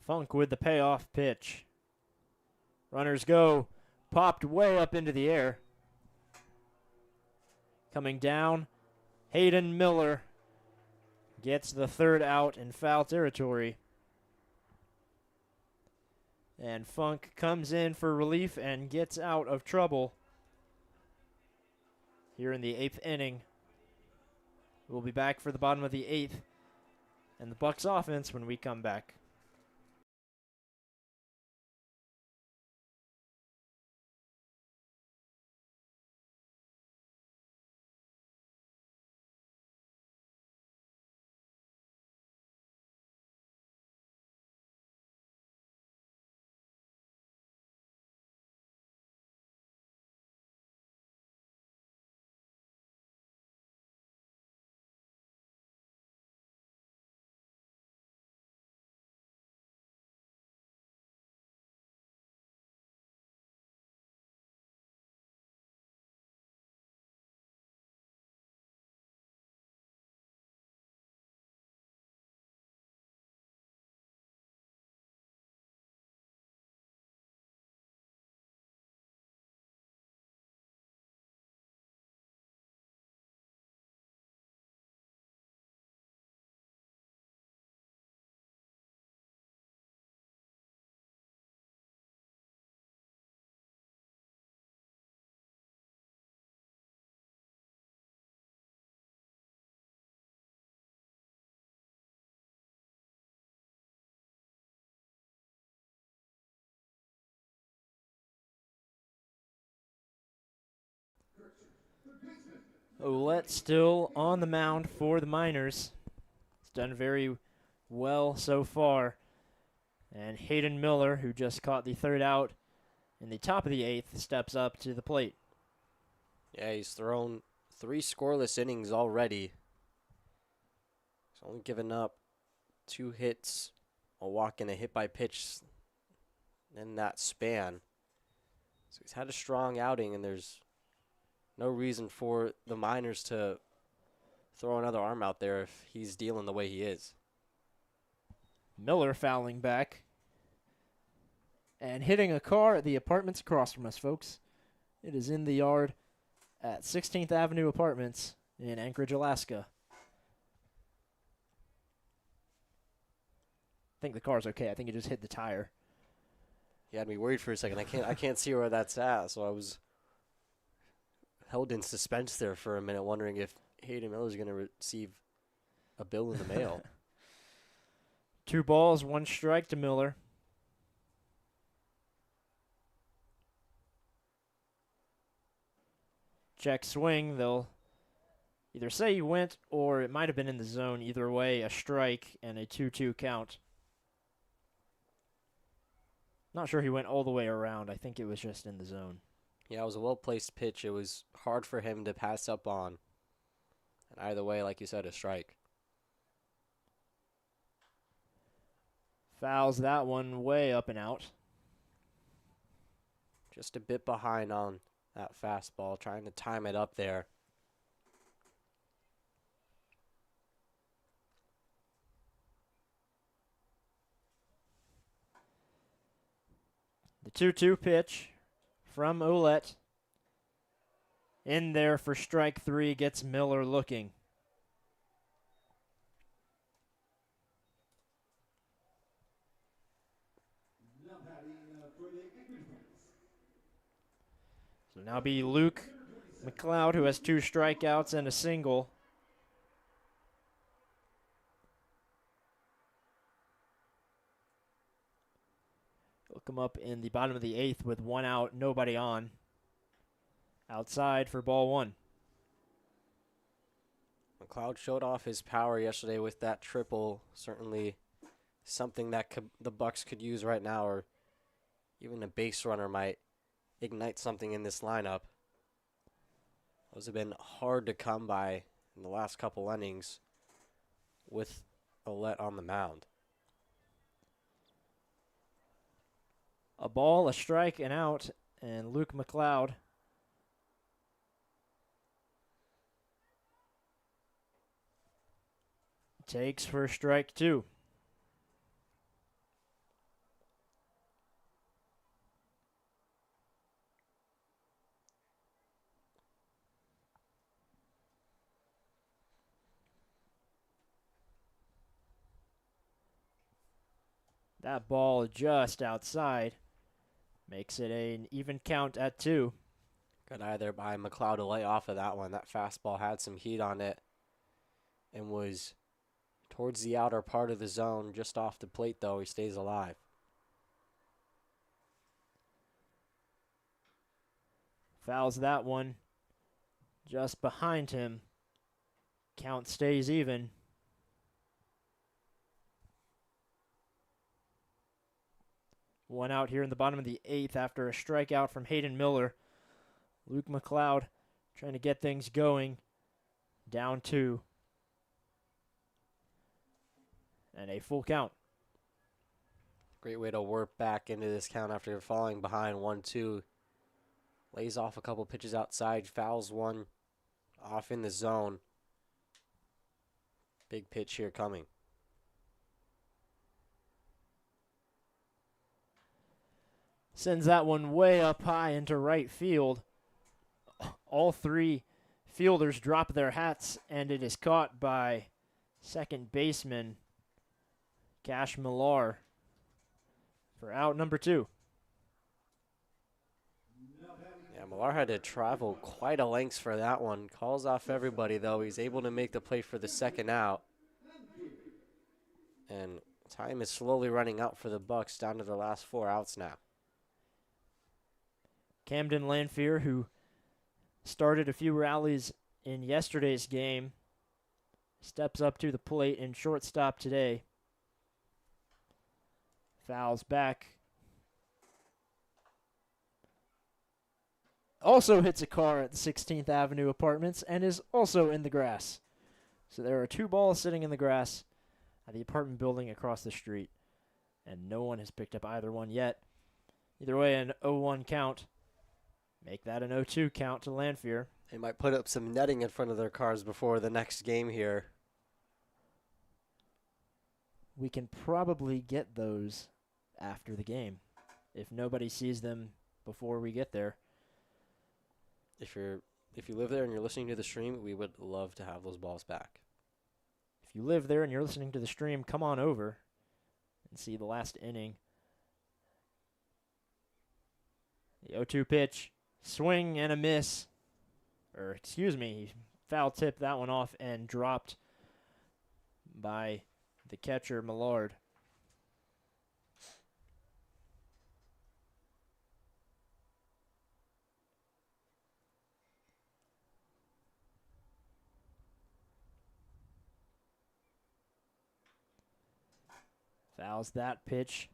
Funk with the payoff pitch. Runners go. Popped way up into the air. Coming down, Hayden Miller gets the third out in foul territory. And Funk comes in for relief and gets out of trouble here in the 8th inning. We'll be back for the bottom of the 8th and the Bucs offense when we come back. Ouellette still on the mound for the Miners. It's done very well so far. And Hayden Miller, who just caught the third out in the top of the 8th, steps up to the plate. Yeah, he's thrown 3 scoreless innings already. He's only given up 2 hits, a walk, and a hit by pitch in that span. So he's had a strong outing, and there's no reason for the Miners to throw another arm out there if he's dealing the way he is. Miller fouling back and hitting a car at the apartments across from us, folks. It is in the yard at 16th Avenue Apartments in Anchorage, Alaska. I think the car's okay. I think it just hit the tire. He had me worried for a second. I can't see where that's at, so I was held in suspense there for a minute, wondering if Hayden Miller's going to receive a bill in the mail. 2 balls, 1 strike to Miller. Check swing. They'll either say he went or it might have been in the zone. Either way, a strike and a 2-2 count. Not sure he went all the way around. I think it was just in the zone. Yeah, it was a well-placed pitch. It was hard for him to pass up on. And either way, like you said, a strike. Fouls that one way up and out. Just a bit behind on that fastball, trying to time it up there. The 2-2 pitch from Ouellette. In there for strike 3, gets Miller looking. Now batting for the Anchorage Bucs. So now be Luke McLeod, who has 2 strikeouts and a single. He'll come up in the bottom of the 8th with 1 out, nobody on. Outside for ball 1. McLeod showed off his power yesterday with that triple. Certainly something that the Bucs could use right now, or even a base runner might ignite something in this lineup. Those have been hard to come by in the last couple innings with Ouellette on the mound. A ball, a strike, and out, and Luke McLeod takes for strike 2. That ball just outside makes it an even count at 2. Good eye there by McLeod to lay off of that one. That fastball had some heat on it and was towards the outer part of the zone, just off the plate, though. He stays alive. Fouls that one just behind him. Count stays even. One out here in the bottom of the 8th after a strikeout from Hayden Miller. Luke McLeod trying to get things going. Down 2. And a full count. Great way to work back into this count after falling behind 1-2. Lays off a couple pitches outside, fouls one off in the zone. Big pitch here coming. Sends that one way up high into right field. All 3 fielders drop their hats, and it is caught by second baseman Cash Millar for out number 2. Yeah, Millar had to travel quite a length for that one. Calls off everybody, though. He's able to make the play for the second out. And time is slowly running out for the Bucs, down to their last 4 outs now. Camden Lanphier, who started a few rallies in yesterday's game, steps up to the plate in shortstop today. Fouls back. Also hits a car at the 16th Avenue Apartments and is also in the grass. So there are 2 balls sitting in the grass at the apartment building across the street, and no one has picked up either one yet. Either way, an 0-1 count. Make that an 0-2 count to Lanphier. They might put up some netting in front of their cars before the next game here. We can probably get those after the game if nobody sees them before we get there. If you live there and you're listening to the stream, we would love to have those balls back. If you live there and you're listening to the stream, come on over and see the last inning. The 0-2 pitch, swing and a miss. Or, excuse me, he foul tipped that one off and dropped by the catcher, Millard. Fouls that pitch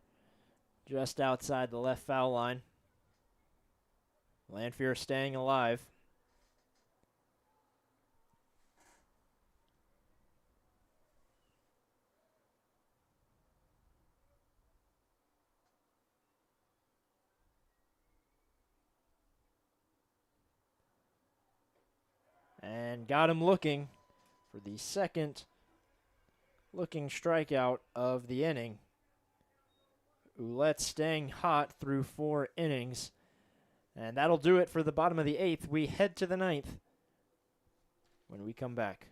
just outside the left foul line. Lanphier staying alive. And got him looking for the second looking strikeout of the inning. Ouellette staying hot through 4 innings. And that'll do it for the bottom of the 8th. We head to the 9th when we come back.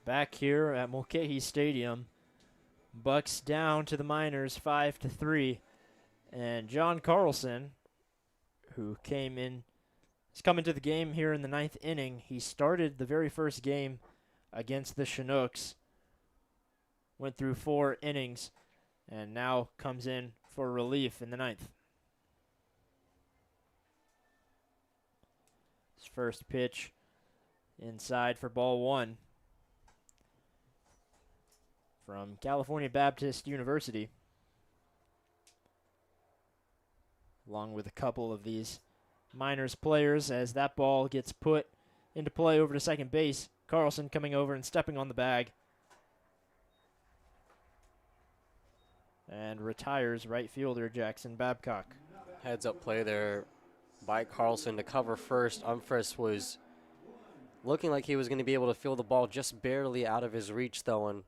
Back here at Mulcahy Stadium, Bucks down to the Miners 5-3, and John Carlson, who is coming to the game here in the 9th inning. He started the very first game against the Chinooks, went through 4 innings, and now comes in for relief in the 9th. His first pitch inside for ball 1 from California Baptist University, along with a couple of these Miners players. As that ball gets put into play over to second base, Carlson coming over and stepping on the bag and retires right fielder Jackson Babcock. Heads up play there by Carlson to cover first. Umphris was looking like he was going to be able to feel the ball just barely out of his reach, though, and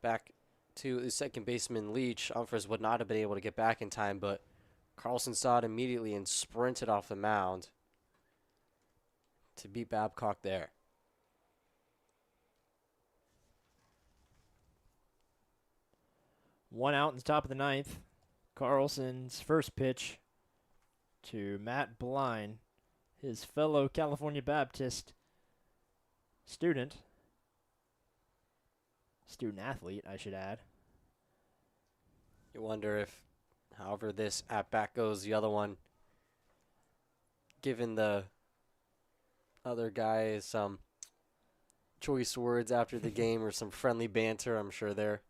back to his second baseman Leach. Umphris would not have been able to get back in time, but Carlson saw it immediately and sprinted off the mound to beat Babcock there. One out in the top of the 9th. Carlson's first pitch to Matt Blind, his fellow California Baptist student athlete, I should add. You wonder if, however this at-bat goes, the other one, given the other guy some choice words after the game or some friendly banter, I'm sure they're...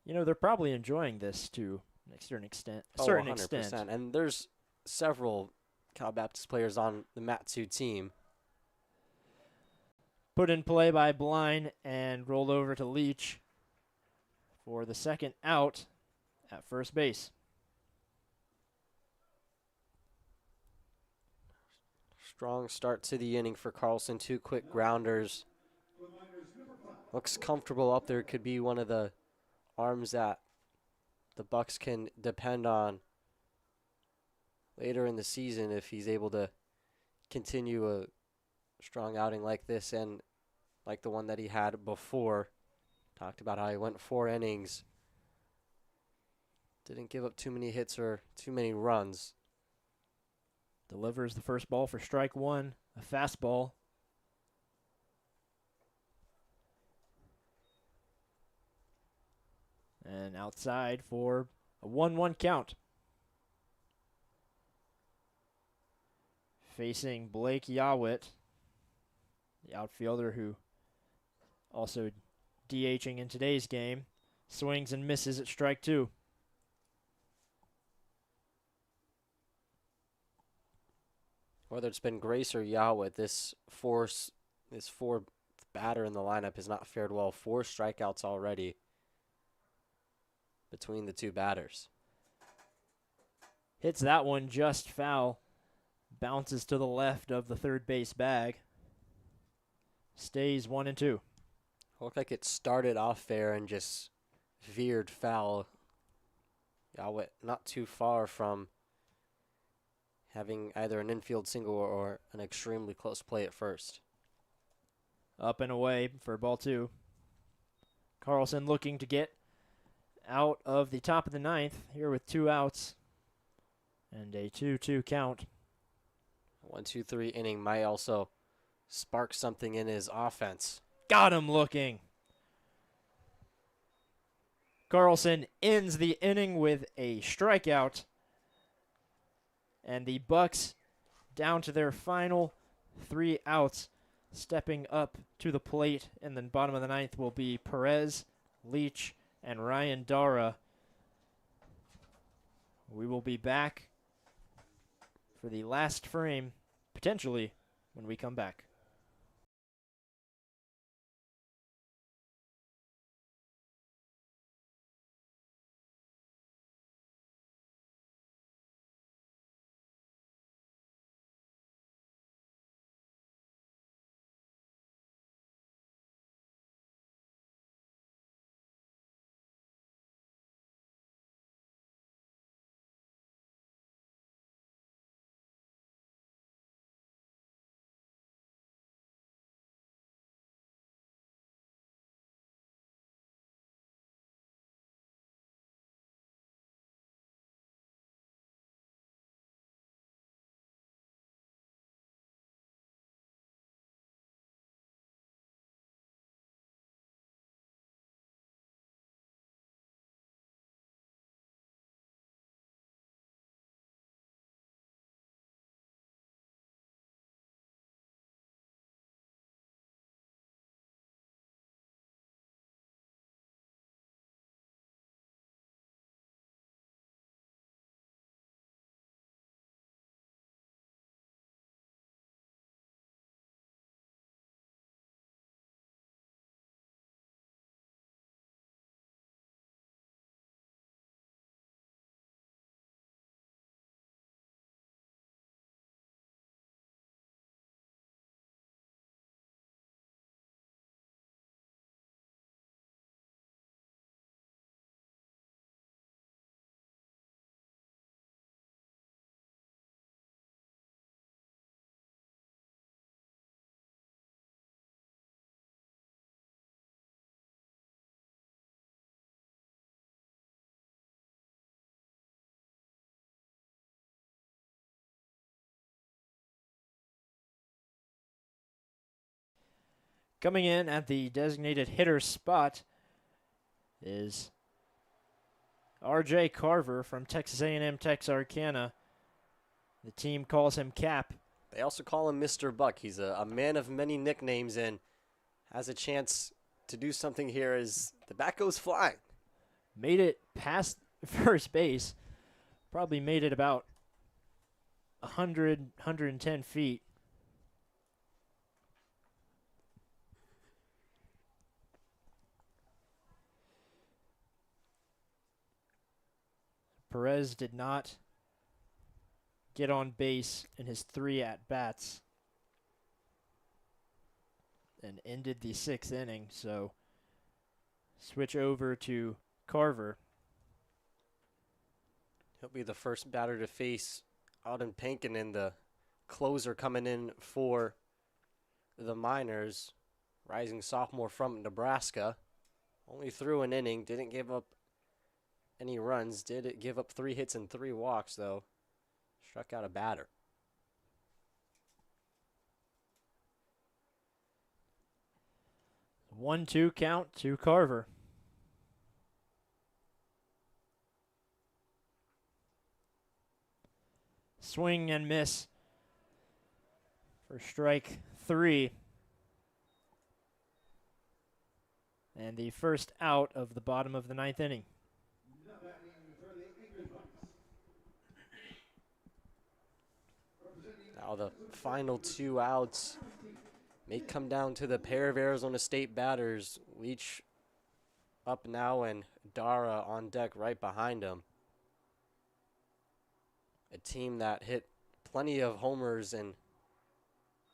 They're probably enjoying this to a certain extent. Oh, 100%. And there's several Cal Baptist players on the Matsu team. Put in play by Blind and rolled over to Leach for the second out at first base. Strong start to the inning for Carlson. 2 quick grounders. Looks comfortable up there. Could be one of the arms that the Bucs can depend on later in the season if he's able to continue a strong outing like this and like the one that he had before. Talked about how he went 4 innings. Didn't give up too many hits or too many runs. Delivers the first ball for strike 1, a fastball. And outside for a 1-1 count. Facing Blake Yawit, the outfielder who also DHing in today's game. Swings and misses at strike 2. Whether it's been Grace or Yawit, this fourth batter in the lineup has not fared well. 4 strikeouts already between the 2 batters. Hits that one just foul. Bounces to the left of the third base bag. Stays 1-2. Looked like it started off fair and just veered foul. Yawit not too far from having either an infield single or an extremely close play at first. Up and away for ball 2. Carlson looking to get out of the top of the 9th here with 2 outs and a 2-2 count. 1-2-3 inning might also spark something in his offense. Got him looking. Carlson ends the inning with a strikeout. And the Bucs down to their final 3 outs. Stepping up to the plate in the bottom of the 9th will be Perez, Leach, and Ryan Dara. We will be back for the last frame, potentially, when we come back. Coming in at the designated hitter spot is R.J. Carver from Texas A&M Texarkana. The team calls him Cap. They also call him Mr. Buck. He's a man of many nicknames and has a chance to do something here as the bat goes flying. Made it past first base. Probably made it about 110 feet. Perez did not get on base in his 3 at-bats and ended the 6th inning, so switch over to Carver. He'll be the first batter to face Auden Pankinen, the closer coming in for the Miners. Rising sophomore from Nebraska. Only threw an inning, didn't give up any runs. Did give up 3 hits and 3 walks, though. Struck out a batter. 1-2 count to Carver. Swing and miss for strike 3. And the first out of the bottom of the 9th inning. Now batting for the Anchorage Bucs. Representing Now the final 2 outs may come down to the pair of Arizona State batters. Leach up now and Dara on deck right behind him. A team that hit plenty of homers and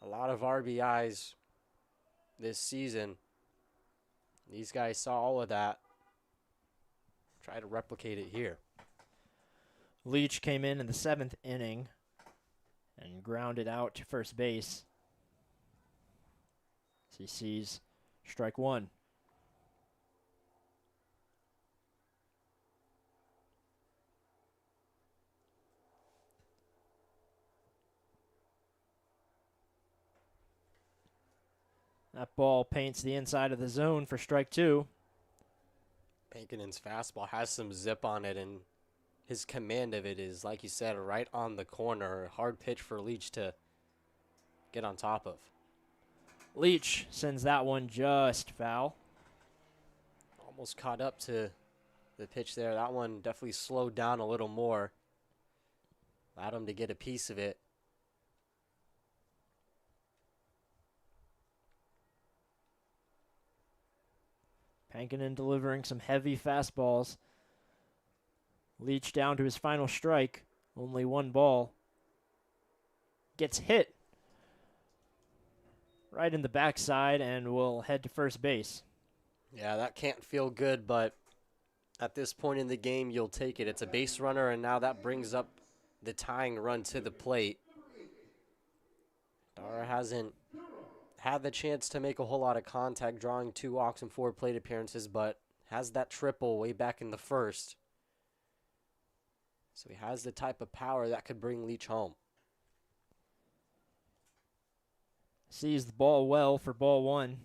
a lot of RBIs this season. These guys saw all of that. Try to replicate it here. Leach came in the 7th inning and grounded out to first base. As he sees strike 1. That ball paints the inside of the zone for strike 2. Pankinen's fastball has some zip on it, and his command of it is, like you said, right on the corner. Hard pitch for Leach to get on top of. Leach sends that one just foul. Almost caught up to the pitch there. That one definitely slowed down a little more. Allowed him to get a piece of it. Pankinen delivering some heavy fastballs. Leach down to his final strike. Only 1 ball. Gets hit right in the backside and will head to first base. Yeah, that can't feel good, but at this point in the game, you'll take it. It's a base runner, and now that brings up the tying run to the plate. Dara hasn't had the chance to make a whole lot of contact, drawing 2 walks and 4 plate appearances, but has that triple way back in the first. So he has the type of power that could bring Leach home. Sees the ball well for ball 1.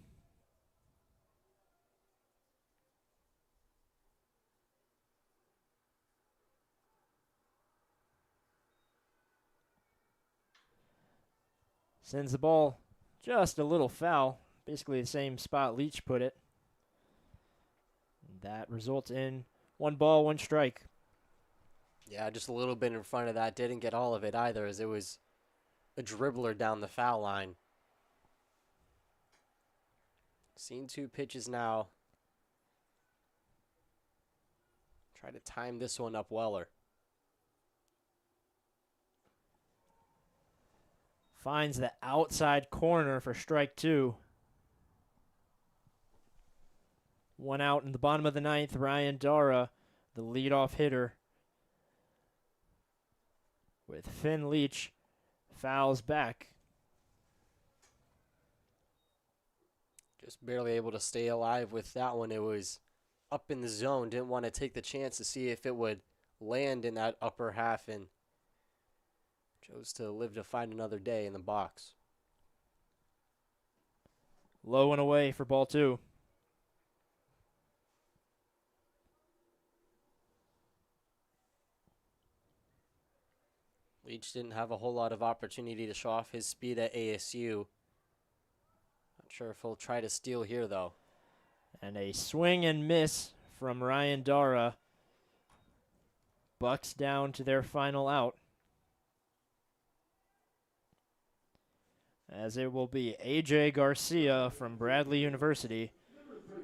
Sends the ball just a little foul. Basically the same spot Leach put it. That results in 1 ball, 1 strike. Yeah, just a little bit in front of that. Didn't get all of it either, as it was a dribbler down the foul line. Seen 2 pitches now. Try to time this one up weller. Finds the outside corner for strike 2. 1 out in the bottom of the 9th. Ryan Dara, the leadoff hitter, with Finn Leach fouls back. Just barely able to stay alive with that one. It was up in the zone. Didn't want to take the chance to see if it would land in that upper half, and chose to live to find another day in the box. Low and away for ball 2. Leach didn't have a whole lot of opportunity to show off his speed at ASU. Not sure if he'll try to steal here, though. And a swing and miss from Ryan Dara. Bucks down to their final out. As it will be A.J. Garcia from Bradley University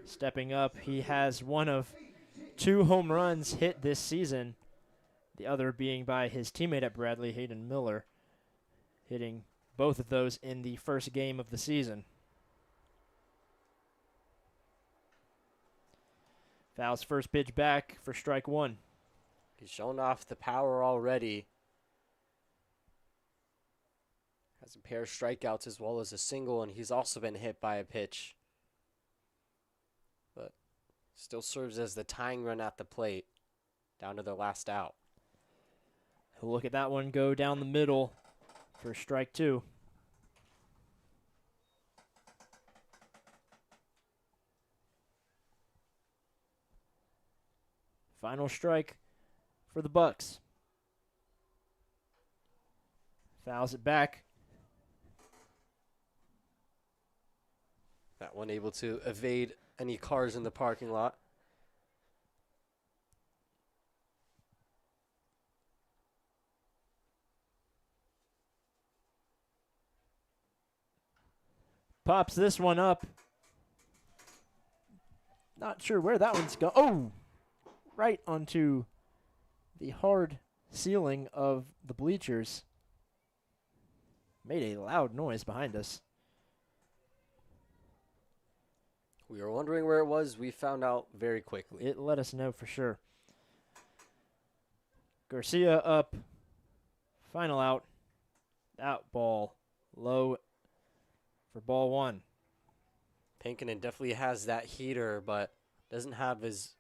stepping up. He has one of 2 home runs hit this season, the other being by his teammate at Bradley, Hayden Miller, hitting both of those in the first game of the season. Fouls first pitch back for strike 1. He's shown off the power already. Has a pair of strikeouts as well as a single, and he's also been hit by a pitch. But still serves as the tying run at the plate, down to their last out. He'll look at that one go down the middle for strike 2. Final strike for the Bucks. Fouls it back. That one able to evade any cars in the parking lot. Pops this one up. Not sure where that one's going. Oh! Right onto the hard ceiling of the bleachers. Made a loud noise behind us. We were wondering where it was. We found out very quickly. It let us know for sure. Garcia up. Final out. Out ball. Low for ball 1. Pankinen definitely has that heater, but doesn't have as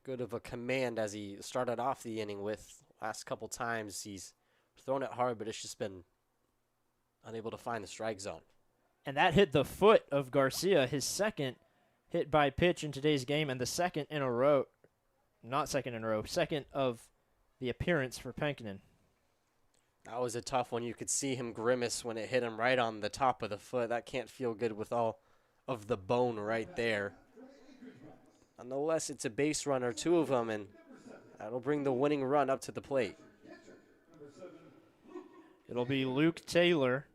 good of a command as he started off the inning with. Last couple times he's thrown it hard, but it's just been unable to find the strike zone. And that hit the foot of Garcia, his second hit by pitch in today's game, and the second in a row. Not second in a row, second of the appearance for Pankinen. That was a tough one. You could see him grimace when it hit him right on the top of the foot. That can't feel good with all of the bone right there. Nonetheless, it's a base runner, 2 of them, and that'll bring the winning run up to the plate. It'll be Luke Taylor.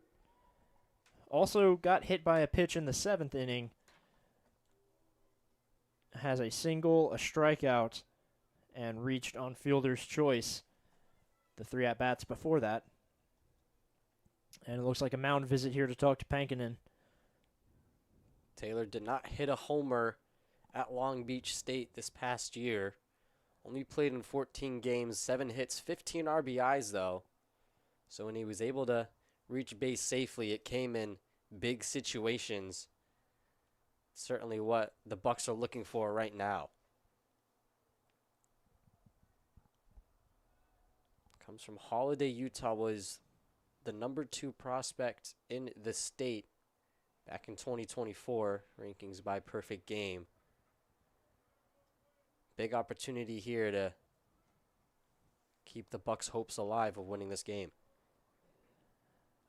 Also got hit by a pitch in the 7th inning. Has a single, a strikeout, and reached on fielder's choice the 3 at-bats before that. And it looks like a mound visit here to talk to Pankinen. Taylor did not hit a homer at Long Beach State this past year. Only played in 14 games, 7 hits, 15 RBIs though. So when he was able to reach base safely, it came in big situations. Certainly what the Bucs are looking for right now. Comes from Holiday, Utah, was the number 2 prospect in the state back in 2024, rankings by perfect game. Big opportunity here to keep the Bucs' hopes alive of winning this game.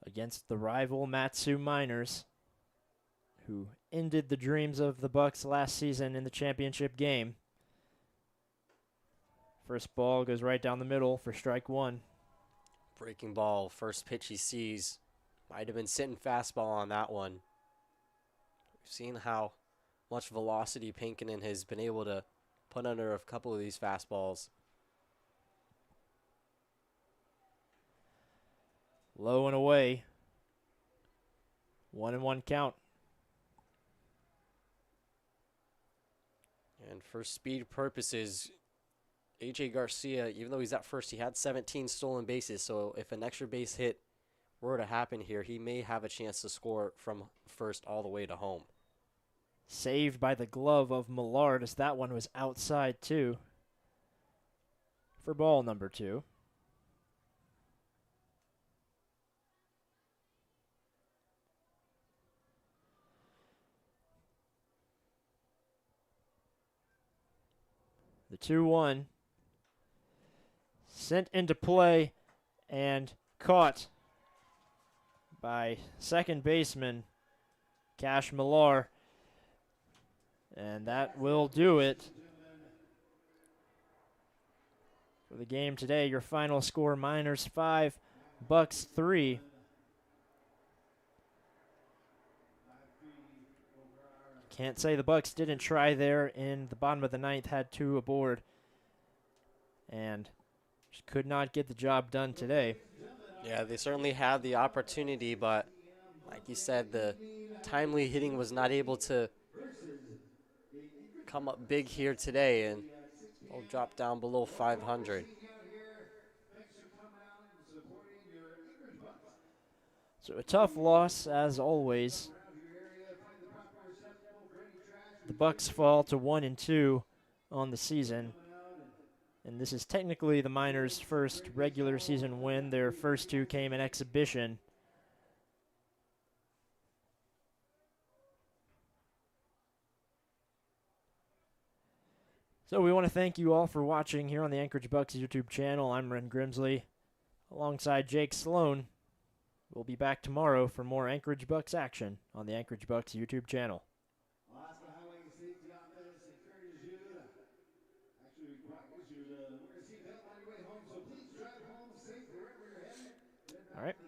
Against the rival Matsu Miners, who ended the dreams of the Bucs last season in the championship game. First ball goes right down the middle for strike 1. Breaking ball, first pitch he sees. Might have been sitting fastball on that one. We've seen how much velocity Pankinen has been able to put under a couple of these fastballs. Low and away. 1-1 count. And for speed purposes, A.J. Garcia, even though he's at first, he had 17 stolen bases. So if an extra base hit were to happen here, he may have a chance to score from first all the way to home. Saved by the glove of Millard, as that one was outside too. For ball number 2. The 2-1 sent into play and caught by second baseman Cash Millar. And that will do it for the game today. Your final score, Miners 5, Bucks 3. Can't say the Bucks didn't try there in the bottom of the ninth, had 2 aboard, and just could not get the job done today. Yeah, they certainly had the opportunity, but like you said, the timely hitting was not able to come up big here today, and they'll drop down below 500. So a tough loss as always. The Bucks fall to 1-2 on the season, and this is technically the Miners' first regular season win. Their first 2 came in exhibition. So we want to thank you all for watching here on the Anchorage Bucs YouTube channel. I'm Ren Grimsley, alongside Jake Sloan. We'll be back tomorrow for more Anchorage Bucs action on the Anchorage Bucs YouTube channel. Alaska Highway Safety Office encourages you to, actually requires you to wear a seatbelt on your way home, so please drive home safe wherever you're headed. All right.